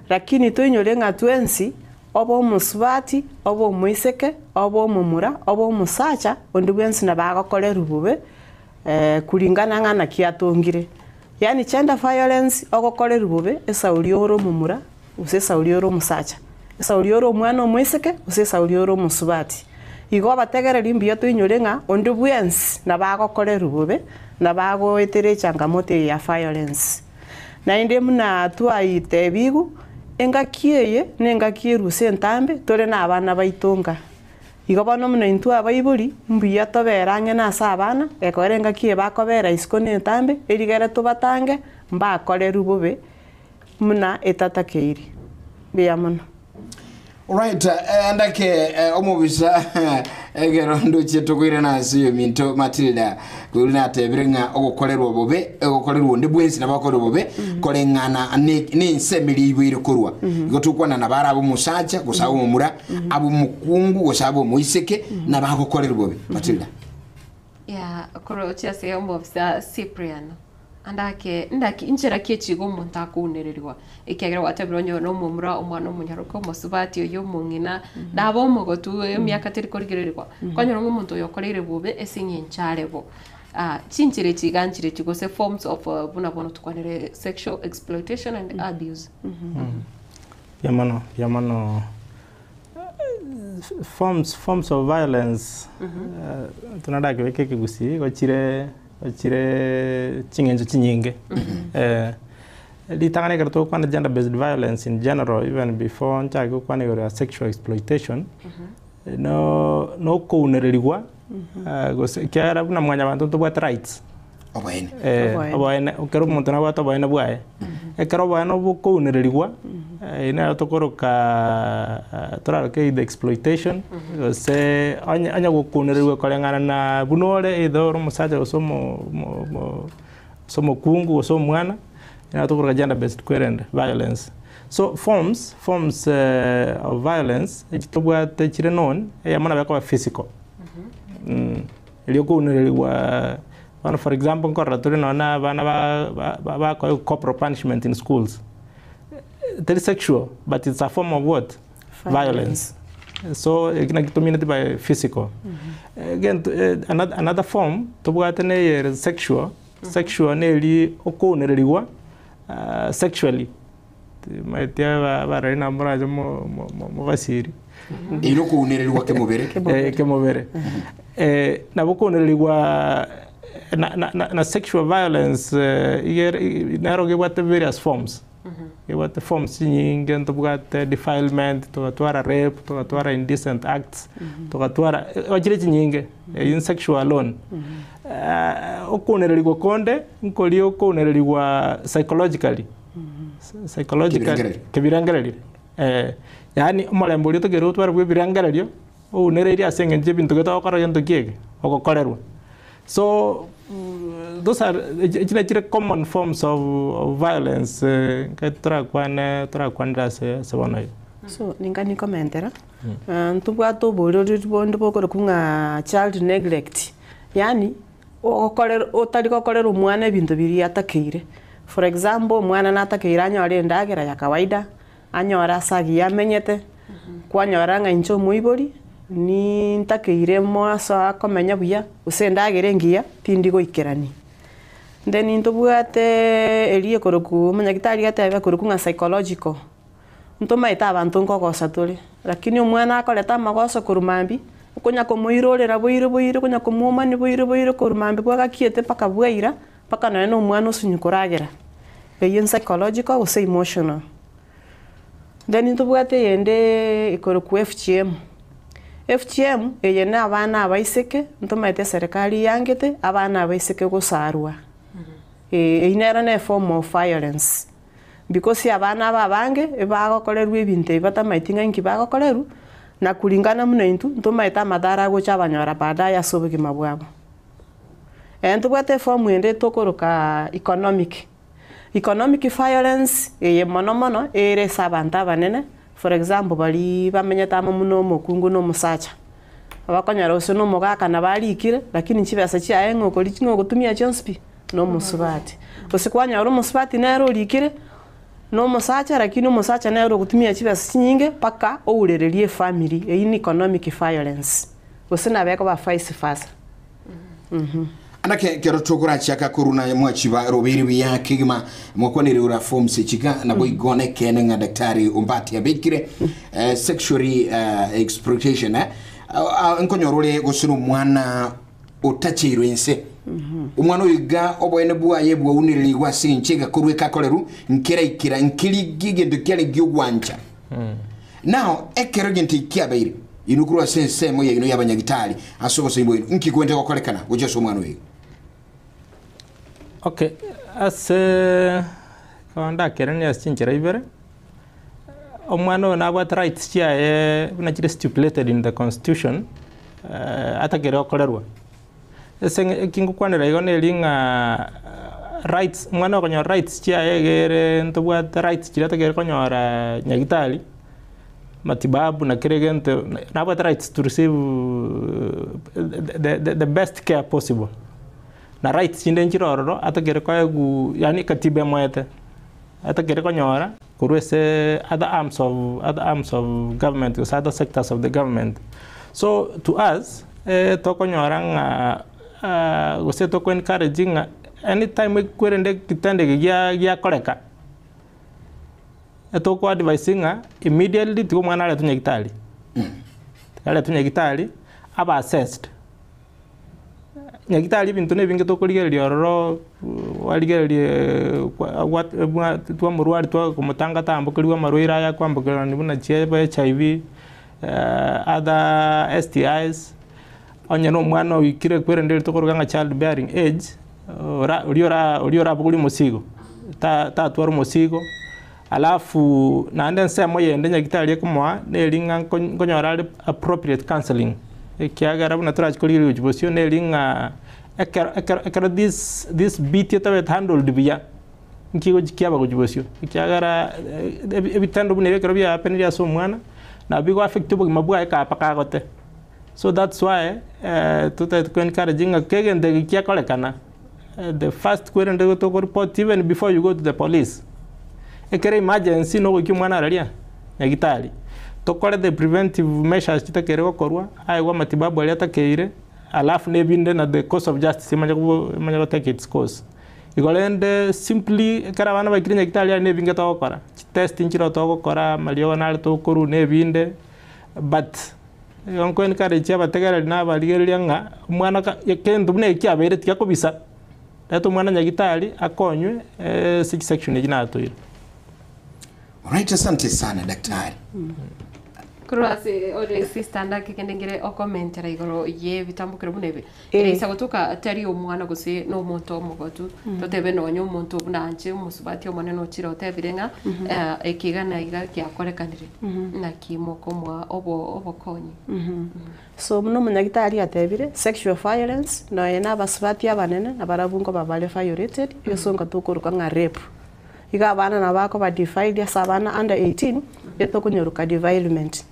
lakini toinyolenga twensi obo musubati obo muiseke obo mumura obo musacha ondibwensi na bagokorera bube kulingana ngana kiatongire yani gender violence ogokorera bube esaulioro mumura usesaulioro musacha esaulioro mwana muiseke usesaulioro musubati igo bategereri mbio twinyorenga ondibwensi na bagokorera bube na bago etere changamoto ya violence na inde muna twaite bigu engakieye nengakiru sentambe tore na abana baitonga igobano muna intu abaiburi mbuya toberanye na sabana ekore engakiye bakobera iskone ntambe erigere tubatange mbakoreru bube muna etatakeiri biamono. Alright, andake omubisa egero ndoche tokwire nasi minto Matilda kulina tebrenga ogokolerwa bobe ogokolerwa ndibwensi nabakolerwa bobe kolengana ni nsemili ibwire kurwa gotukwana nabara abo musacha gusaba umura abo mukungu gusaba muiseke nabagokolerwa bobe Matilda. Yeah, korocha se omubisa Cyprian andake injera kichigo umuntu akunererwa ikegera watabronyo no mumura umwana umunyaruko musubati yo mungina nabo mugotu emyaka teri korigererwa kwanyoro umuntu yokorere bube esinyincharebo chinchire chiganchire chigose forms of bunabono tukwanere sexual exploitation and abuse. Yamano forms of violence tunada kiweke kigusi gochire chingenzo chinyinge litangane karto kwa gender based violence in general even before ntago kwa sexual exploitation no kunererigwa kiara buna mwanya bantu to what rights obaine ukero muntu na bato baine bwae ekero bano bukunererigwa ina tokoroka torake the exploitation se anya gukunererigwa kolengana na bunore idoro musaja somo kungu somo mwana ina tokoroka gender based violence. So forms of violence itobwa techire non yamana bako physical iliokunererigwa for example korratore nona bana ba corporal punishment in schools. That is sexual, but it's a form of what? Violence. So it can be dominated by physical. Again, another form to sexual. Sexual nearly occur sexually. My dear, I number Movasiri. Iloko nerelwa kemovere. Na boko nerelwa na sexual violence naroge what various forms. What the forms singing and to defilement, to rape, to indecent acts, to in sexual alone. Okonerelwa konde, nkolio konerelwa psychologically. Psychologically, kebirangalali. Yani omalembo lyo togero twara bwe birangalali, o nereri asenge nje bintu geta okara yento kiege, okokorerwa. So those are common forms of violence tora kwanda se bono. So ningani commentera ntubwa to borori bondo bokoro kunga child neglect, yani otari kokorera umwana ebintu biri atakire. For example, mwana natakira anyore ndagera ya kawaida, anyora sagi yamenyete kwanyora nga incho muibori ni ntakire mwaso akomenya buya usendagere ngiya tindi goikerani. Then intubwate elie koroku manyagitari gatebe koroku nga psychological. Ntoma ita abantu nkogosa tuli, lakini umwana akoleta magoso kurumambi ukunya kumuirorera boire kunya kumumani boire kurumambi bwagakiete paka bwaira paka none umwana usunyukuragera. Eyen psychological use emotional. Then intubwate yende ikoroku FGM. FGM eyene abana abaiseke ntomaite serikali yangete abana abaiseke gusarwa. Inera ne form of violence because abana babange bagokorerwa ebintu batamaitinga inki bagokorerwa na kulingana muno intu ntomaita madara go chabanyora bada ya sobeke mabwabo. Entubwate form yende tokoroka economic violence eye mono ere sabanta banene. For example, bali bamenyeta muno mokungu no musacha. Abakonyara ose no mogaka na balikire lakini nchibasa chia ngo kolichingo gutumia chonspi no musubati. Ose kwanya ro musubati nero likire no musacha lakini musacha nero gutumia chibasa chinyinge paka ourererie family in economic violence. Ose na beko ba vice versa. Anake kero tokora chaka kuruna mwachiba robiri ya kigma mwakonere ura form sechika na boy gone kenenga daktari umbati abekire sexually exploitation nkonyorole gosuru mwana otachirwense umwana uyiga oboyene bwa yebwa unirili wasi nchega kurwe kakoleru nkira ikira nkili gige ndukele gyugwancha now ekero genti kiabaire inukuru sense moya ino yabanyagitali asobo simbo nkikwende kokolekana ujeso mwana uyiga. Okay, as kanda kerani asinchira ibere omwana na what rights chia na stipulated in the constitution atakere okorerwa ese kingu kwanera igone linga rights mwana konyo rights chia egere ntobwa rights chia atakere konyora nyagitali matibabu na kiregente na what rights to receive the best care possible. Na rights chinde nchiroro atakere kwa yani katiba mwete atakere konyora kurwese other arms of government or other sectors of the government. So to us tokonyora nga gose toko encouraging anytime kwerende kitende gya koleka etoko advising immediately to mwana ale tunyekitali yale tu nyagitari aba assessed nyagitari bintu ne binge to kurigereria roro warigereria twa murwari twa kumutanga tambukirwa marwira ya kwambukira ni buna cheba HIV other STIs onye no mwana wikire kwere ndeli to kuruganga child bearing age uriora buguli musigo ta twaro musigo alafu naende nsemo yende nyagitari kumwa nelinga nkonyora appropriate counseling kiagara buna turachikolirio jibosio nelinga ekara this beat yata handled biya nkigo jikiaba kujibosio kiagara ebitando bune bekero bya penria so mwana na bigo affect bugima bwa ekapaka gote so that's why to encouraging kegende kiakolekana the first query to report even before you go to the police ekere emergency no gukimwana araria nyagitari tokore the preventive measures chitakere gokorwa aigwa matibabu aria takeire alafu nebinde na the course of justice manya take its course igolende simply kara bana bakiri nyagitari nebinga tokora test inchiro tokora malio na to koru nebinde but yonko encourage abategera na baligeria nga mwana kendo bune kiabere tikakobisa dato mwana nyagitari akonywe section ejinato. Alright, asante sana daktari. Kurase ore sistanda kikendengere o commentera igoro ye bitambukira bunebe. Isa gotuka tari omwana gose no muntu omugotu totebe no nyo muntu bunanje musubati omone no chiro tebirenga ekigana iga kyakorekanire na kimoko mwa obokonyi. So muno munyagitari atebire sexual violence no yena basubati abanene abarabungo babale violated yosonga tukuruka nga rape. Iga abana nabako ba defiled ya sabana under 18 etokunyoruka defilement.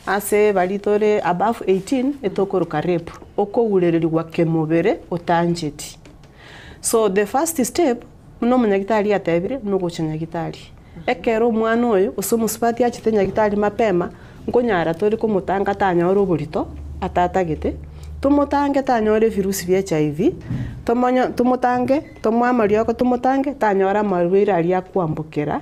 Ase balitore above 18 etokuruka rape okourererirwa kemubere otanjeti. So the first step muno munyagitari atebire no guchinyagitari. Ekero mwana oyo usumusubati achite nyagitari mapema nkonyara tori kumutanga tanyora oburito atatagete tumutange tanyore virusi vya HIV tumutange tomwamarioko tumutange tanyora marwira aria kwambukira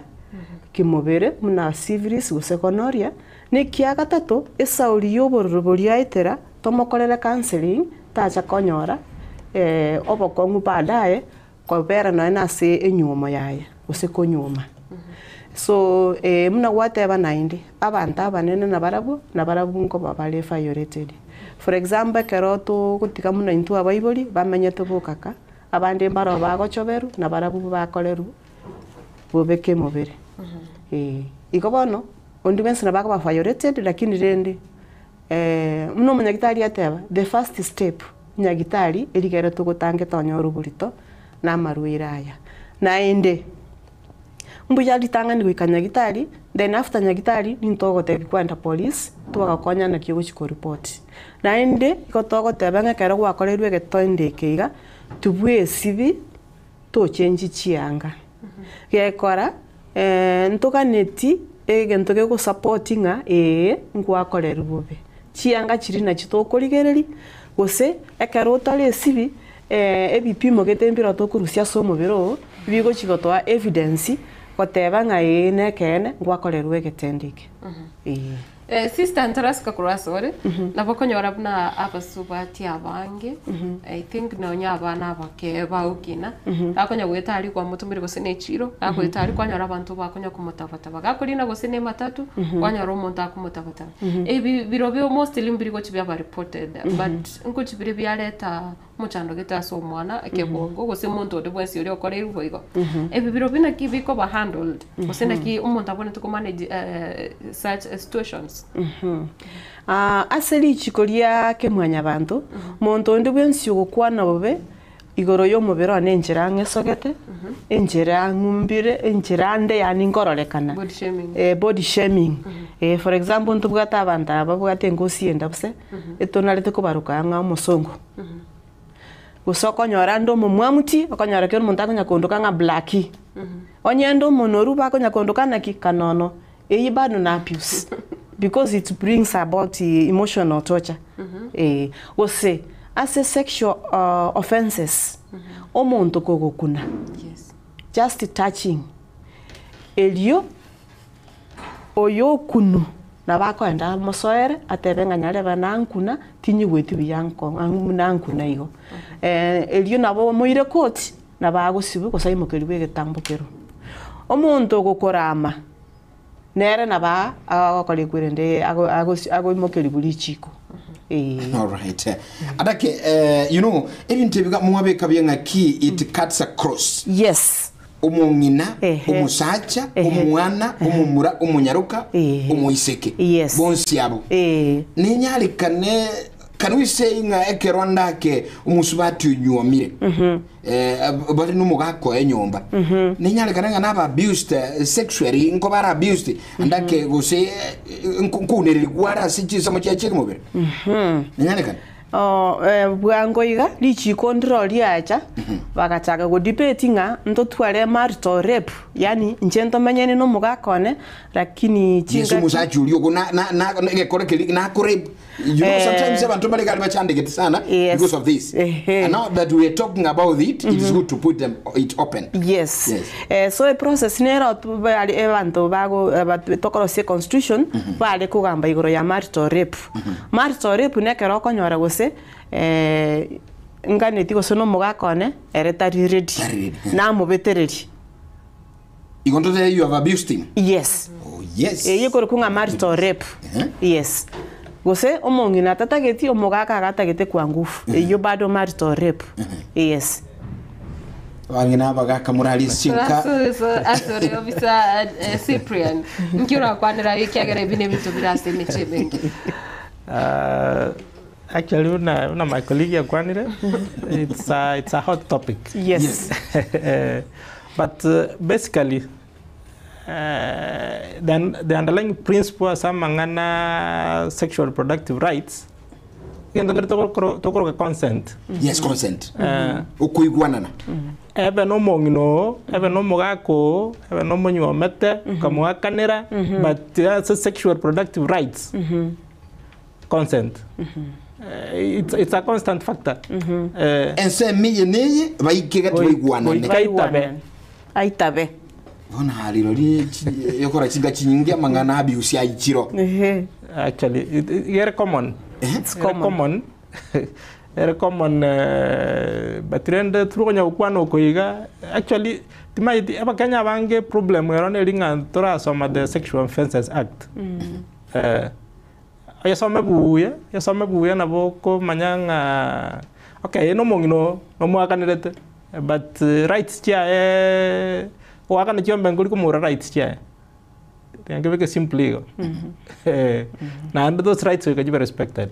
kimubere muna syphilis gosekonoria ni kia gatatu esauri yobororo boriaitera tomokorera counseling tacha konyora obokongu baadaye kobera no nase enyuma yaye osekonyuma. So muna whatever naindi abantu abanene nabarabu ngo babale violated. For example keroto kutika muna intu abaiboli bamenyete bukaka abande mbaro bagochoberu nabarabu bakoleru bobeke mobere. Ikobono ondi bensi nabako ba violated lakini rende muno munyagitari ateba the first step nyagitari erigere tugutange tonyo ruburito na marwiraya nainde mbuya litanga ni wikanya gitari then after nyagitari nintogote kwenda police twagakonya na kiyo chiko report nainde ikotogo tebanga kero gwakorerwe getonde keiga tubwe sibi to change chianga gekora ntokaneti egento ge supportinga ngwakorerwe bobe chianga chiri na chitokorigereri gose ekero tale sibi ebipimo getembira tokurusia somo bero bigo chigotoa evidence koteba ngai nekene ngwakorerwe getendike. Sister Antaraska kurasore nabokonyora buna abasubati abange I think no nyabana abake baukina akonya gwetari kwa mutumire gose nechiro akwetari kwanyora abantu bakonya kumutafata bagakorina gose ne matatu kwanyora umuntu akumutafata birobyo mostly mbiri go chibya reported but nko chibire byaleta muchando getaso mwana akebongo gose muntu odebwensi uri okorera uboigo birobina kibiko ba handled gose naki umuntu abone to manage such situations. Aseli chikoria kemwanya abantu muntu ndi bwensi gukwana bobe igoro yo mubero anenjera ngesogete enjera ngumbire enjera nde yani ngororekana body shaming for example ntubwata abantu ababwate ngosi enda buse etonalete ko baruka nga musongo usoko nyora ndo mumwamuti okonyara ke muntu akonya kondoka nga blacki onyendo monoru ba akonya kondoka na kikanono eyibanu na abuse because it brings about emotional torture. Ose as a sexual offenses omuntu kogokuna just touching elio oyo kunu na bakoenda mosoere atebe nganyare banankuna tinyi gweti biyanko nankuna igo elio nabo moire koti na bagosibu kosaimokeri bwegetambukero omonto gokorama nere na ba agakore kwirende agimokeri buri chiko all right adake you know ebintu biga mwabeka byenga key it cuts across yes umungina umusacha umwana umumura umunyaruka umuiseke bonsi abo ninyalikane can we say nga ekeronda ke umusubati unyuamire bali numugako enyomba ninyalikane nga naba abused sexually nko bara abused andake gose nkuneri gwara sichi samo cyakiri mubere ninyalikane bwango iga lichi control yacha bakataka go debate nga ntotware marital rape yani njento menyene no mugakone lakini chinga Yesu musachi ulio na ngekore kili na rape you know sometimes abantu bali bachandike sana because of this and now that we are talking about it it is good to put it open yes so a process nera bali evanto bago tokoro se constitution bali kugamba igoro ya marital rape nekero konyora gose nganeti go sono mugakone eretari ready na mubetereri igonto there you have abused him yes yes yekoro kunga marital rape yes gose omongina tatageti omugaka gatagete kwa ngufu iyo bado marital rape yes wangina bagaka murali sinka sorry officer Cyprian nkiura kwanira ikiagere bine bitu birase mechebengi actually una my colleague ya kwanire it's a hot topic yes but basically the underlying principle samangana sexual reproductive rights kendo tokoro consent yes consent ukuigwanana ebe no mongino ebe no mogako ebe no monyomete kamuakanira but a sexual reproductive rights consent it's a constant factor ense miyeneye baikega tuigwanane aitabe bona halilo li yokora chinga chinyingia mangana abuse ya ichiro actually it's common very common but trend turonya ukwano koiga actually timaiti abakanya bange problem erone linga tora some the Sexual Offences Act yasome buya na boko manyanga okay no mongino no mwakanirete but rights chia wakana chiombe nguli kumura rights chia ngebe simply na and those rights we can be respected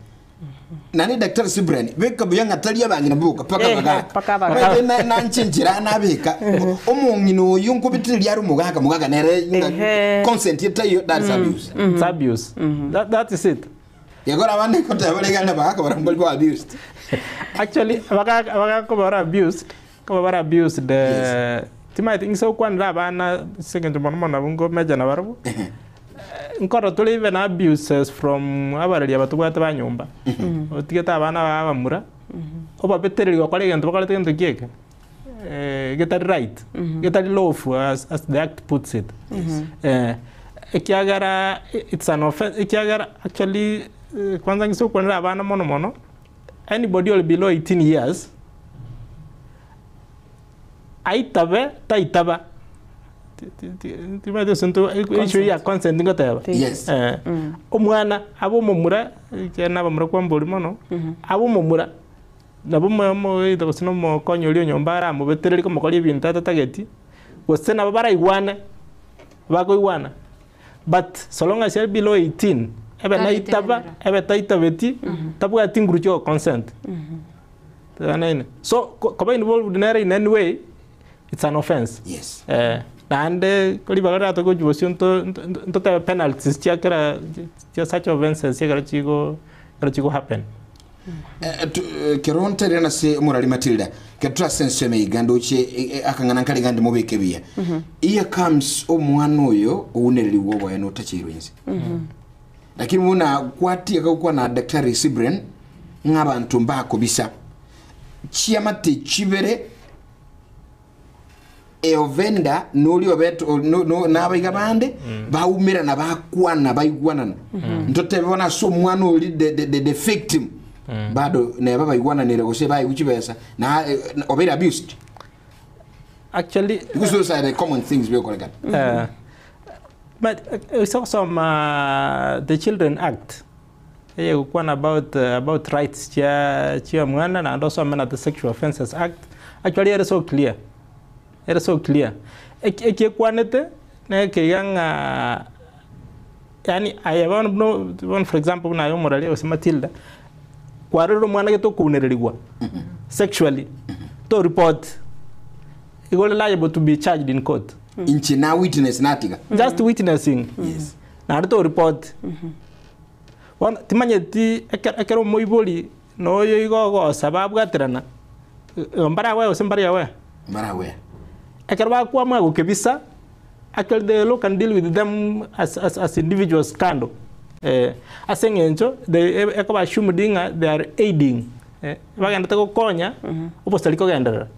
nani Dr. Cyprian beka buyanga talia bangina buka paka baga na nchinjira na beka omongino yunko bitiri yari mugaga nere consent yetayo that's abuse it's abuse that is it yagora bande ko tabalegana baka barambal ko abused actually baka ko bara abused the tima think so kwanda bana second mona bungo meja na barabu nkoro tuli even abuses from abarali abatubwata banyumba otigeta abana babamura oba betereri gokore gento bakalete gento kieke get it right get it lawful as the act puts it ekiagara it's an offense ekiagara actually kwanza ngiso kwenda abana mono anybody will below 18 years taitaba timade sunto issue ya consent ngoteba yes omwana abo momura kena bamura kwa mbori mono abo momura nabo mo ito sino mo konyo lyo nyombara mo betereri ko mokoli bintu tatageti wosena babara igwana bako igwana but so long as you're below 18 ebe naitaba ebe taitabeti tabwa tinguru cho consent so ko involved in any way it's an offense yes and kali bagara to go jubosion to penalties chiakara such offenses chigo happen keronte rena se murali Matilda ketra sense me igando che akangana kali gandi mobeke bia here comes omwana oyo uneli wobo ya notachirwenzi lakini muna kwati akakwa na Dr. Cyprian ngabantu mbako bisa chiamate chibere eovenda nuli obeto no nabaiga bande baumira na bakwana baigwanana ntotebona so mwana oli the victim bado ne baigwananira gose bai kuchibesa na obera abused actually because those are the common things we call it. But it's also the Children Act. One about rights chia mwana and also the Sexual Offences Act. Actually, it is so clear. It is so clear. Ekwanete na kiyang yani I one for example na yomorali o Matilda kwarero mwana geto kunereliwa sexually to report he will liable to be charged in court. Inchi na witness natiga. Just witnessing. Yes. Na to report. One timanye ti ekero moiboli no yo igo sababu gatrana. Mbara we osembari we. Mbara we. Ekero ba kwa mwa kebisa actually they look and deal with them as individuals kando. Asengencho they ekaba shumdinga they are aiding. Bagenda to konya opostaliko gendera.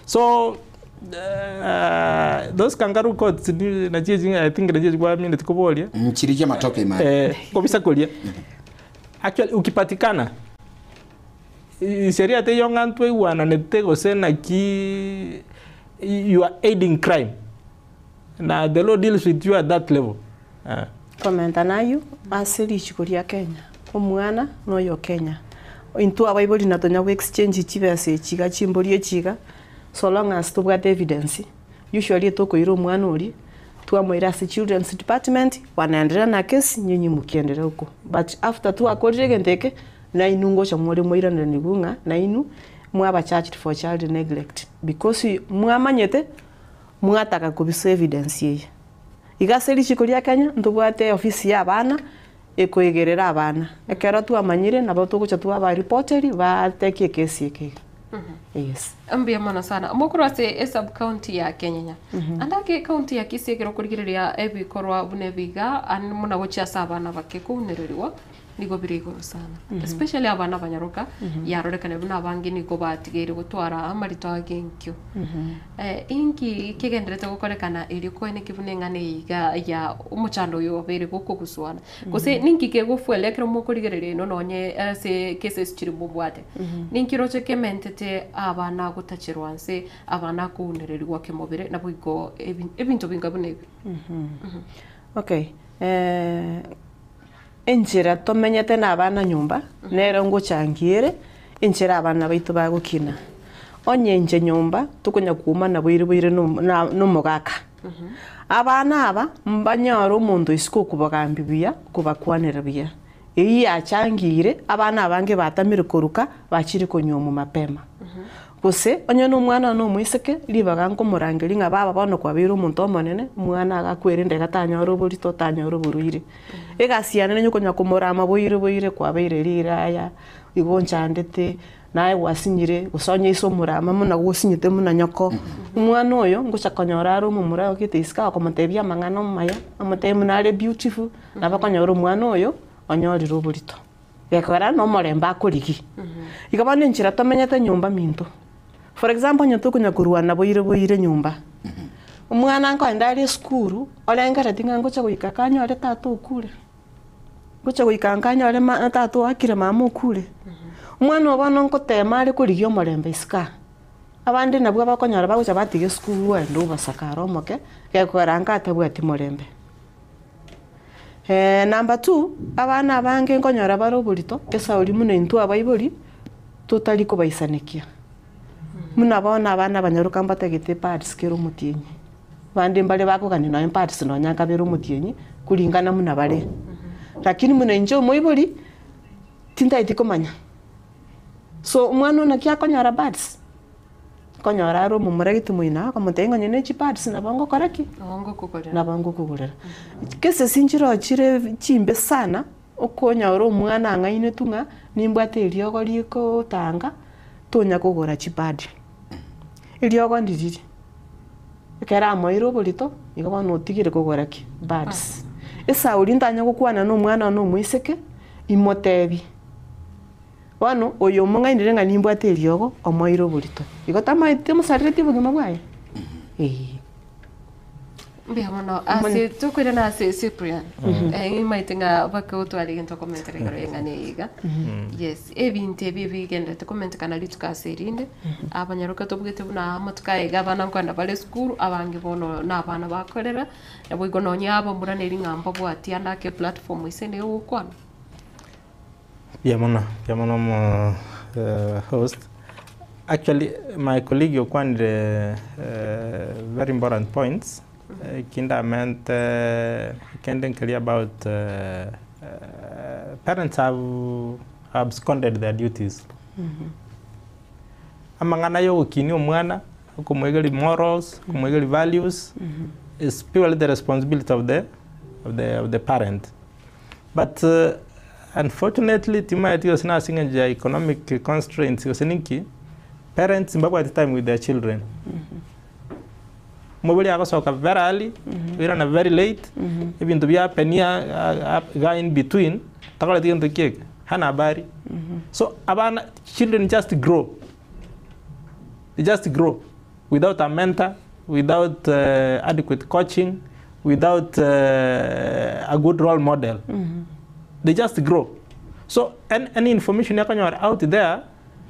So those kangaroo courts na jiji I think the jiji kwa mimi ndikobolia mchirije matoke imani kabisa kolia actually ukipatikana sheria te yonga ntwe wana netego sena ki you are aiding crime na the law deals with you at that level komenta nayo asili chikuria Kenya omwana no yo Kenya into abaiboli na tonya exchange chibese chiga chimbolie chiga so long as to get evidence usually toko iro mwana uri tuamwira si children's department wanaendelea na kesi nyinyi mukiendelea huko but after tu akorege ndeke na inungo cha mwore mwira nigunga na inu mwaba charged for child neglect because mwamanyete mwataka kubisa evidence ye igaseri chikolia Kenya ndubwate ofisi ya bana ekoigerera abana ekera tu amanyire nabo tugucha tu aba reporteri bateke kesi yake. Yes. Ambia mana sana. Mokoro ase sub county ya Kenya. Andake county ya Kisii kero kurigireria ebi korwa bunebiga an muna gocha sabana bake kunereriwa nigo birigoro sana. Especially abana banyaruka yarorekane buna bangi nigo batigere gutwara amarito agenkyo. Inki kigenderete gukorekana iri ko ene kibunengane iga ya umuchando yo bere goko guswana. Kose ninki kegufuele kero mokorigereria no nonye ase cases chiri bubwate. Ninki roche kementete abana gutachirwanse abana kunereriwa kemobere na bwigo ebintu bingabune. Okay. Enjira tomenyete na abana nyumba nero nguchangiere enjira abana baitu bagukina onyenje nyumba tukunya kuma na bwire no mugaka abana aba mbanyoro mundu isiko kubagambi bia kubakwanira bia iyi achangire abana abange batamire koruka bachiri konyomu mapema kose onye no mwana no mwiseke libaga nkomurangeri nga baba bano kwabira umuntu omonene mwana agakwere gatanyoro buri totanyoro buruire egasiana nenyo konya kumurama boire kwabire riraya igonchandete naye wasinyire gusonye iso murama muna gusinyite muna nyoko mwana oyo nguchakonyora ro mumura okite iska akomotebia mangano maya amotemu nare beautiful nabakonyora mwana oyo onyori roburito yakora no moremba akurigi igabane nchira tomenyete nyumba minto. For example, nyoto kunya kuruana boire nyumba. Umwana nko ndari skuru, olengara tinga ngocha kuikakanya ole tatu kule. Ngocha kuikakanya ole tatu akire mama kule. Umwana obano nko temare kurigyo morembe iska. Abandi nabwo bakonyara bagucha batige skuru wendo basakaro moke, kekoranga atabwati morembe. Number 2, abana bange nkonyara baro burito, esa uri mune ntu abaibori totally ko baisanikia. Muna bona abana banyaruka mbategete pads kero mutienyi. Bande mbale bako kanino pads no nyaka bero mutienyi kulingana muna bale. Lakini muna njo moibori tinta itiko manya. So umwana na kya konyara pads. Konyara ro mumura gitu muina kamutenga nyene chi pads na bango koraki. Na bango kukorera. Kese sinjiro chire chimbe sana okonya ro mwana ngaine tunga nimbwate ryogo liko tanga tonya kugora chipadi. Iryogo ndiriri. Kera moiro bolito igaba no tigire kugora ki bads. Esa urintanya gukwana no mwana no mwiseke imotebi. Wano oyo munga indirenga nimbwate ryogo omoiro bolito. Igota maite musareti bugima bwaye. Biamono ase tukwira na ase Cyprian maitinga bakutwali into comment rekero yenganiga yes ebinte bibigenda to comment kana litukaserinde abanyaruka tobugete buna amatukaega bana kwanda bale school abange bono na bana bakorera nabo igononya abo muraneri ngamba bwati andake platform isende ukwana Biamono mo host. Actually, my colleague Yokwand very important points. Kinda meant can clear about parents have absconded their duties. Amangana yo kini omwana kumwegeli morals, kumwegeli values is purely the responsibility of the parent. But unfortunately, timati was not seeing economic constraints. Parents mbabo at the time with their children. Mobile agosoka very early, we run very late. Even to be up and guy in between, takala the end of the cake, hana bari. So abana children just grow. They just grow without a mentor, without adequate coaching, without a good role model. They just grow. So any information out there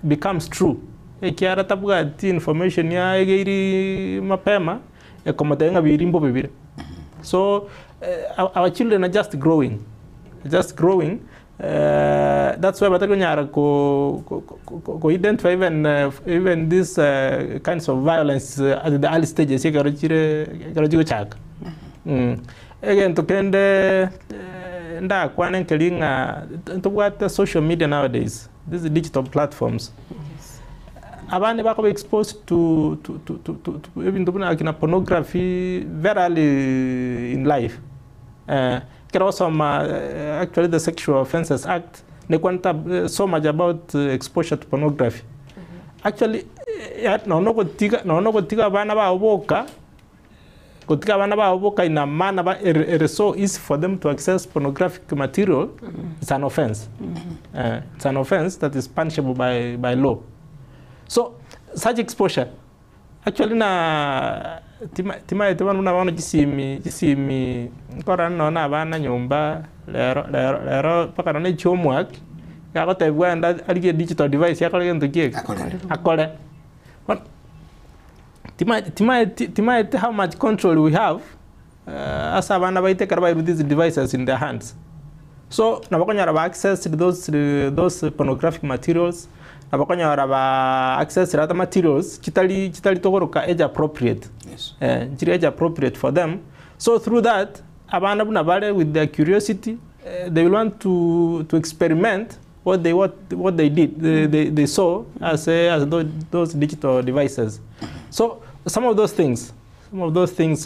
becomes true. Ikiara tabuga ti information ya egiri mapema ekomatenga birimbo bibire. So our children are just growing. That's why batagonyara ko identify even these kinds of violence at the early stages. Garajiro chak. Again to kende nda kwane kelinga to what social media nowadays. These digital platforms. Abane bako exposed to even to pornography very early in life. Actually the Sexual Offences Act they kwanta so much about exposure to pornography. Actually no gotiga bana ba oboka gotiga bana ba oboka ina mana ba so easy for them to access pornographic material. It's an offense. It's an offense that is punishable by law. So such exposure actually na tima una wana jisimi kora na bana nyumba lero paka na homework ya ko tebwa nda alige digital device ya ko ngento kiek akole tima how much control we have as abana baite karba with these devices in their hands. So na bakonyara ba access to those pornographic materials. Access to other materials, chitali togoroka age appropriate. Yes. Age appropriate for them. So through that, abana bunabale with their curiosity, they will want to experiment what they did. They saw as those digital devices. So some of those things,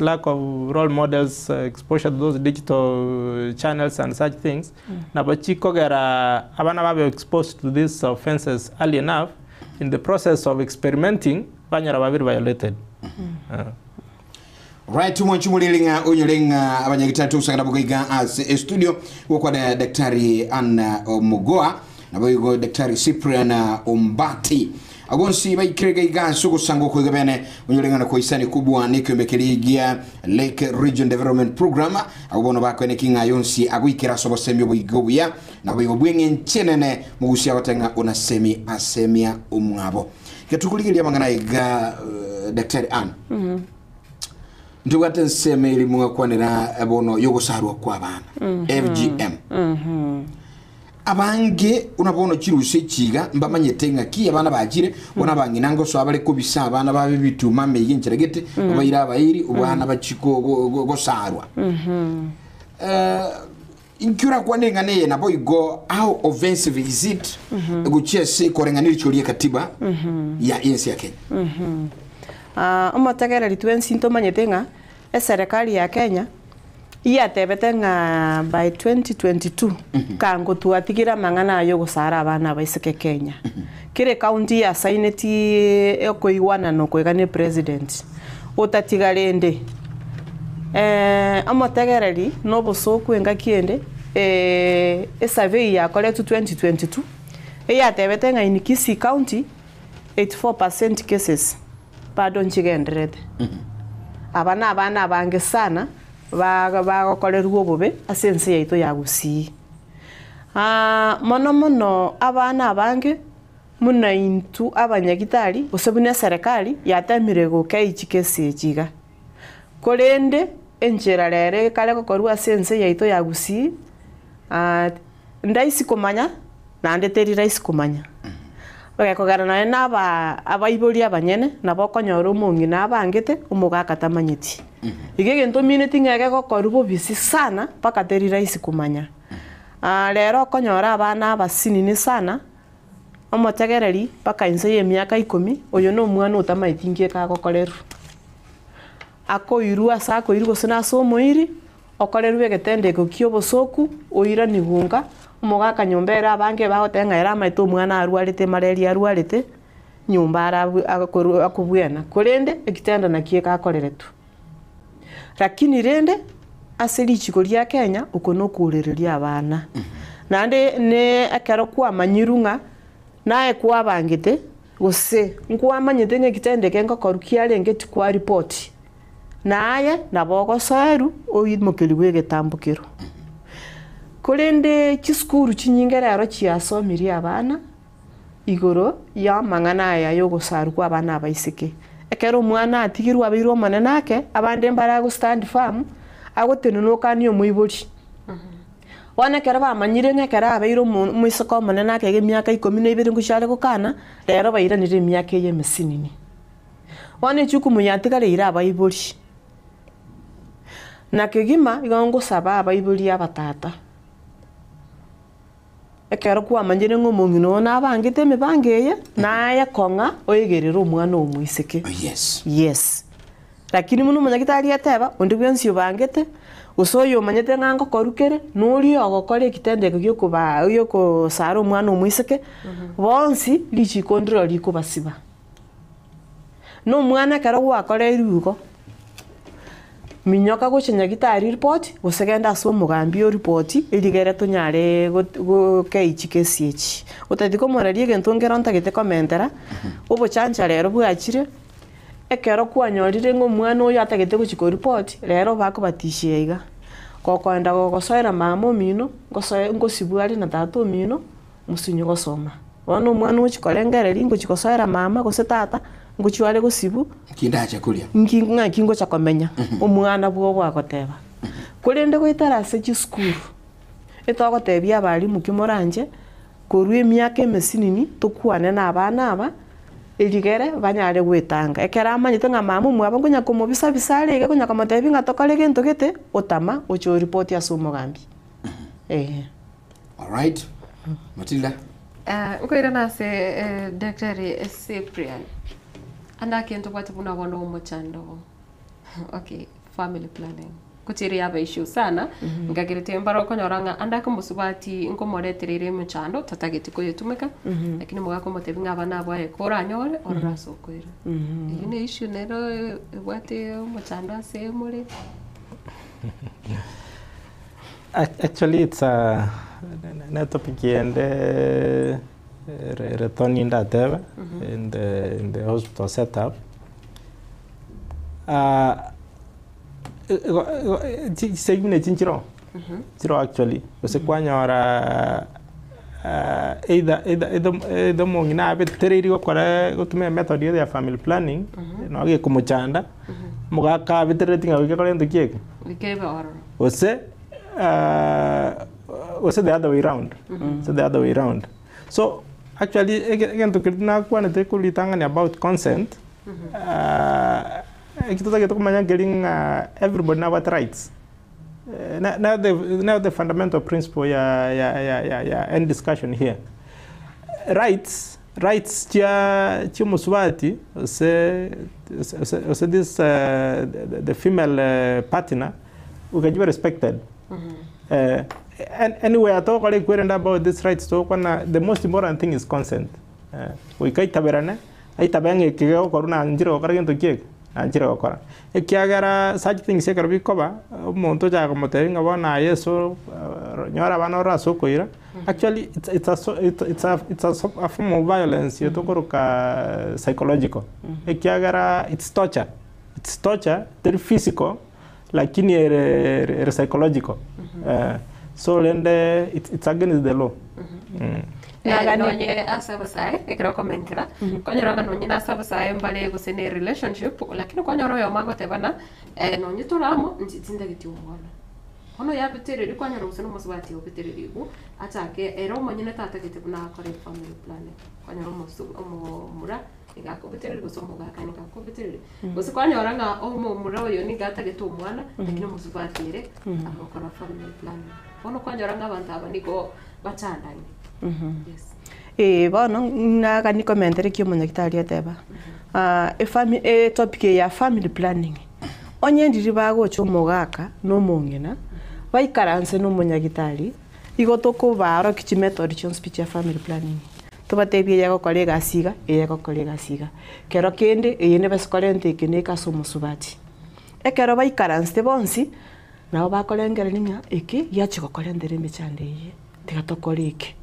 lack of role models, exposure to those digital channels and such things. Nabachiko gara abana babe exposed to these offenses early enough. In the process of experimenting, banyara babe violated. Right, tumwanchumulilinga unyolinga abanyagitatu usakana bukiga as studio wakwa Daktari Anna Omogoa na bukigo Daktari Cyprian Ombati. Agonsi baikirega iganso kusango ko gabene unyolenga na koisani kubwa niko mbekeligia Lake Region Development Program agobono bako ne kinga yonsi agwikira sobo semyo bwigobuya na bwibwenge nchenene mugusia watenga unasemi asemia umwabo ketukuligilia mangana iga Daktari Ann ndugate nseme ili munga kwanira abono yogosarwa kwa bana FGM abange unabono kiruse kiga mbamanye tenga ki abana bagire bona banginango so abale ko bisa abana babe bituma meye nceregete abayira abayiri ubana baciko gosarwa inkura kwanenga neye nabo igo how offensive is it guchese korenganiri choliye katiba ya ensi ya Kenya omotegera litwen sintomanye tenga serikali ya Kenya tebete nga by 2022 kango tuatigira mangana yo gusara abana baiseke Kenya kire county ya saineti ekoiwana no kwegane president otatigarende amotegereri no bosoku enga kiende survey ya kole 2022 tebete nga in Kisii county 84% cases pardon chigendrede abana bange sana bagokorerwa obobe ase ense yaito ya Gusii. Mono abana abange muna intu abanyagitari ose bune serikali yatemire gukeichi kesi echiga korende enchera rere kare gokorwa ase ense yaito ya Gusii ndaisi kumanya na ndeteri raisi kumanya bagakogana naye abaibori abanyene nabo konyora omongi na abangete omogaka tamanyeti ige gento minute ngege gokorwa bobisi sana paka teri raisi kumanya rero konyora abana abasinini sana omotegereri paka inse ye miaka 10 oyo no mwana otamaitingie kagokoreru akoirwa asa akoirwa gosina somoiri okorerwe getendeko kiobosoku oira nigunga omogaka nyombera abange bagotenga era maito omwana arwarete malaria arwarete nyumba akubwena korende ekitendo nakie kakoreretu lakini rende aserichiko ria Kenya ukonokurereria abana nande ne akero kwa manyirunga nae kwa bangite gose nkwa manyete ngekitendeke ngokorukia rengeti kwa report naye nabogo soeru oyimokeliwe getambukiro korende chiskuru chinyinge rero chiasomirie abana igoro ya mang'ana aya yogosaru kwa abana abaisike ekero omwana atigirwa abeirwo omonene ake abande mbara go stand firm agotenunukani omoibori wana kera bamanyire ng'ekera abeirwo omoisiko omonene ake emiaka 12 ngushare gokana rero bairanire emiaka eye mesinini wana echukumu yatigareire abaibori na kegima igongosaba abaibori abatata ekero kwa manjire ng'omongi no nabangite emibangeye naye kong'a oigerera omwana omoiseke yes lakini muno omonyagitari ateba ondi bwensi obangete osoyo omanyete ng'ango korukere nori ogokora ekitendeko giokosara omwana omoiseke bonsi lichikondiro likobasiba no omwana ekero gwakoreirwe igo minyoka gochenya gitari report gosegenda ase omogambi o report erigere tonyare gokeichi kesi echi otati komoraria egento ngero ntagete komentera obochancha rero bwachire ekero kwanyorire ng'omwana oyo atagete gochiko report rero bakobatishia iga gokoenda gogosoera mama omino ngosibwari na tata omino musinyo gosoma bono omwana ochikorengereri ngochikosoera mama gose tata ngochware gosibu kindacha kulia nkingocha komenya omwana bwo bwagoteba korende goitara ase chiskuru etogotebia abarimu kimoranje korwa emiaka emesinini tokwane na abana aba erigere banyare gwetanga ekera amanyete ng'a mama omwaba ngonya komobisa bisare ege gonya komotebi ng'a tokore gento gete otama ocho report ase omogambi all right Matilda ngoira nase Daktari Cyprian anda kento bwate buna bono omochando okay family planning kutiri aba issue sana ngagirete mbaro konyoranga anda komusubati nkomoreterere mochando tatageti koyetumeka lakini mugako motebi abana abwaye koranyore oraso kwira ine issue nero bwate omochando ase muri actually it's a topic and returning that in the hospital setup. Segmine chinchiro. Chiro actually. Because kwanyora either mongina abet tereri go kora go to me method ya family planning. No ge kumuchanda. Mugaka abetreting awike kora ndo kiek. Wikebe oro. Was the other way around. So the other way around. So actually, again, to get about consent, getting everybody know what rights. Now the fundamental principle, end discussion here. Rights, Chimuswati, say this the female partner, who can be respected. And anyway, I talk about this rights. So the most important thing is consent. We kai taberane, ai tabange kigeo koruna njiro karagento kiek, njiro kora. Ekiagara such things sekar bikoba, monto ja komote ngabana yeso nyara bana raso koira. Actually, it's a form of violence. You talk psychological. Ekiagara it's torture. it's torture teri physical lakini ere psychological so lende it's against the law nonye asaba sai ikira komentira konyora nonye asaba sai mbale gusene relationship lakini konyora yo mago tebana nonye turamo ntitinde giti umwana ono yabetereri konyora gusene musubati obetereri bu atake ero monyene tata giti buna kore family planning konyora mura igako betereri gusomo gakani gako betereri gusa konyora nga mura oyo ni gata giti umwana lakini musubati ere akora family planning ono konyora nga abantu abaniko bachandanye. Bono naga ni komentere kyo munyakitari ateba. Topic ya family planning. Onye ndiri bago chomogaka no mongena. Baikaranse no munyakitari. Igotoko baro kichi method chon speech ya family planning. Tobatebye yago kolega siga, yago kolega siga. Kero kende yene baskolente kene kasomo subati. Ekero baikaranse bonsi nabo bakolengera ninga eke yachiko kolendere mechande ye. Tigatokoleke.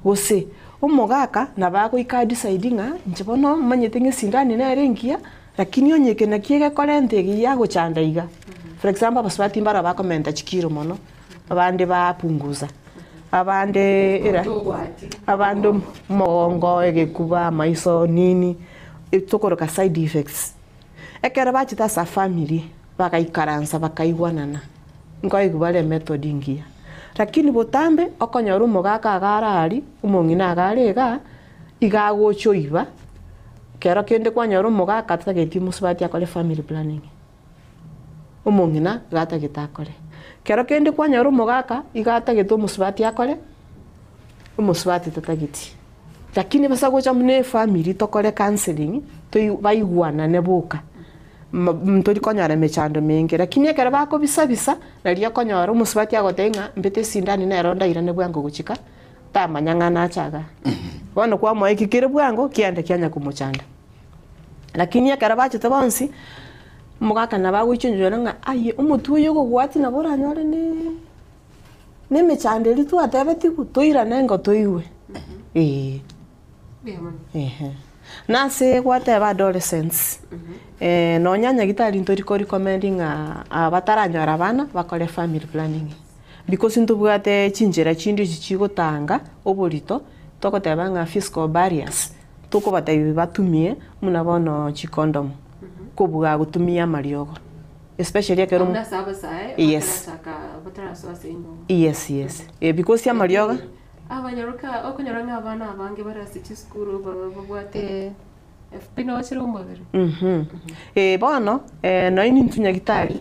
Wose umogaka nabago ikadecide nga nchibono manyete ngesindani na rengia lakini onyeke na kiege kolente giyago chandaiga. For example baswati mbara bakomenta chikiro mono abande bapunguza abande era abando mongo egekuba maiso nini itokoroka side effects ekera bachita sa family bakaikaransa bakaiwanana ngoi kubale method ingia lakini botambe okonyora umogaka agarari umongina agarega igagochoiba kero kende kwanyora umogaka tatageti musubati akole family planning umongina gata gitakole kero kende kwanyora umogaka igata geto musubati akole umusubati tatageti lakini basagocha mune family tokole counseling to baigwana nebuka mtori konyara mechando mengi lakini ekera bako bisa na ria konyara umusubati agotenga mbete sindani na ronda irane bwango guchika tamanyangana achaga bono kwa moyo kikire bwango kiande kyanya kumuchanda lakini ekera bache tabonsi mugaka na baguchunjora nga aye umutuyo gugwati na bora nyore ne mechande litu atebeti kutoirane ngo toiwe nase whatever adolescents no nyanya gitari ntori ko recommending bataranyora abana bakore family planning because ntubwate chinjera chindi chichigotanga oborito tokoteba nga physical barriers toko batayi batumie munabono chikondom kobuga gutumia mariogo especially akero yes because ya mariogo abanyaruka okonyora nga abana abange barasiti skuru babwate FPino chirumbabere bono no ini ntunya gitari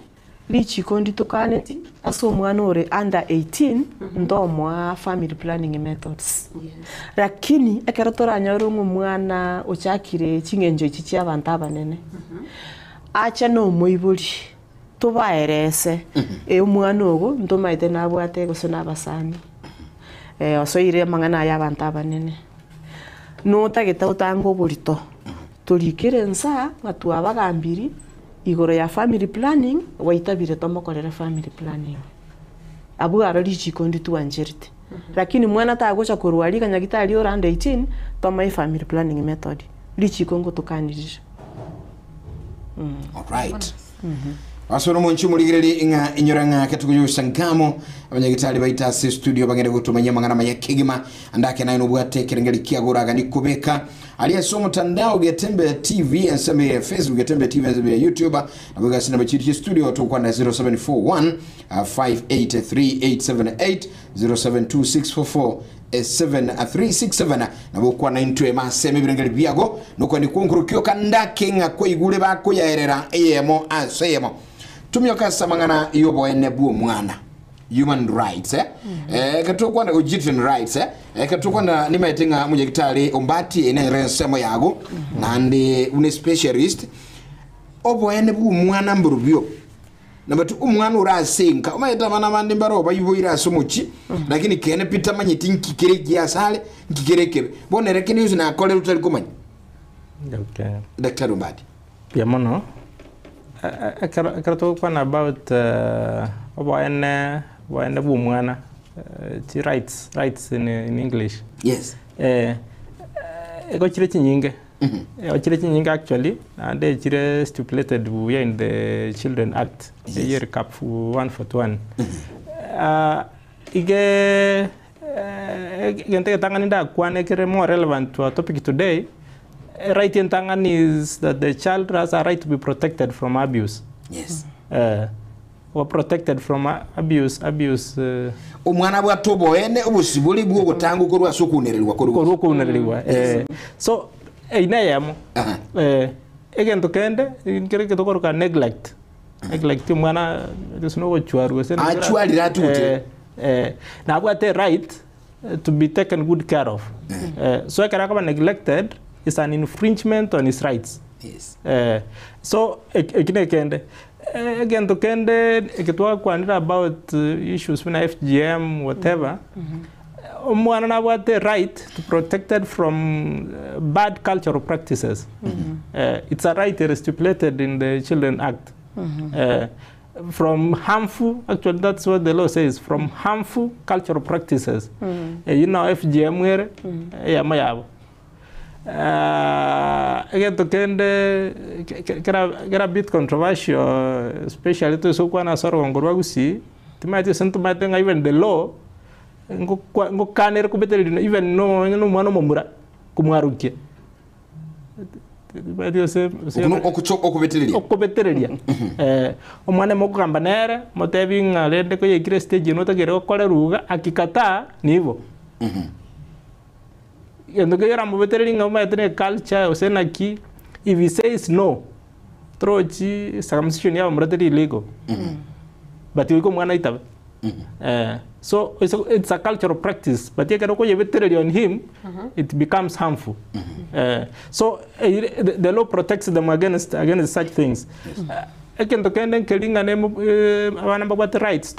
lichi kondi tukaneti aso mwana ore under 18 ndo mwa family planning methods lakini ekero toranyora umwana ochakire chingenjo chichi abantu abanene acha no moiburi tubaerese umwana ogo ndomaite nabwate gusona abasani osoire mangana ya abantu abanene no tageta utango burito turikirensa batu abagambiri igoro ya family planning waitabire tomokorera family planning abu arali chikondi tuanjerite lakini mwana tagocha kurwali kanyagitari ora under 18 toma family planning method lichikongo tukanirije all right Asoro monchi muligireli inga inyoranga ketukuyo sangamo abanyagitali baita se studio bagende gutumanya mangana mayakigima andake nayo nubwate kirengeli kiaguraga nikubeka aliye somo tandao Getembe TV enseme Facebook Getembe TV enseme YouTube nabuga sina bachiri studio tukwa na 0741 583878 072644 7367 nabukwa na intwe maseme birengeli biago nuko ni kunkurukyo kandake nga ko igule bako yaerera eyemo asemo tumyoka samangana yobo enebu mwana human rights katokwa na legitimate rights katokwa na nimetenga munyekitali ombati ene rensemo yago nande une specialist obo enebu mwana mburubyo nabatu umwana urasenka umayeta bana bandi mbaro bayiboira somochi lakini kene pita manyiti nkikireki yasale nkikirekebe bonere kene yuzi na akole utali kumanya Dr. Umbati pia mono akarato kwa about obo ene bu mwana rights in English yes ego chire chinyinge ochire chinyinga actually and chire stipulated we are in the Children Act year cap 141 ige gente tanganinda kwane kere more relevant to our topic today. Right in Tangan is that the child has a right to be protected from abuse. Yes. Or protected from abuse. Omwana bwa tobo ene obusibuli bwo gotangu korwa sokunerelwa kunerelwa. So ina yamo. Egento kende kere ketokoroka neglect. Neglect mwana there's no chwaru. Actually ratute. Na bwa the right to be taken good care of. So ekara neglected is an infringement on his rights. Yes. So again, to kende about issues with FGM, whatever. Mwana what the right to protected from bad cultural practices. It's a right that is stipulated in the Children Act. From harmful, actually that's what the law says, from harmful cultural practices. You know FGM where mayabo. Again, to get a bit controversial, especially to so kwana soro ngorwagusi. Timati sentu matenga even the law ngo kanere kubeteli even no mwana momura kumwaruke. Okubetereria. Omwana mokugamba nere motebi ngalende ko yekire stage no tagere okore ruga akikata nivo. And the Garam veteran culture, Osenaki, if he says no, Trochi, circumcision, illegal. But you come one item. So it's a cultural practice, but you can veteran on him, it becomes harmful. So the law protects them against such things. Again, the Kenyan killing and rights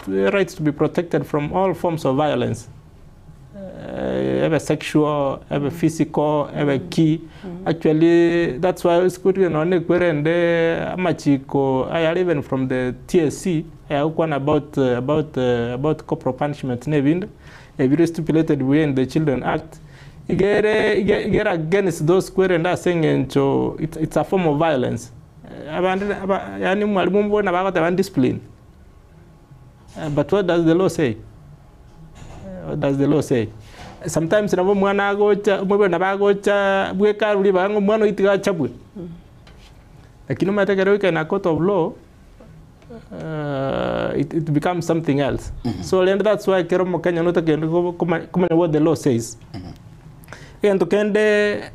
to be protected from all forms of violence. Ever sexual, ever physical, ever key. Actually, that's why it's good to know Amachiko. I are even from the TSC. I one about corporal punishment. Nevin, a very stipulated way in the Children Act. You get against those square and that saying it's a form of violence. About discipline. But what does the law say? What does the law say? Sometimes na mwana gocha mwe na bagocha bweka ruli bango mwana itiga chabwe. Lakini matakero na court of law it becomes something else. So and that's why kero mokanya no takendo kuma what the law says. And to kende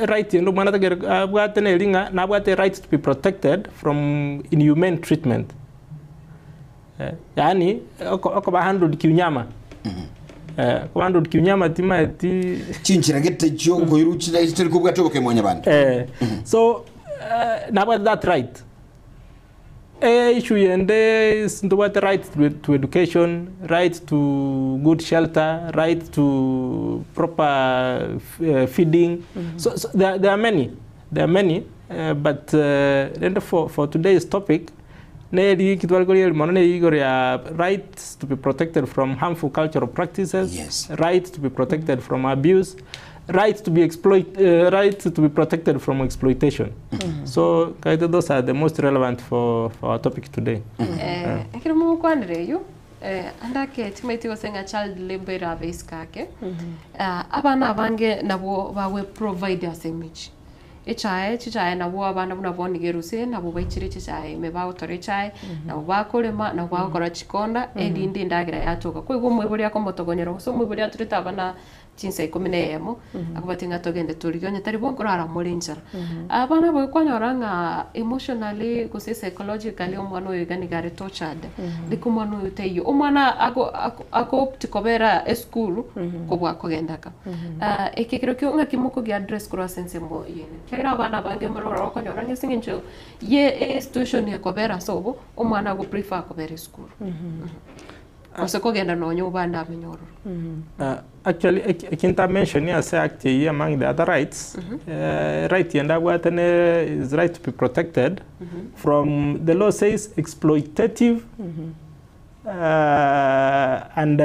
right ndo mwana takero abwate linga na abwate right to be protected from inhumane treatment. Yani okoba handle kiunyama. Kwando kiunyama timati chinchira gete jo koiruchira isteri kubwa toke mwanya band. So now what that right? Issue yende is what right to education, right to good shelter, right to proper feeding. So there are many, but then for today's topic. Rights to be protected from harmful cultural practices, yes. Right to be protected from abuse, right to be protected from exploitation. So those are the most relevant for our topic today. Andake timeti wasenga child labor abase kake abana bange nabo bawe provide asemich chichae na bo abana buna boni geruse na bo baichire chichae me ba utore chai na bo bakolema na bo bakora chikonda edindi ndagira yatoka kwe gomwe buri akomotogonyero so mwe buri aturita abana chinse komineyemo akubatinga togende turigonye tari bonkorara mulinchara abana bo kwanyoranga emotionally kuse psychologically omwana oyo ganigare tortured likumwana oyo teyo omwana ako tikobera school kobwa kogendaka ekekero kyo ngakimoko gi address kura sense mo yene kera abana bange marora konyoranga singincho ye institution yakobera sobo omwana go prefer kobera school Actually, I can't mention here, say among the other rights, right is right to be protected from the law says exploitative and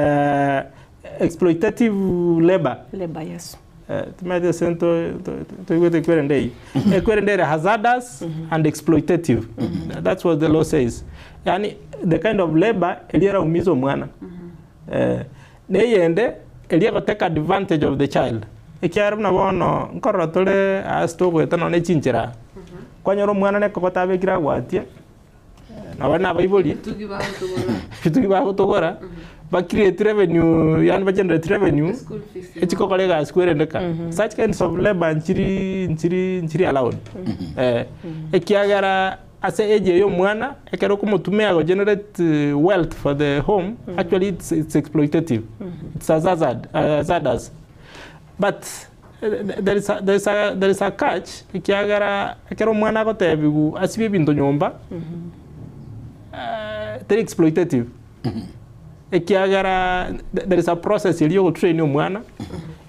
exploitative labor. Labor, yes. tumete sento to kwerendei kwerendere hazardous and exploitative. That's what the law says. Yani the kind of labor eliera umizo mwana neyende eliera take advantage of the child ekiara na bono nkorora tole asto gwetana ne chinchira kwanyoro mwana ne kokota bekira gwatie na bana baiboli fitugi ba gutogora ba create revenue yani ba generate revenue echiko kolega square ndeka such kinds of labor nchiri allowed ekiagara ase eje yo mwana ekero kumutumia go generate wealth for the home. Actually it's exploitative. It's hazardous. But there is a catch ikiagara ekero mwana go tebigu asibe binto nyomba very exploitative. Ekiagara there is a process iliyo go train yo mwana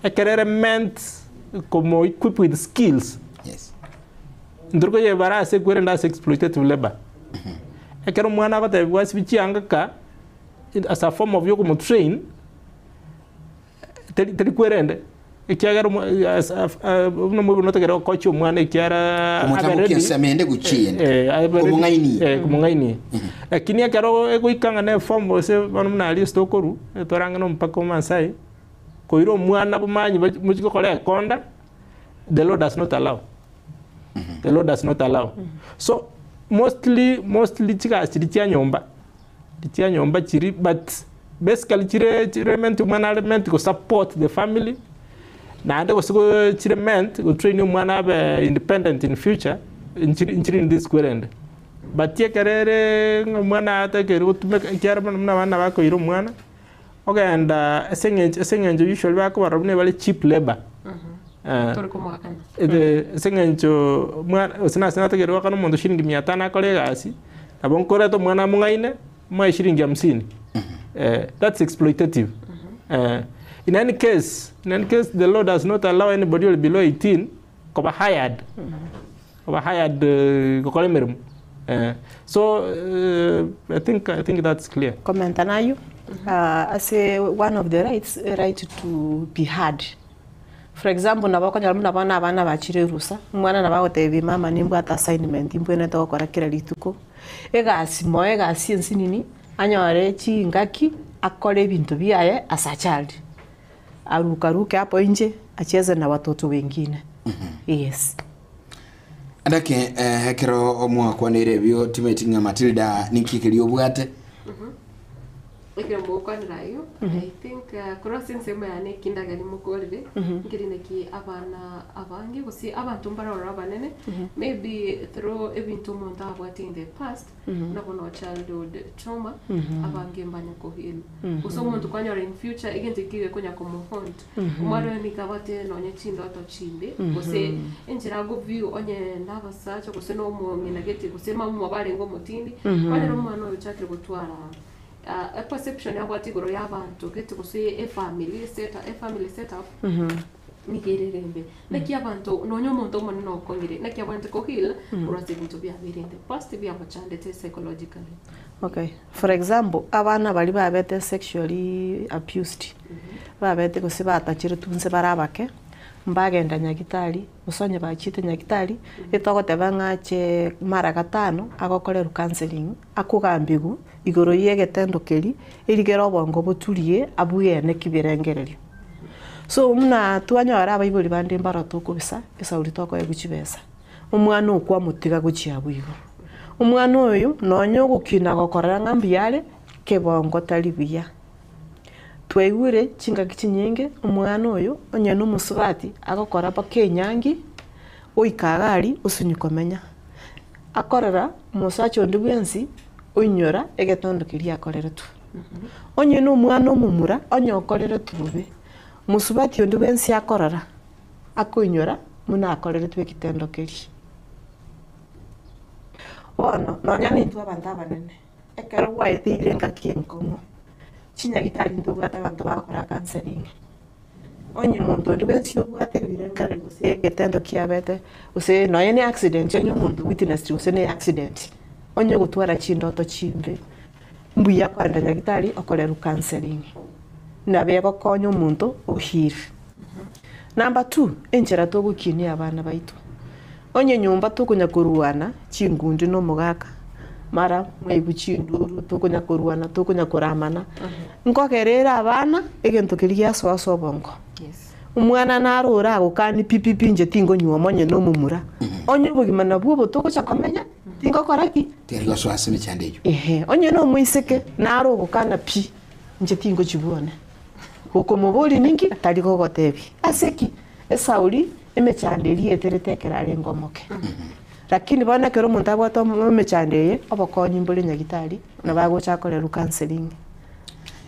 ekerere meant como equipped with skills. Ndurko ye bara se kwenda exploitative labor. Ekero mwana bata wasibichi angaka as a form of yoko train teri kwerende ekiagara no mo no tegero kocho mwana ekiara aberedi kusemende guchien kumungaini lakini ekero egoikanga ne form se banumna ali stokoru toranga no mpako mansai koiro mwana bumanyi mujiko kole konda the law does not allow. The law does not allow. So mostly chika nyomba chiri, but basically chire meant to support the family. Na ande go chire meant to train mwana be independent in future in this current. But ye kerere mwana atake rutume kyara mwana bako iro mwana. Okay, and esengenje usually bako barabne bale cheap labor. Sengencho mwana sina tegero kana mondo shilingi 500 akolega asi abonkora to mwana mungaine mwa shilingi 50. That's exploitative. In any case the law does not allow anybody below 18 to hired kokolemerum. So I think that's clear. Comment on you. I say one of the right to be heard. For example, nabakonya muna bana bachire rusa mwana nabagotebi mama nimbwa ata assignment imbwene to gukora kira rituko egasi nsinini anyore chingaki akore ibintu biaye as a child arukaruke hapo nje acheze na watoto wengine. Yes. Andake hekero omwakwa nirebyo timetinga Matilda ninkikiri obwate. Ekembo kwa nrayo I think crossing sema yani kindagani mukolbe ngirine ki abana abange gusi abantu mbarora banene maybe through ebintu monta abwati in the past na bono childhood trauma abange mbanya ko heal uso muntu kwanyora in future igente kige konya ko muhont umaro ni kabate nonye chindo to chinde gusi enjira go view onye nava sacho gusi no mu minageti gusi mamu bale ngo mutindi kwanyora umwana oyo chakire gutwara a perception ya wati goro y'abantu gete gusi a family setup nigererembe neki abantu nonyo muntu omone no kongire neki abantu ko heal urase bintu bya birinde past bya machande psychologically. Okay, for example abana bali babete sexually abused babete gusi batachire tunse barabake mbagenda nyagitari usonye bachite nyagitari itogoteba ngache mara gatano agokorera counseling akugambigu igoro yegetendo keri irigero bongo buturie abuye ne kibirengererio. So muna twanyora abaibuli bande mbarato kubisa esauri toko eguchibesa umwana ukwa mutiga guchiabu igo umwana oyu nonyo gukina gokorera ngambiare kebongo talibiya tweigure chinga kichinyenge umwana oyu onye numusubati agokora pa kenyangi oikagari usunyikomenya akorera musacho ndibwensi unyora egetondo kiria akorera tu onye numwana omumura onye okorera tubube musubati ndibwensi akorera akunyora muna akorera tu ekitendo kiri ono nonyani tu abantu abanene ekero waithire ngakienkomo chinya gitari ndubata abantu bakora counseling onye muntu ndibwensi obwate birengare guse getendo kiabete use no any accident onye muntu witness use ne accident onye gutwara chindoto chimbe mbuya kwanda nyagitari okorera counseling na bego konyo muntu ohiri Number 2 enchera togo kini abana baitu onye nyumba tukunya kuruana chingundi no mugaka mara mwebu chinduru tukunya kuruana tukunya kuramana nkokerera abana egento kiriya so bongo umwana narora agukani pipipi nje tingo nyuwa monye no mumura onye bugimana bwo tukucha komenya tingo koraki terigo so asime chandejo onye no mwiseke naro gukana pi nje tingo chibone huko mubuli ningi ataligo gotebi aseki esauri emechandeli eteretekera rengomoke lakini bana kero muntu abwato emechandeye obokonyi mbuli nyagitari na bagocha korera counseling.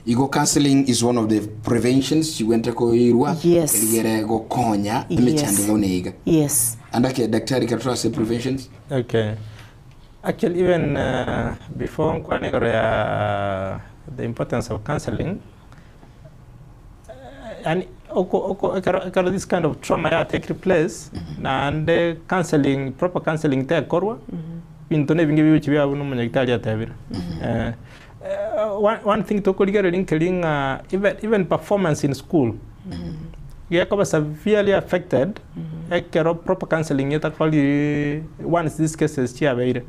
Igo counseling is one of the preventions you went ko irwa erigere go konya emechandelo neiga. Yes. Andake daktari katwa say preventions. Okay. Actually even before the importance of counseling and this kind of trauma take place and counseling proper counseling te korwa intone bingi bichi bya buno munyagitali atabira one thing to koligere linking even performance in school yako severely affected ekero proper counseling yeta quali once these cases chia beire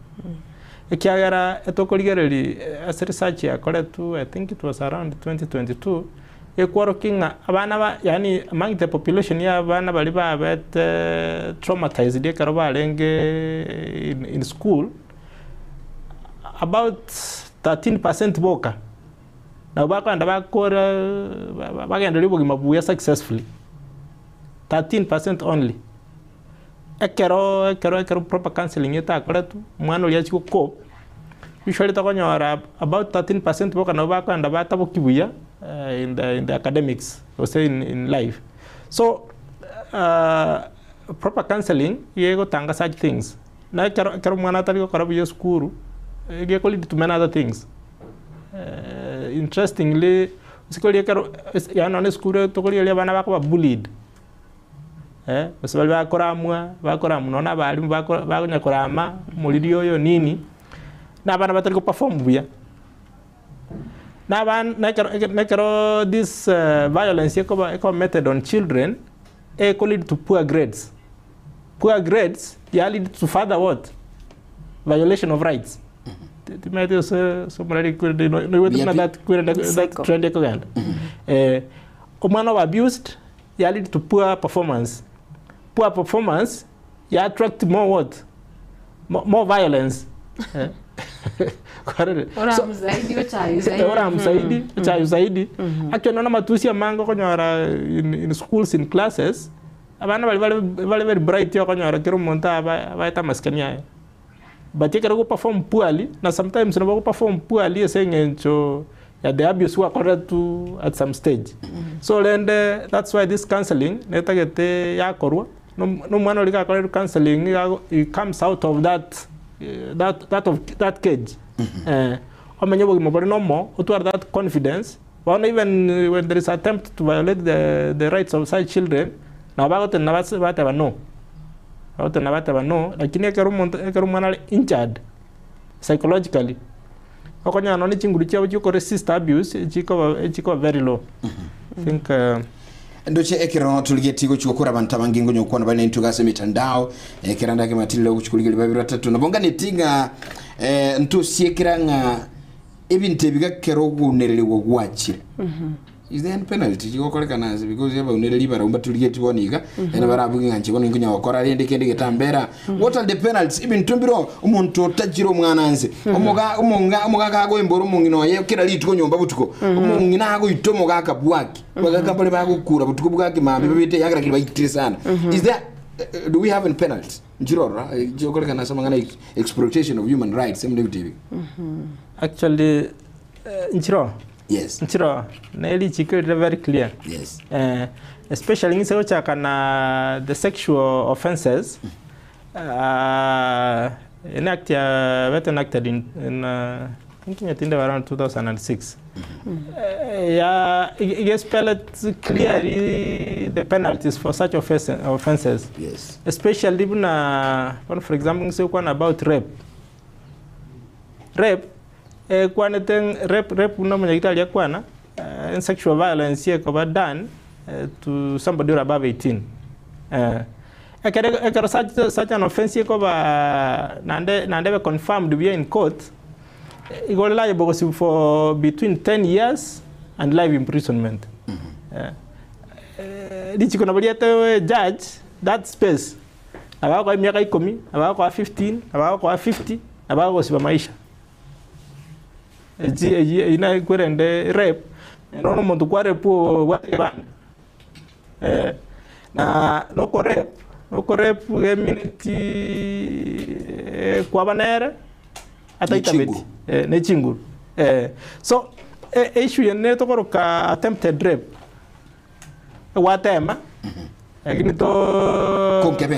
ekiagara etokoligere as research ya koletu I think it was around 2022 ekwarokinga abana yani among the population ya abana bali babet traumatized ekero balenge in school about 13% boka na bakanda bakora bagenda libo gimabuya successfully 13% only ekero proper counseling yeta koletu mwana oli achiko cope usually takonyora about 13% boka na bakanda batabo kibuya in the academics or say in life. So proper counseling yego tanga such things na kero mwana tali ko karabu skuru yego lead to many other things. Interestingly sikoli kero ya na skuru to koli ya bana bako bullied basabali bakora munona bali bakonya korama muliriyo yo nini na bana batali ko perform buya. Now, this violence committed on children lead to poor grades. Poor grades lead to further what? Violation of rights. Man of abused lead to poor performance. Poor performance attract more what? More violence. Zaidi. Actually, nona matusi ya mango konyora in schools, in classes. Abana bali very bright yo konyora kero monta baita maskania. But you can perform poorly. Now sometimes you can perform poorly, saying encho the abuse were correct to at some stage. So then that's why this counseling neta gete ya korwa. No mano lika correct counseling it comes out of that cage. To that confidence, or even when there is attempt to violate the rights of such children, now about never know. Lakini ekerumanal injured psychologically. Okonya noni chinguricha uko resist abuse, chiko very low. I think ndoche ekero tuligetigo chukura bantu bangingo nyokwana bali ntugase mitandao ekiranda ke matilo kuchukuligeli babiri 3 nabonga netinga nto siekiranga ebinte bigakero gunerelewo gwachire. Is there any penalty you correct nazi because you have unereli barumba tuligeti boniga ena barabuginga nchi bono ngunya wakora rende kende getambera. What are the penalties ibin tumbiro umuntu tajiro mwananze omuga kago emboro mungino ye kira litiko nyomba butuko mungina ago itomo gaka bwaki bagaka bale bagukura butuko bwaki mambe bibite yagira kiri bayitire sana. Is there do we have any penalties njirora you correct na samanga exploitation of human rights MDTV? Actually njiro yes. Nchiro, Nelly Chico very clear. Yes. Especially in the sexual offenses enacted in thinking at around 2006. It gets spelled clearly the penalties for such offenses. Yes. Especially even for example, say one about rape. Rape rape no mwenye Italia kwana in sexual violence here covered done to somebody above 18. Such an offense nande confirmed we in court. It got liable for between 10 years and life imprisonment. Dichi kuna baliate judge that space. Abako miaka 10, abako 15, abako 50, abako siba maisha. Ina kwende rape. No muntu kwa rape wate bana. Na no correct minute kwa banere ataitabeti ne chinguru. So issue yene to ka attempted rape watema lakini to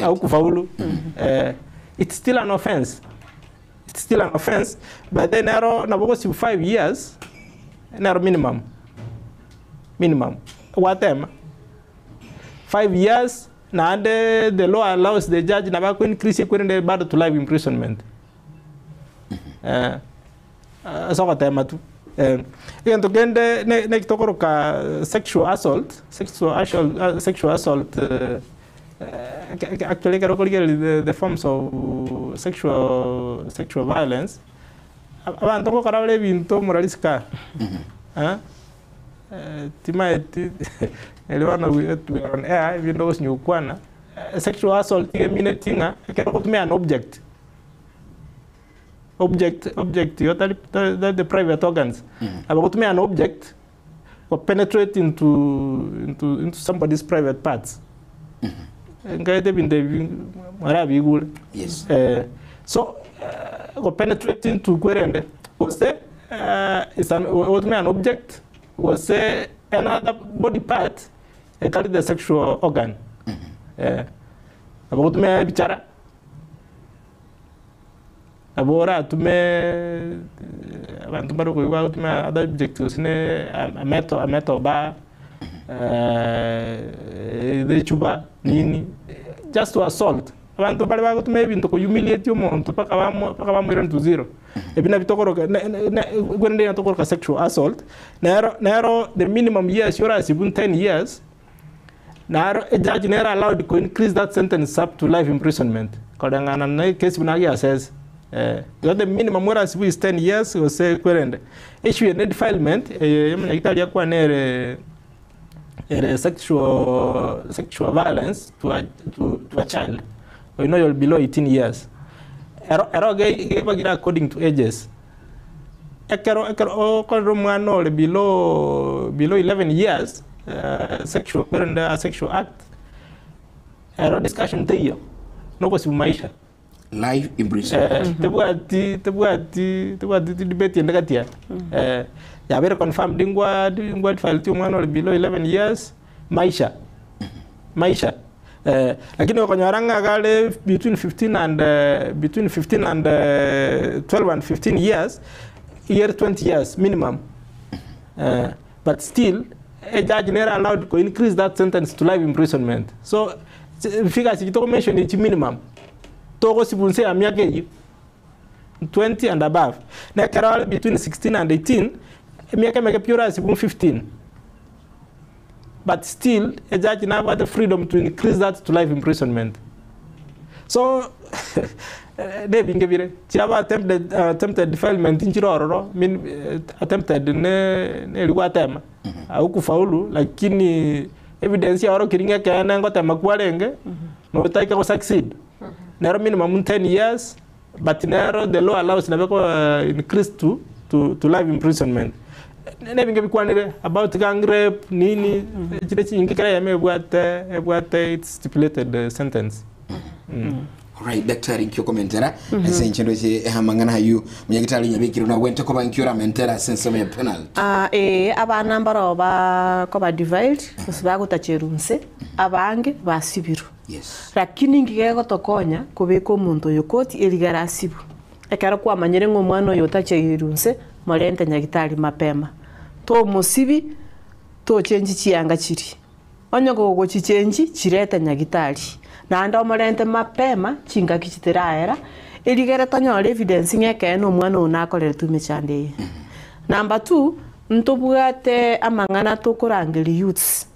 au kufaulu it's still an offense. But then narrow na bogo 5 years narrow minimum watema 5 years na the law allows the judge na ba increase kwende bado to life imprisonment. So kwa tema tu to gende ne kitokoro ka sexual assault actually the forms of sexual violence abantu ko karabale binto moraliska timaeti elewana we are on air vindo nyukwana sexual assault imeminatinga kero kutumia an object that the private organs abakutumia an object or penetrate into somebody's private parts. Ngaite binde marabi gule. Yes. So or penetrate into kwerende was there is an object was say another body part called the sexual organ. Abakutumia bichara abora tume abantu baro ko tume other objectives ne a metal ba the chuba nini just to assault abantu bari bago tume bintu ko humiliate umuntu paka bamwira to zero ebina bitokoro gwende na tokoro ka sexual assault naro the minimum years yora sibun 10 years naro a judge never allowed to increase that sentence up to life imprisonment kodangana na case binagi assess the minimum where is 10 years or say querende issue a defilement yamna Italia kwa nere sexual violence to a child or you're below 18 years according to ages below 11 years sexual act discussion tayo no ko maisha life imprisonment. Tebuati debate yenda katia. Ya very confirmed dingwa file tu mwana below 11 years maisha. Lakini wakanyaranga gale between 12 and 15 years 20 years minimum. But still a judge never allowed to increase that sentence to life imprisonment. So figures you mention it minimum. Togo sibunse ya miaka 20 and above. Na karao between 16 and 18, miaka pure sibun 15. But still, a judge now had the freedom to increase that to life imprisonment. So, they being given attempted defilement in Chiroro, attempted ne time. Aukufaulu, lakini evidence ya oro kiringa kana ngota makwarenge, no taika ko succeed. Narrow minimum 10 years, but narrow the law allows never increase to life imprisonment. Never give one about gang rape, nini, it's stipulated sentence. Right, daktari kyo komentera esenchendo che hamangana hayu munyagitali nyabikiro na wente ko bankura mentera sensome ya penalty aba nambaro ba ko ba divide kusiba gutacherunse abange basibiru. Yes. Lakini ngigego tokonya kubiko muntu yokoti eligara sibu ekara kwa manyere ngomwana yotacherunse molente nyagitali mapema to musibi to chenji chianga chiri onyogo go chichenji chireta nyagitali na ndo molente mapema chinga kichitiraera eligara tanyole evidence ngeke no mwana unakolera tumechande. Number 2 ntobugate amangana to kurangeli youths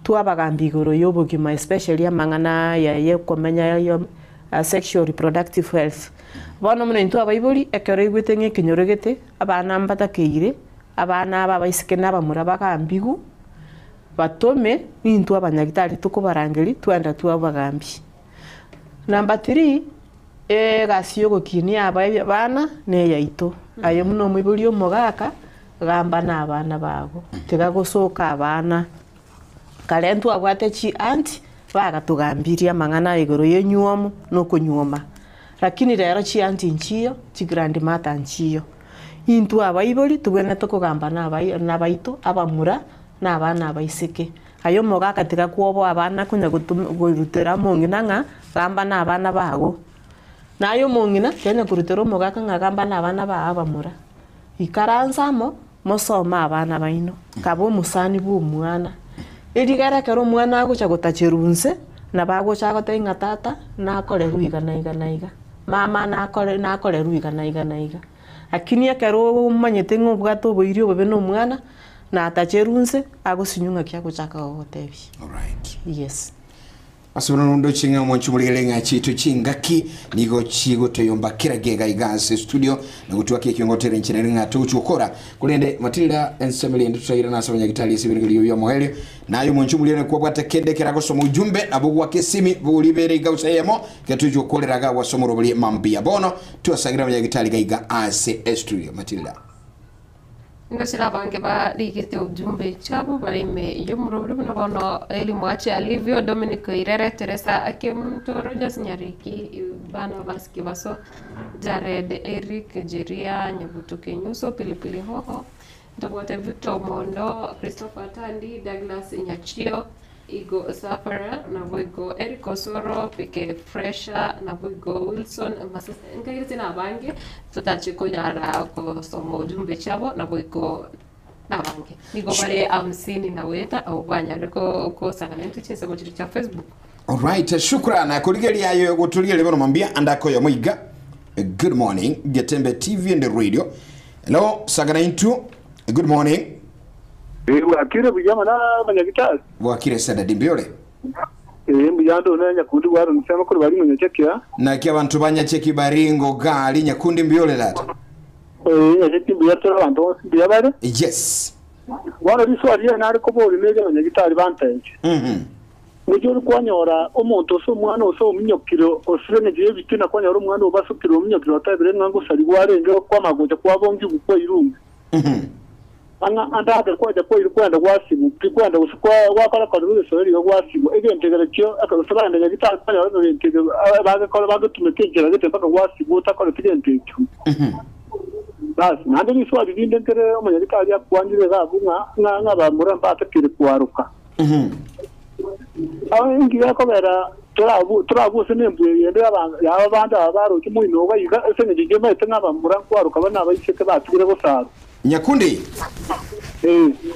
twabagamba igoro y'obogima especially amang'ana yaye komenya yo sexual reproductive health bono muno into abaibori ekero igwete ng'ekinyorogete abana mbatakeire abana aba baisike n'abamura bagambigu batome into abanyagitari tukubarangeri twenda twabagambi. Number 3 egasi yogokinia abana neyaito ayo muno mwiburi omogaka gamba n'abana bago tegagosoka abana kalentu abwate chi anti bagatugambiria amang'ana igoro yenyuomu n'okunyuoma lakini rero chi anti nchiyo chi grandmother nchiyo into abaibori tubwene tukugamba n'abaito abamura n'abana abaisike ayo mogaka tigakwobo abana kunya gurutera mong'ina ng'a gamba n'abana bago nayo mong'ina kenya kurutera omogaka ng'a gamba n'abana baabamura ikaranzamo mosoma abana baino kaba omusani bw'omwana erigerekera omwana agocha gotacherunse na bagocha gotainga tata nakore ruiga naiga mama nakore ruiga naiga lakini ekero omanyete ng'obwate oboiri obobe n'omwana natacherunse agosinyunga kiagochaka gogotebi. Alright. Yes. Asubira nundo chinga mwanchu muligelenga chitu chingaki nigo chigo toyomba kiragega igase studio na gutuwake kiongotere nchina ringa tuchukora kulende Matilda ensemble ndutsaira na sabanya gitali sibirigyo yo moheli nayo mwanchu mulire kwa bwate kende kerago somo ujumbe abugu wake simi bulibere gausayemo ketujukolera ga wasomoro buli mambia bono tuasagira banya gitali gaiga ase studio. Matilda Ngasira bange ba ligite ujumbe chabo barime yo murobro na bono eli mwache alivyo Dominic Irere Teresa Akemtoro Nyariki bana baski baso Jared Eric Jeria Nyabutuke Nyuso Pilipili Hoho Dobote Victor Mondo Christopher Tandi Douglas Nyachio Igo Safara na Voigo Eric Osoro Pike Fresha na Voigo Wilson Masasa ngayete na bange tutachiko nyara ko somo ujumbe chabo na Voigo na bange nigo bare 50 na weta au banya ko sangamento chese mo cha Facebook. Alright, shukrana kuligeli ayo gutulie lebo mambia andako ya mwiga. Good morning Getembe TV and the radio. Hello sagana into good morning. Wakire bujama na banyagitari wakire sada dimbiole mbiyando na nyakundi waro nsema ko bari munyekekya na ki abantu banyacheki baringo gali nyakundi mbiole lata yeti mbiyatoro abantu mbiyabare yes wano riswari na ariko boli meje banyagitari bantage Nijoro kwanyora omuntu so mwana so munyokiro osirene je bitina kwanyora umwana obasukiro umunyokiro atabire ngango sari warenge kwa magoja kwa bongi gukwa irumwe anda hata kwa ilikwenda kwasimu kwenda usikwa wakala kwa ndugu sori kwa kwasimu ege ntegerekyo akasaba ndenge gitafanya wano ntegere baga tumetekera gete paka kwasimu utakora tigentekyo basi nande ni swali dinde kere omanyarika ya kwanjire zabunga nga bamura mbata kire kwaruka aho ingiya kobera turabu senembuye yende abanda abaro kimuino bayiga esenge gigema etanga bamura kwaruka bana bayiseke batugire bosaro Nyakundi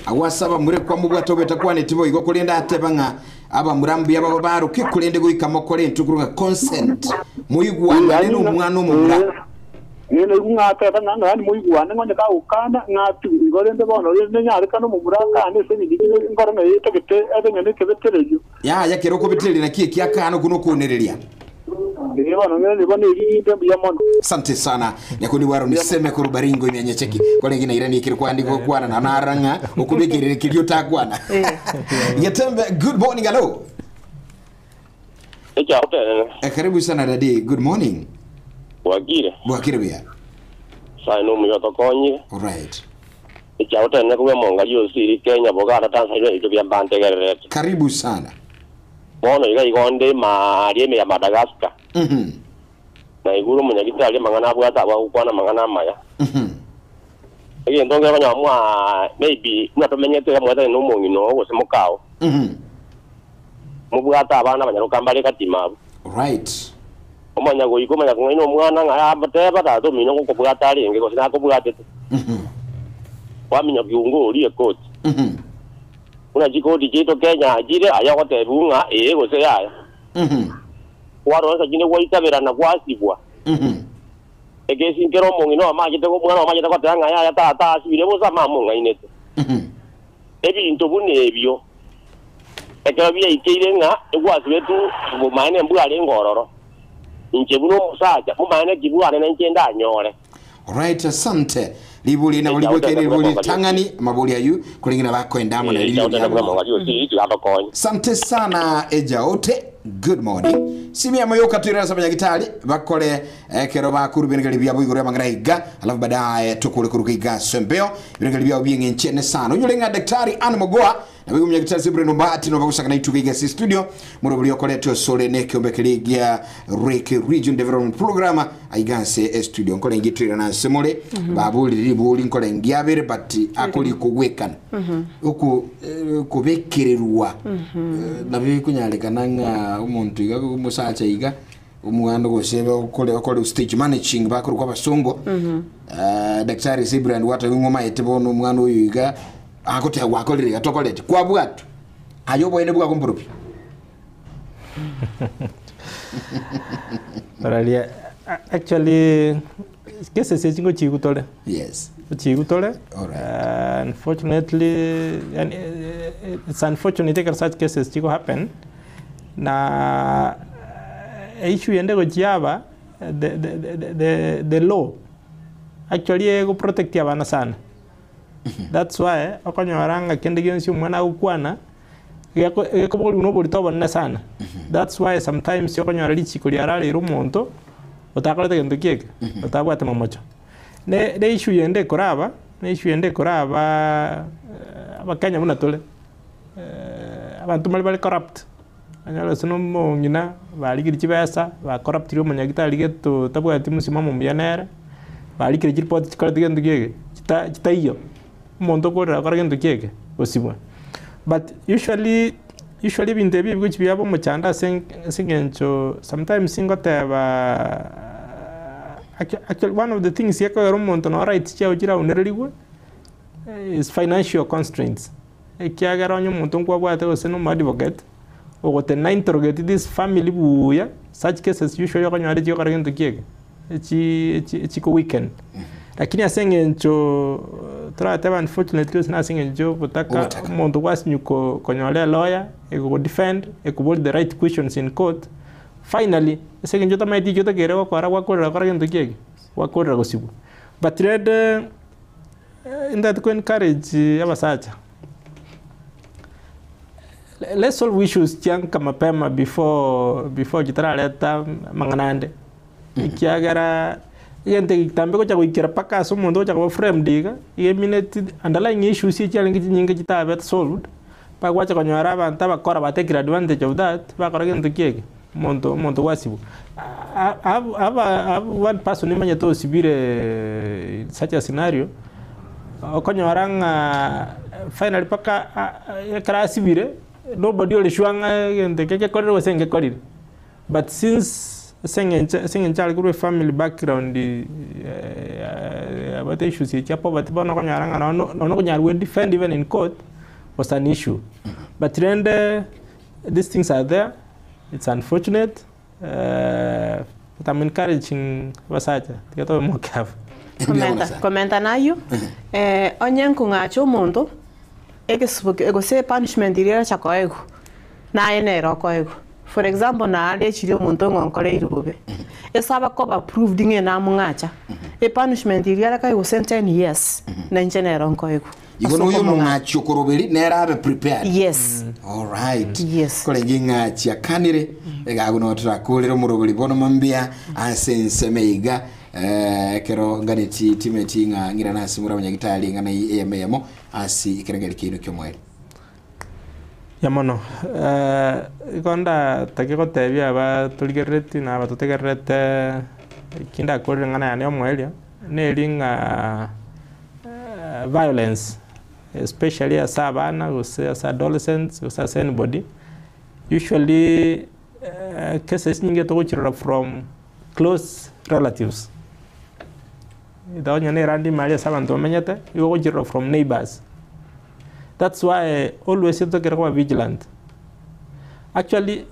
awasaba mure kwa mubwato betakuwa netibo igo kulenda atebanga aba murambi aba baro kikulende guikamo kole ntukuruka consent muyigwana leno umwana umura nene ngata banga ngani muyigwana ngonye ka ukana ngati igorende bono nyari kano mumura kane se ni ngorana yetegete abenyane kebeterejo ya kero ko betere na kiki akano kuno kunereria. Asante sana Nyakundi waro niseme ko rubaringo imyanyecheki kole ngina irani kirkwandiko kwana na naranga ukubikirire kiryo takwana Getembe good morning hello karibu sana dadi good morning Wakire bia Saino muyoto konyi alright Echaota ne kuwe monga yosi Kenya bogara Tanzania ikubya bantegerere karibu sana Bono iga igonde marieme ya Madagascar na iguru munyagitari mangana bwata abakwana mangana maya ege ndonge abanyamwa maybe natumenyete amwata no mungino wose mukao mubwata abana abanyarukambale katima right omanya go ikomanya ko ino mwana nga bateba da domino ko bwata ali ngeko sina ko bwata waminya kiungo uli ekoti una jiko dijito Kenya ajire ayakote bunga ego se yaya waro sa jine waitabera na kwasibwa ege sinkero mungino amajete ko mwana amajete ko tanga ya tata asibire boza mamunga inete ebi intobune ebyo ekero bia ikeire nga egwasi betu bumaene mbwale ngororo inche buno musaja bumaene kibwane na nche ndanyore. Alright, asante. Libuli na libuli libuli tangani mabuli ayu kulingina bako endamo na libuli. Asante sana Ejaote. Good morning. Simi ya moyo katwira sabanya gitali bakole kero bakuru bingali bya buguru ya mangraiga alafu baadaye tukule kurukiga sembeo bingali bya ubinge nchene sana. Unyolenga daktari Anmogoa na bigu mnyagitali Sibre Nombati no bakusaka na itukiga si studio murobuli yokoleto sole neke ombekeligia Reke Region Development Program aiganse studio nkole ngitwira na semole babuli libuli nkole ngiabere bati akuli kuwekana uku kubekererwa na bikunyalekana nga umuntu iga umusacha iga umwana goseba ukole stage managing bakuru kwa basongo daktari Sibre and wata ngoma etebono umwana uyu iga akote wakolere atokolete kwa bwatu ayobo ene bwa kumburupi. Oralia actually cases is ngo chigutole. Yes. Chigutole. Unfortunately, and it's unfortunate that such cases chigo happen. Na issue yende go chiaba the law actually go protect yabana sana. That's why okonyoranga kende gensi mwana ukwana yako boli unoboli toba sana. That's why sometimes okonyora lichi kuliarali rumonto otakolete kendo kieke otabwate mamocho ne issue yende koraba abakanya muna tole abantu mali corrupt anyalo sino mongina baligiri chibesa ba corrupt rio manyagitali geto tabwate musimamo mbianera baligiri report chikolete kendo kieke chitaiyo mondo kora kendo kieke osibwa. But usually bintebi which we have muchanda singencho sometimes singoteba actually one of the things yako romonto no right chao jira unereliwe is financial constraints ekiagara onyo muntu kwa bwate oseno advocate ogote na interrogate this family buya such cases usually okonyare jio karagento kieke chiko weekend lakini asengencho trateba unfortunately sina asengencho butaka muntu wasinyuko konyole lawyer ego defend ego the right questions in court finally asengencho tamaiti joto kere wakora karagento kieke wakora gosibu but red in that to encourage abasacha let's solve issues chanka mapema before jitaraleta manganande ikiagara yente tambe ko chago ikira paka so mondo chago frame diga ye minute underlying issues si challenge nyinga chitabe solved pa kwacha konyara banta bakora batekira advantage of that bakora gento kieke mondo wasibu have one person imanya to sibire such a scenario okonyaranga finally paka kra sibire nobody will shwanga yente keke korero senge korire but since singing child group family background about issues here poverty bono konyaranga no konyarwe defend even in court was an issue but then these things are there. It's unfortunate but I'm encouraging wasacha tikato mo careful komenta nayo onyenku ngacho mondo ego se punishment iriera chakoego na ene rokoego. For example, na ale chiri omuntu ngonkore irube esaba ko approved nge na mungacha e punishment iriara kai go 10 years na engineer onkoego igono uyu mungacho koroberi nera have prepared. Yes. All right. Yes. Kole nginga chia kanire ega guno trakolero muroberi bono mambia asense meiga kero nganeti timeti nga ngira nasi mura banyagitali ngana EMM asi ikerengeli kino kyomwe yamono ikonda takiko tebia ba tuligereti na ba tutegerete kinda korre ngana ya omwelia nelinga violence especially as abana as adolescents as anybody usually cases nyingi to from close relatives idawanya ne randi maria sabanto menyete you go from neighbors. That's why always you have to be vigilant. Actually,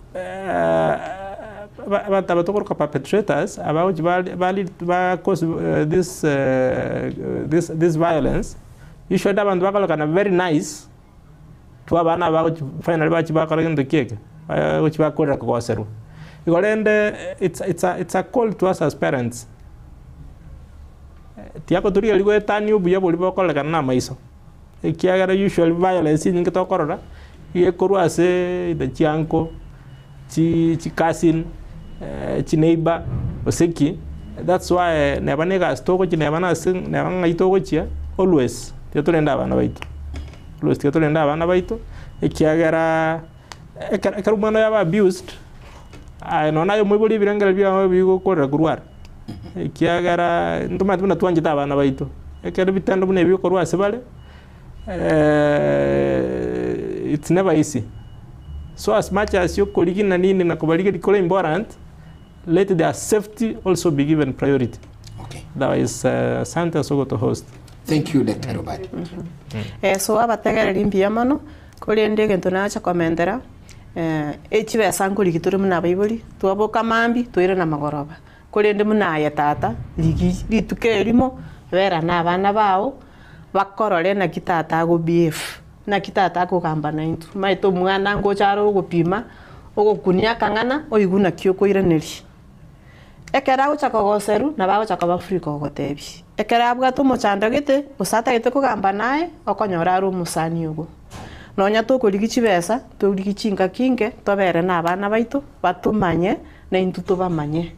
about perpetrators about cause this violence, you should have a very nice twa bana ba finally ba chiba kora ndo keke chiba kora ko seru igolende it's a call to us as parents tiako turi aligo etani ubu yabo libo kolega na maiso ikiagara usual violence nyingi to korora ye korwa se the chianko chi cousin chi neighbor oseki. That's why never nega stoko chi never na sing never ngaitoko chia always tietolenda bana baitu always tietolenda bana baitu ikiagara ekarumano yaba abused no nayo mwibuli birengera bya bigo korera kurwara ikiagara nduma tuna twanje tabana baitu ekere bitando bune bigo korwa sebale it's never easy. So as much as you colleague na nini na kubalika dikole important, let their safety also be given priority. Okay. That is Santa Sogo to host. Thank you, Dr. Robert. So abategera limpia mano kuri ndege ntunacha komendera echibe sankuri kituri muna baibuli tuaboka mambi tuire na magoroba kuri ndi muna ya tata lituke limo vera na bana bao bakorore na kitata go BF na kitata ko kamba na intu maito mwana ngo charo go pima ogo kunia kangana oiguna kioko ireneri ekera go chako go seru na bago chako ba friko go tebi ekera abwa to mochanda gite usata gite ko kamba nae okonyora ru musani ugo nonya to kuligichi besa to ligichinga kinge tobere na bana baito batumanye na intu to bamanye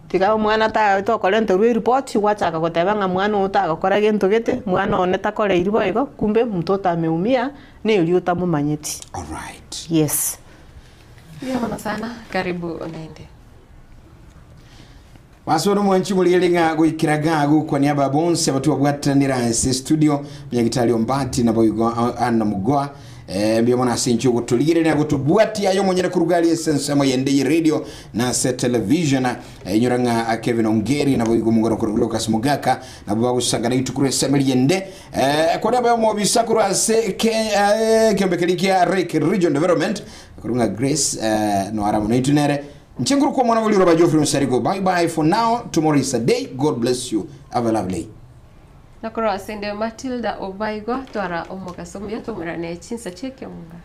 tiga mwana ta to kolente ru report wachaka goteba nga mwana utaka kora gento gete mwana oneta kore iribo ego kumbe mtoto ameumia ne uli utamumanyeti. All right. Yes. Yona sana karibu unaende. Wasoro mwanchi muliyelinga guikiraga kwa niaba bonse abatu babwatanira studio myagitali ombati na boygo ana mugwa mbio mwana sincho gutulire na gutubwati ayo monyera kurugali essence mo yende radio na set television nyuranga Kevin Ongeri na boygo mungoro ku Lucas Mugaka na babu sagana itukure semeli yende kwa niaba mo bisakuru ase kembekelikia region development kurunga Grace no aramu na itunere Nchenguru kwa mwana wali roba Geoffrey Nsarigo. Bye bye for now. Tomorrow is a day. God bless you. Have a lovely. Nakoro asende Matilda Obaigo twara omoka somya tumurane chinsa cheke munga.